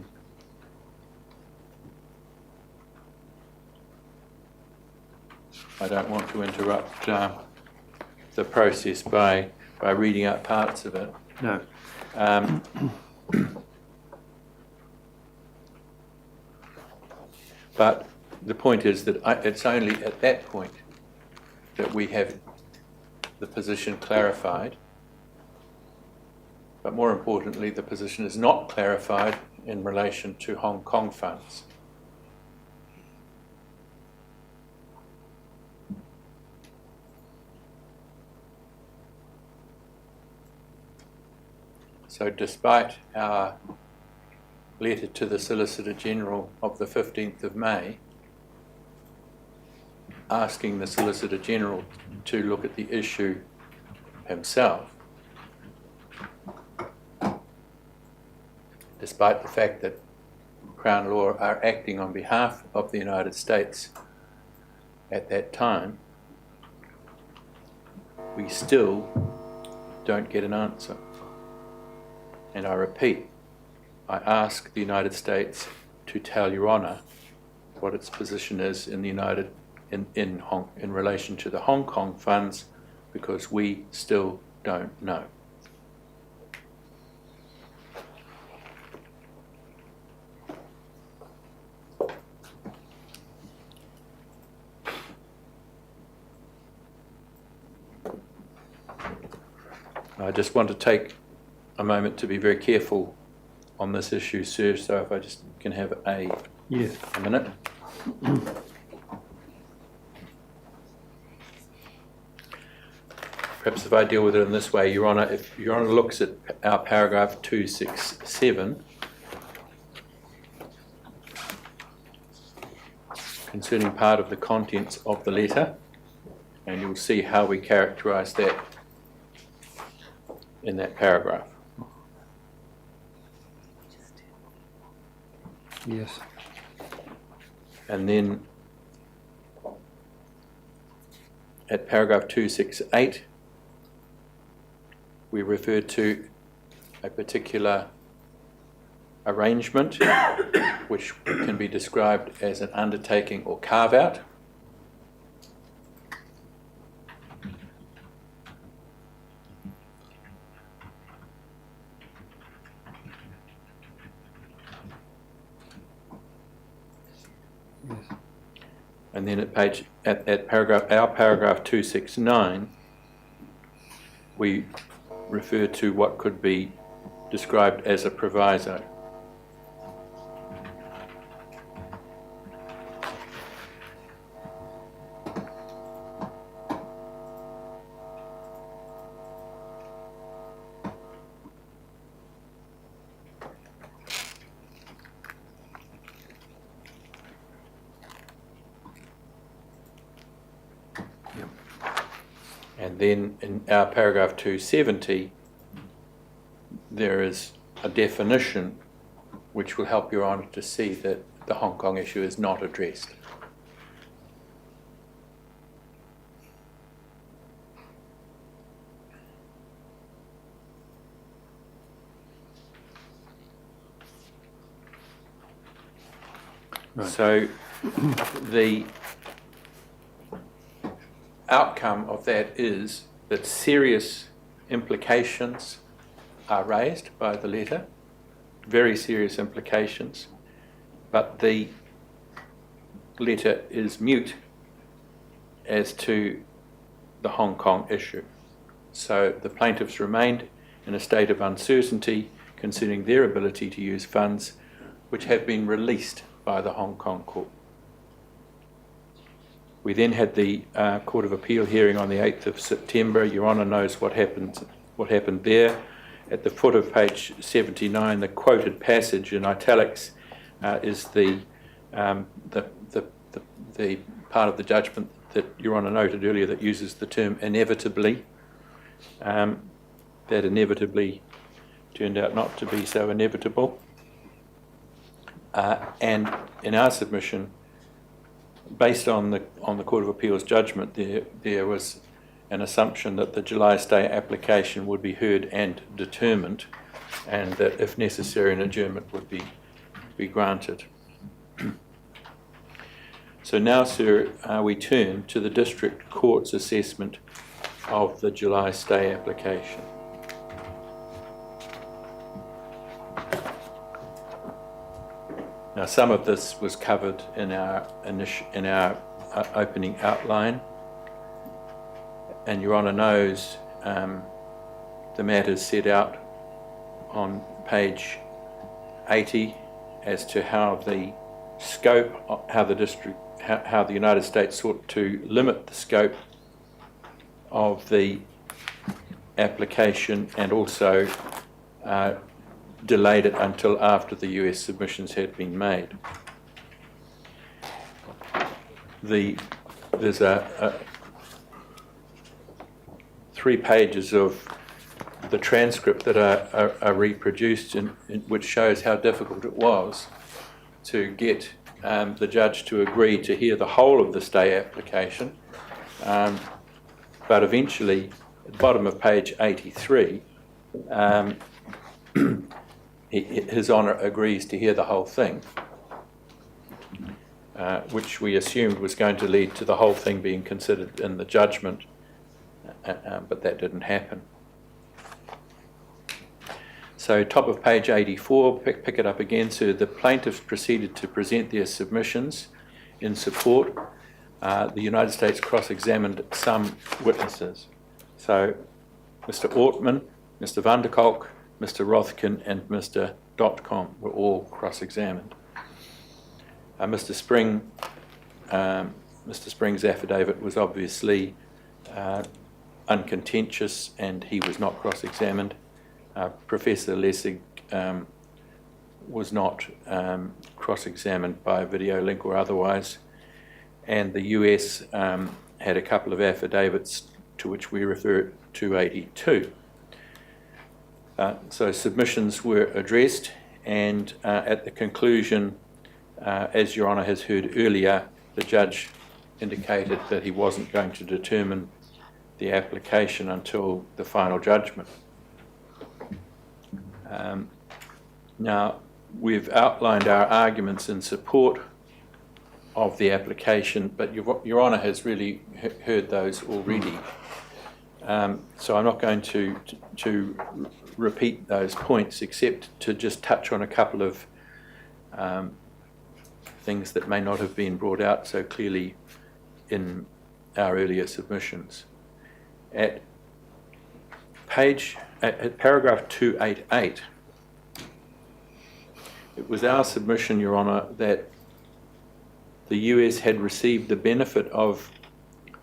don't want to interrupt the process by reading out parts of it. No. But the point is that it's only at that point that we have the position clarified. But more importantly, the position is not clarified in relation to Hong Kong funds. So despite our letter to the Solicitor General of the 15th of May, asking the Solicitor General to look at the issue himself, despite the fact that Crown Law are acting on behalf of the United States at that time, we still don't get an answer. And I repeat, I ask the United States to tell Your Honour what its position is in relation to the Hong Kong funds, because we still don't know. I just want to take a moment to be very careful on this issue, sir, so if I just can have a minute. Perhaps if I deal with it in this way, Your Honour, if Your Honour looks at our paragraph 267 concerning part of the contents of the letter, and you'll see how we characterise that in that paragraph. Yes. And then at paragraph 268, we refer to a particular arrangement which can be described as an undertaking or carve-out. And then at paragraph 269, we refer to what could be described as a proviso. And then in our paragraph 270, there is a definition which will help Your Honour to see that the Hong Kong issue is not addressed. Right. So the outcome of that is that serious implications are raised by the letter, very serious implications, but the letter is mute as to the Hong Kong issue. So the plaintiffs remained in a state of uncertainty concerning their ability to use funds which have been released by the Hong Kong court. We then had the Court of Appeal hearing on the 8th of September. Your Honour knows what happened there. At the foot of page 79, the quoted passage in italics is the part of the judgment that Your Honour noted earlier that uses the term inevitably. That inevitably turned out not to be so inevitable. And in our submission, based on the Court of Appeal's judgment, there was an assumption that the July stay application would be heard and determined, and that if necessary an adjournment would be granted. So now, sir, we turn to the District Court's assessment of the July stay application. Now, some of this was covered in our opening outline, and Your Honour knows the matters set out on page 80 as to how the scope, how the United States sought to limit the scope of the application and also delayed it until after the US submissions had been made. There's 3 pages of the transcript that are reproduced, in which shows how difficult it was to get the judge to agree to hear the whole of the stay application. But eventually, at the bottom of page 83, His Honour agrees to hear the whole thing, which we assumed was going to lead to the whole thing being considered in the judgment, but that didn't happen. So top of page 84, pick it up again. So the plaintiffs proceeded to present their submissions in support. The United States cross-examined some witnesses. So Mr. Ortmann, Mr. van der Kolk, Mr. Rothkin and Mr. Dotcom were all cross-examined. Mr. Spring's affidavit was obviously uncontentious, and he was not cross-examined. Professor Lessig was not cross-examined by video link or otherwise, and the US had a couple of affidavits to which we refer at 282. So submissions were addressed, and at the conclusion, as Your Honour has heard earlier, the judge indicated that he wasn't going to determine the application until the final judgment. Now, we've outlined our arguments in support of the application, but Your Honour has really heard those already. So I'm not going to repeat those points, except to just touch on a couple of things that may not have been brought out so clearly in our earlier submissions. At paragraph 288, it was our submission, Your Honour, that the US had received the benefit of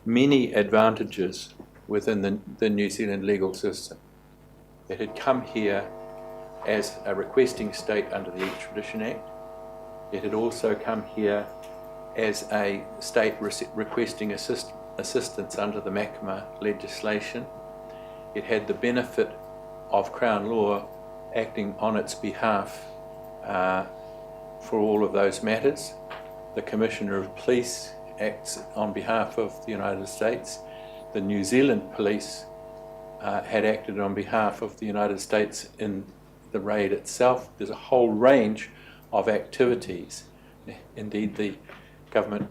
many advantages within the New Zealand legal system. It had come here as a requesting state under the Extradition Act. It had also come here as a state requesting assistance under the Mahkamah legislation. It had the benefit of Crown Law acting on its behalf for all of those matters. The Commissioner of Police acts on behalf of the United States. The New Zealand Police had acted on behalf of the United States in the raid itself. There's a whole range of activities. Indeed, the government,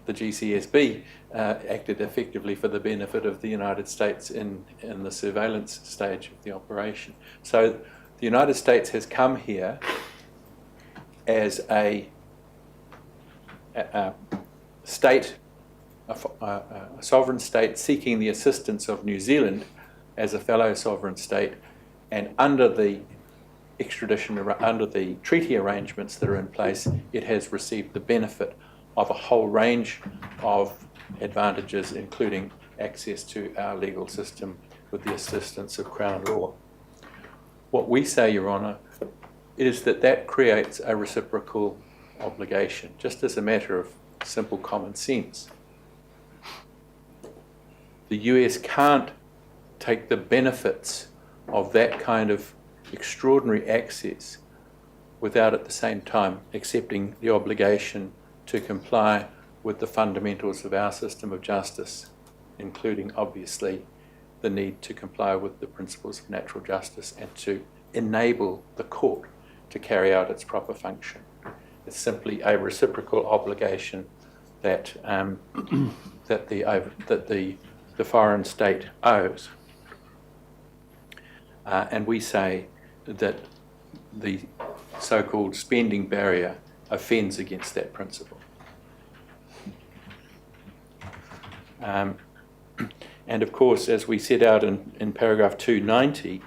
the GCSB, acted effectively for the benefit of the United States in the surveillance stage of the operation. So the United States has come here as a state, a sovereign state seeking the assistance of New Zealand as a fellow sovereign state, and under the under the treaty arrangements that are in place, it has received the benefit of a whole range of advantages, including access to our legal system with the assistance of Crown law. What we say, Your Honour, is that that creates a reciprocal obligation, just as a matter of simple common sense. The US can't take the benefits of that kind of extraordinary access without at the same time accepting the obligation to comply with the fundamentals of our system of justice, including obviously the need to comply with the principles of natural justice and to enable the court to carry out its proper function. It's simply a reciprocal obligation that the foreign state owes. And we say that the so-called spending barrier offends against that principle. And of course, as we set out in paragraph 290,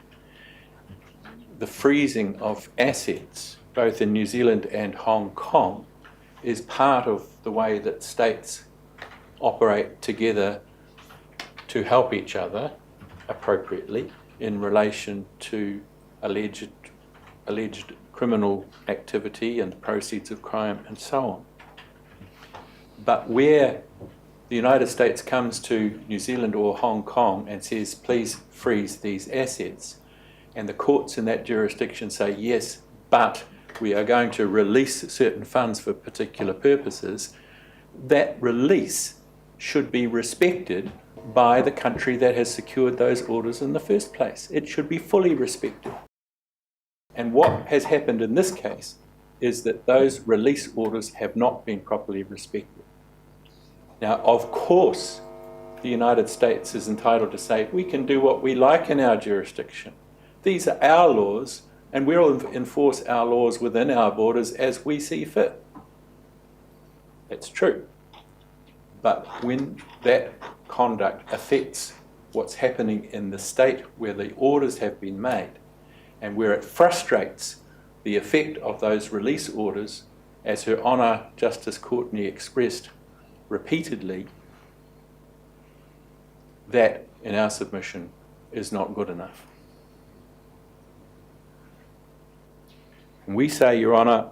the freezing of assets, both in New Zealand and Hong Kong, is part of the way that states operate together to help each other appropriately in relation to alleged criminal activity and proceeds of crime and so on. But where the United States comes to New Zealand or Hong Kong and says, please freeze these assets, and the courts in that jurisdiction say, yes, but we are going to release certain funds for particular purposes, that release should be respected by the country that has secured those orders in the first place. It should be fully respected. And what has happened in this case is that those release orders have not been properly respected. Now, of course, the United States is entitled to say, we can do what we like in our jurisdiction. These are our laws, and we'll enforce our laws within our borders as we see fit. It's true. But when that conduct affects what's happening in the state where the orders have been made, and where it frustrates the effect of those release orders, as Her Honour Justice Courtney expressed repeatedly, that, in our submission, is not good enough. And we say, Your Honour,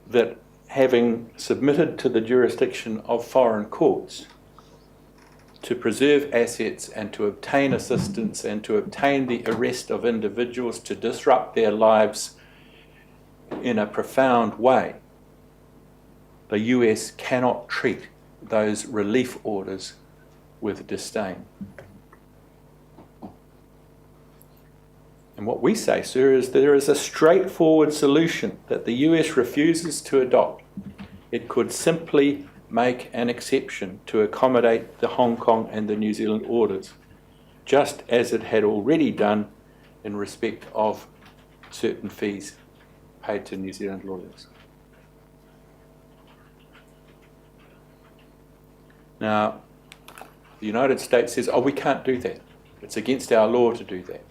that having submitted to the jurisdiction of foreign courts to preserve assets and to obtain assistance and to obtain the arrest of individuals to disrupt their lives in a profound way, the US cannot treat those relief orders with disdain. And what we say, sir, is there is a straightforward solution that the US refuses to adopt. It could simply make an exception to accommodate the Hong Kong and the New Zealand orders, just as it had already done in respect of certain fees paid to New Zealand lawyers. Now, the United States says, oh, we can't do that. It's against our law to do that.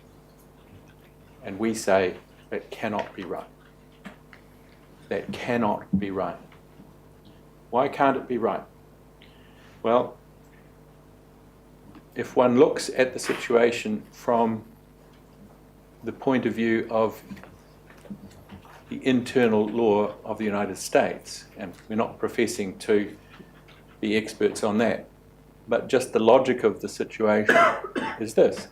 And we say, that cannot be right. That cannot be right. Why can't it be right? Well, if one looks at the situation from the point of view of the internal law of the United States, and we're not professing to be experts on that, but just the logic of the situation is this.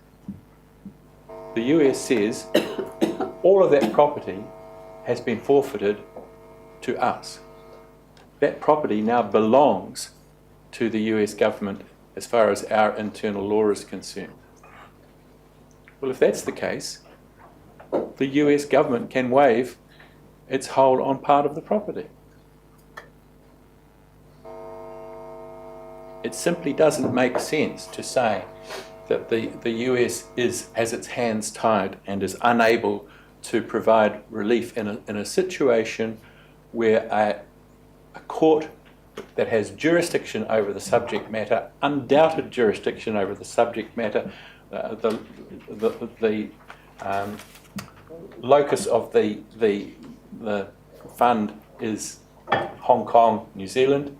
The US says all of that property has been forfeited to us. That property now belongs to the US government as far as our internal law is concerned. Well, if that's the case, the US government can waive its hold on part of the property. It simply doesn't make sense to say that the US has its hands tied and is unable to provide relief in a situation where a court that has jurisdiction over the subject matter, undoubted jurisdiction over the subject matter, locus of the fund is Hong Kong, New Zealand,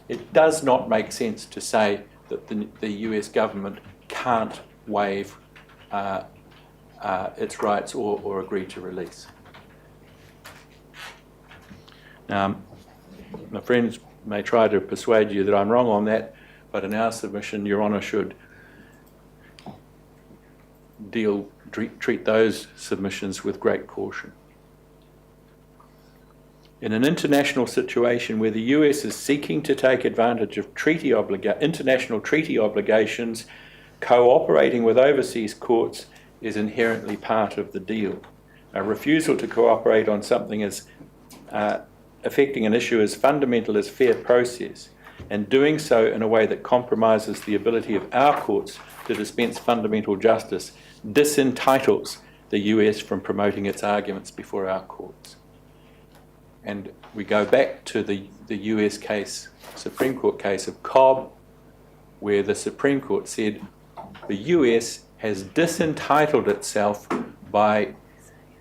it does not make sense to say that the US government can't waive its rights or agree to release. Now, my friends may try to persuade you that I'm wrong on that, but in our submission, Your Honour should treat those submissions with great caution. In an international situation where the US is seeking to take advantage of international treaty obligations, cooperating with overseas courts is inherently part of the deal. A refusal to cooperate on something as affecting an issue as fundamental as fair process, and doing so in a way that compromises the ability of our courts to dispense fundamental justice, disentitles the US from promoting its arguments before our courts. And we go back to the US case, Supreme Court case of Cobb, where the Supreme Court said the US has disentitled itself by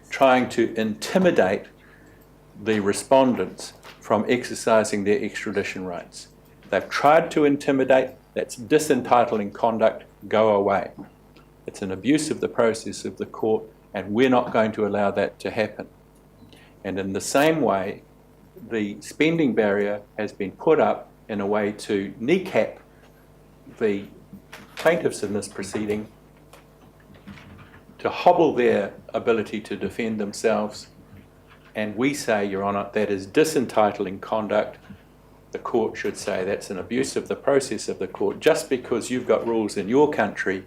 trying to intimidate the respondents from exercising their extradition rights. They've tried to intimidate, that's disentitling conduct, go away. It's an abuse of the process of the court, and we're not going to allow that to happen. And in the same way, the spending barrier has been put up in a way to kneecap the plaintiffs in this proceeding, to hobble their ability to defend themselves. And we say, Your Honour, that is disentitling conduct. The court should say that's an abuse of the process of the court. Just because you've got rules in your country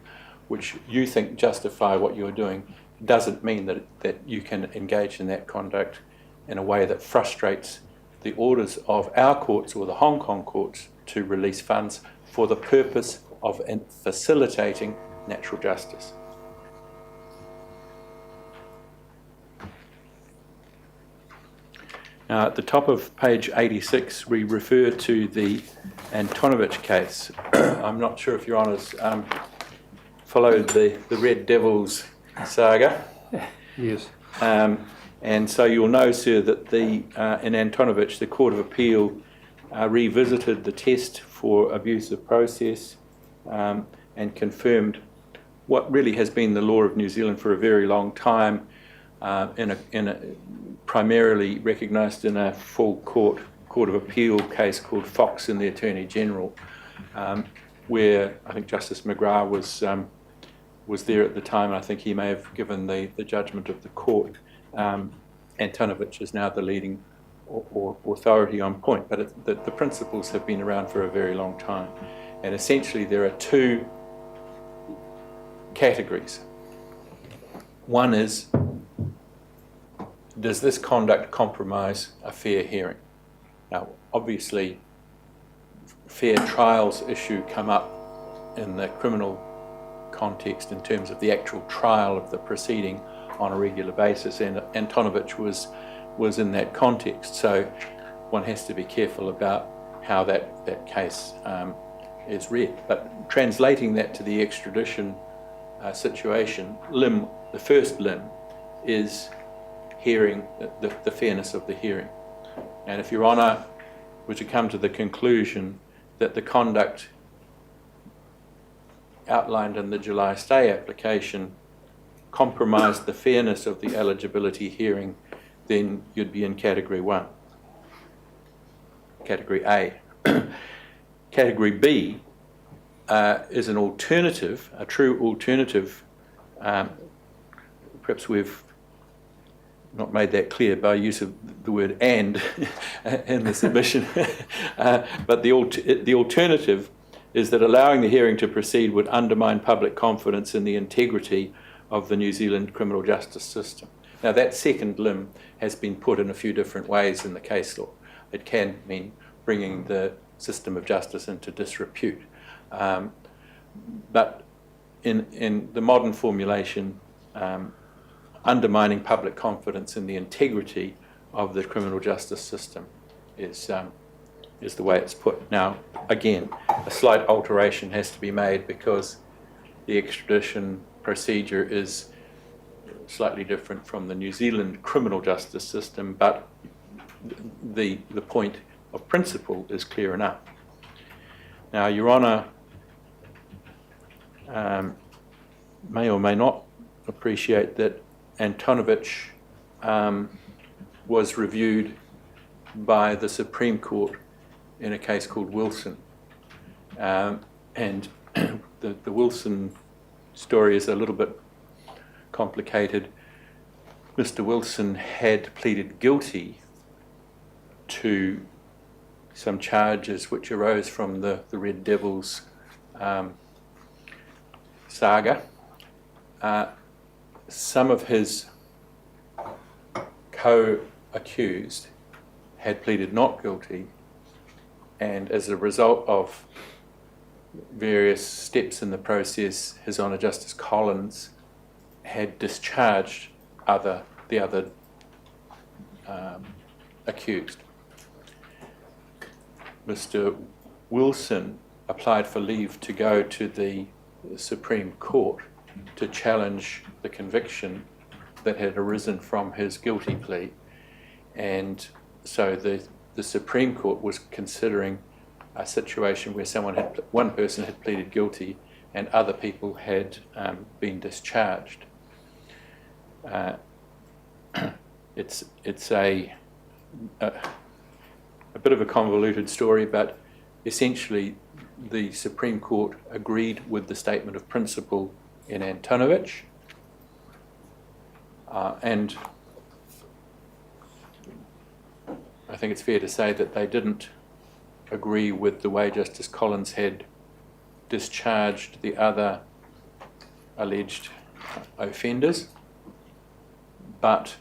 which you think justify what you're doing doesn't mean that you can engage in that conduct in a way that frustrates the orders of our courts or the Hong Kong courts to release funds for the purpose of facilitating natural justice. Now, at the top of page 86, we refer to the Antonovich case. I'm not sure if Your Honours followed the Red Devils saga. Yes. And so you'll know, sir, that in Antonovich, the Court of Appeal revisited the test for abuse of process and confirmed what really has been the law of New Zealand for a very long time, primarily recognised in a full Court of Appeal case called Fox and the Attorney General, where I think Justice McGrath was there at the time. I think he may have given the judgment of the court. Antonovich is now the leading authority on point, but the principles have been around for a very long time. And essentially there are two categories. One is, does this conduct compromise a fair hearing? Now, obviously, fair trials issue come up in the criminal context in terms of the actual trial of the proceeding on a regular basis, and Antonovich was in that context. So one has to be careful about how that case is read. But translating that to the extradition situation, the first limb is hearing, the fairness of the hearing. And if Your Honour were to come to the conclusion that the conduct outlined in the July stay application compromised the fairness of the eligibility hearing, then you'd be in Category 1, Category A. Category B is an alternative, a true alternative. Perhaps we've not made that clear by use of the word "and" in the submission, but the alternative is that allowing the hearing to proceed would undermine public confidence in the integrity of the New Zealand criminal justice system. Now, that second limb has been put in a few different ways in the case law. It can mean bringing the system of justice into disrepute. But in the modern formulation, undermining public confidence in the integrity of the criminal justice system is the way it's put. Now, again, a slight alteration has to be made because the extradition procedure is slightly different from the New Zealand criminal justice system, but the point of principle is clear enough. Now, Your Honour may or may not appreciate that Antonovich was reviewed by the Supreme Court in a case called Wilson. And the Wilson story is a little bit complicated. Mr. Wilson had pleaded guilty to some charges which arose from the Red Devils saga. Some of his co-accused had pleaded not guilty, and as a result of various steps in the process, His Honour Justice Collins had discharged the other accused. Mr. Wilson applied for leave to go to the Supreme Court to challenge the conviction that had arisen from his guilty plea, and so the Supreme Court was considering a situation where one person had pleaded guilty and other people had been discharged. It's a bit of a convoluted story, but essentially the Supreme Court agreed with the statement of principle in Antonovich, and I think it's fair to say that they didn't agree with the way Justice Collins had discharged the other alleged offenders, but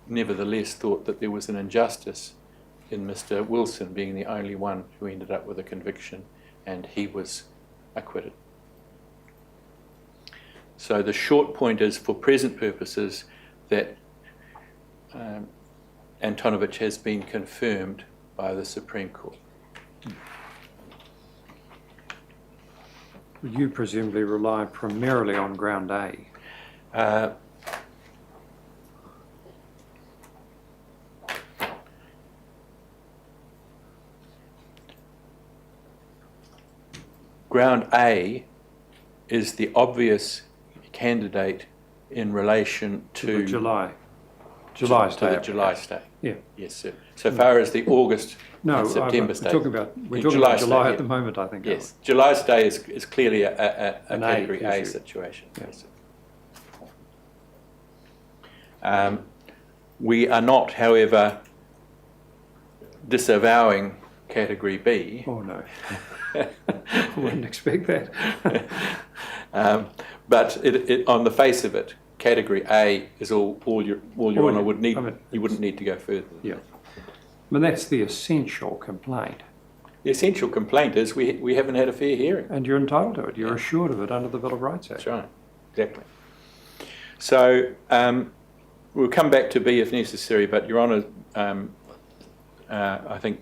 nevertheless thought that there was an injustice in Mr. Wilson being the only one who ended up with a conviction, and he was acquitted. So the short point is, for present purposes, that Antonovich has been confirmed by the Supreme Court. You presumably rely primarily on ground A. Ground A is the obvious candidate in relation to the July stay. To the July stay. Yeah. Yes, sir. So far as the August and September stay. We're talking about July at the moment, I think. Yes. July stay is clearly a category A situation. Yeah. Yes. We are not, however, disavowing category B. Oh no. I wouldn't expect that. But on the face of it, category A is all your Honour would need. You wouldn't need to go further. Yeah. But that's the essential complaint. The essential complaint is we haven't had a fair hearing. And you're entitled to it. You're assured of it under the Bill of Rights Act. That's right. Exactly. So we'll come back to B if necessary, but Your Honour, I think,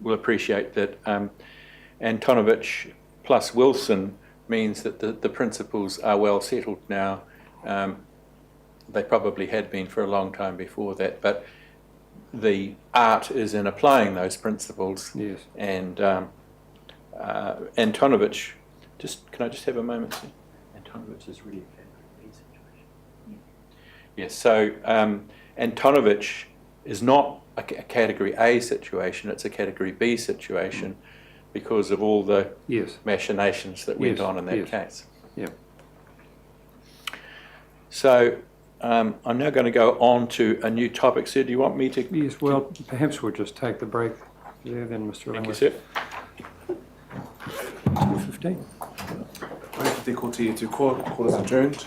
will appreciate that Antonovich plus Wilson means that the principles are well settled now. They probably had been for a long time before that, but the art is in applying those principles. Yes. And Antonovich, can I just have a moment? Antonovich is really a category B situation. Yes, so Antonovich is not a category A situation, it's a category B situation because of all the machinations that went on in that case. Yeah. So I'm now going to go on to a new topic. Sir, do you want me to? Yes, well, perhaps we'll just take the break there then, Mr. Thank you, Lingworth. sir. 2:15. Wait for the court to call is adjourned.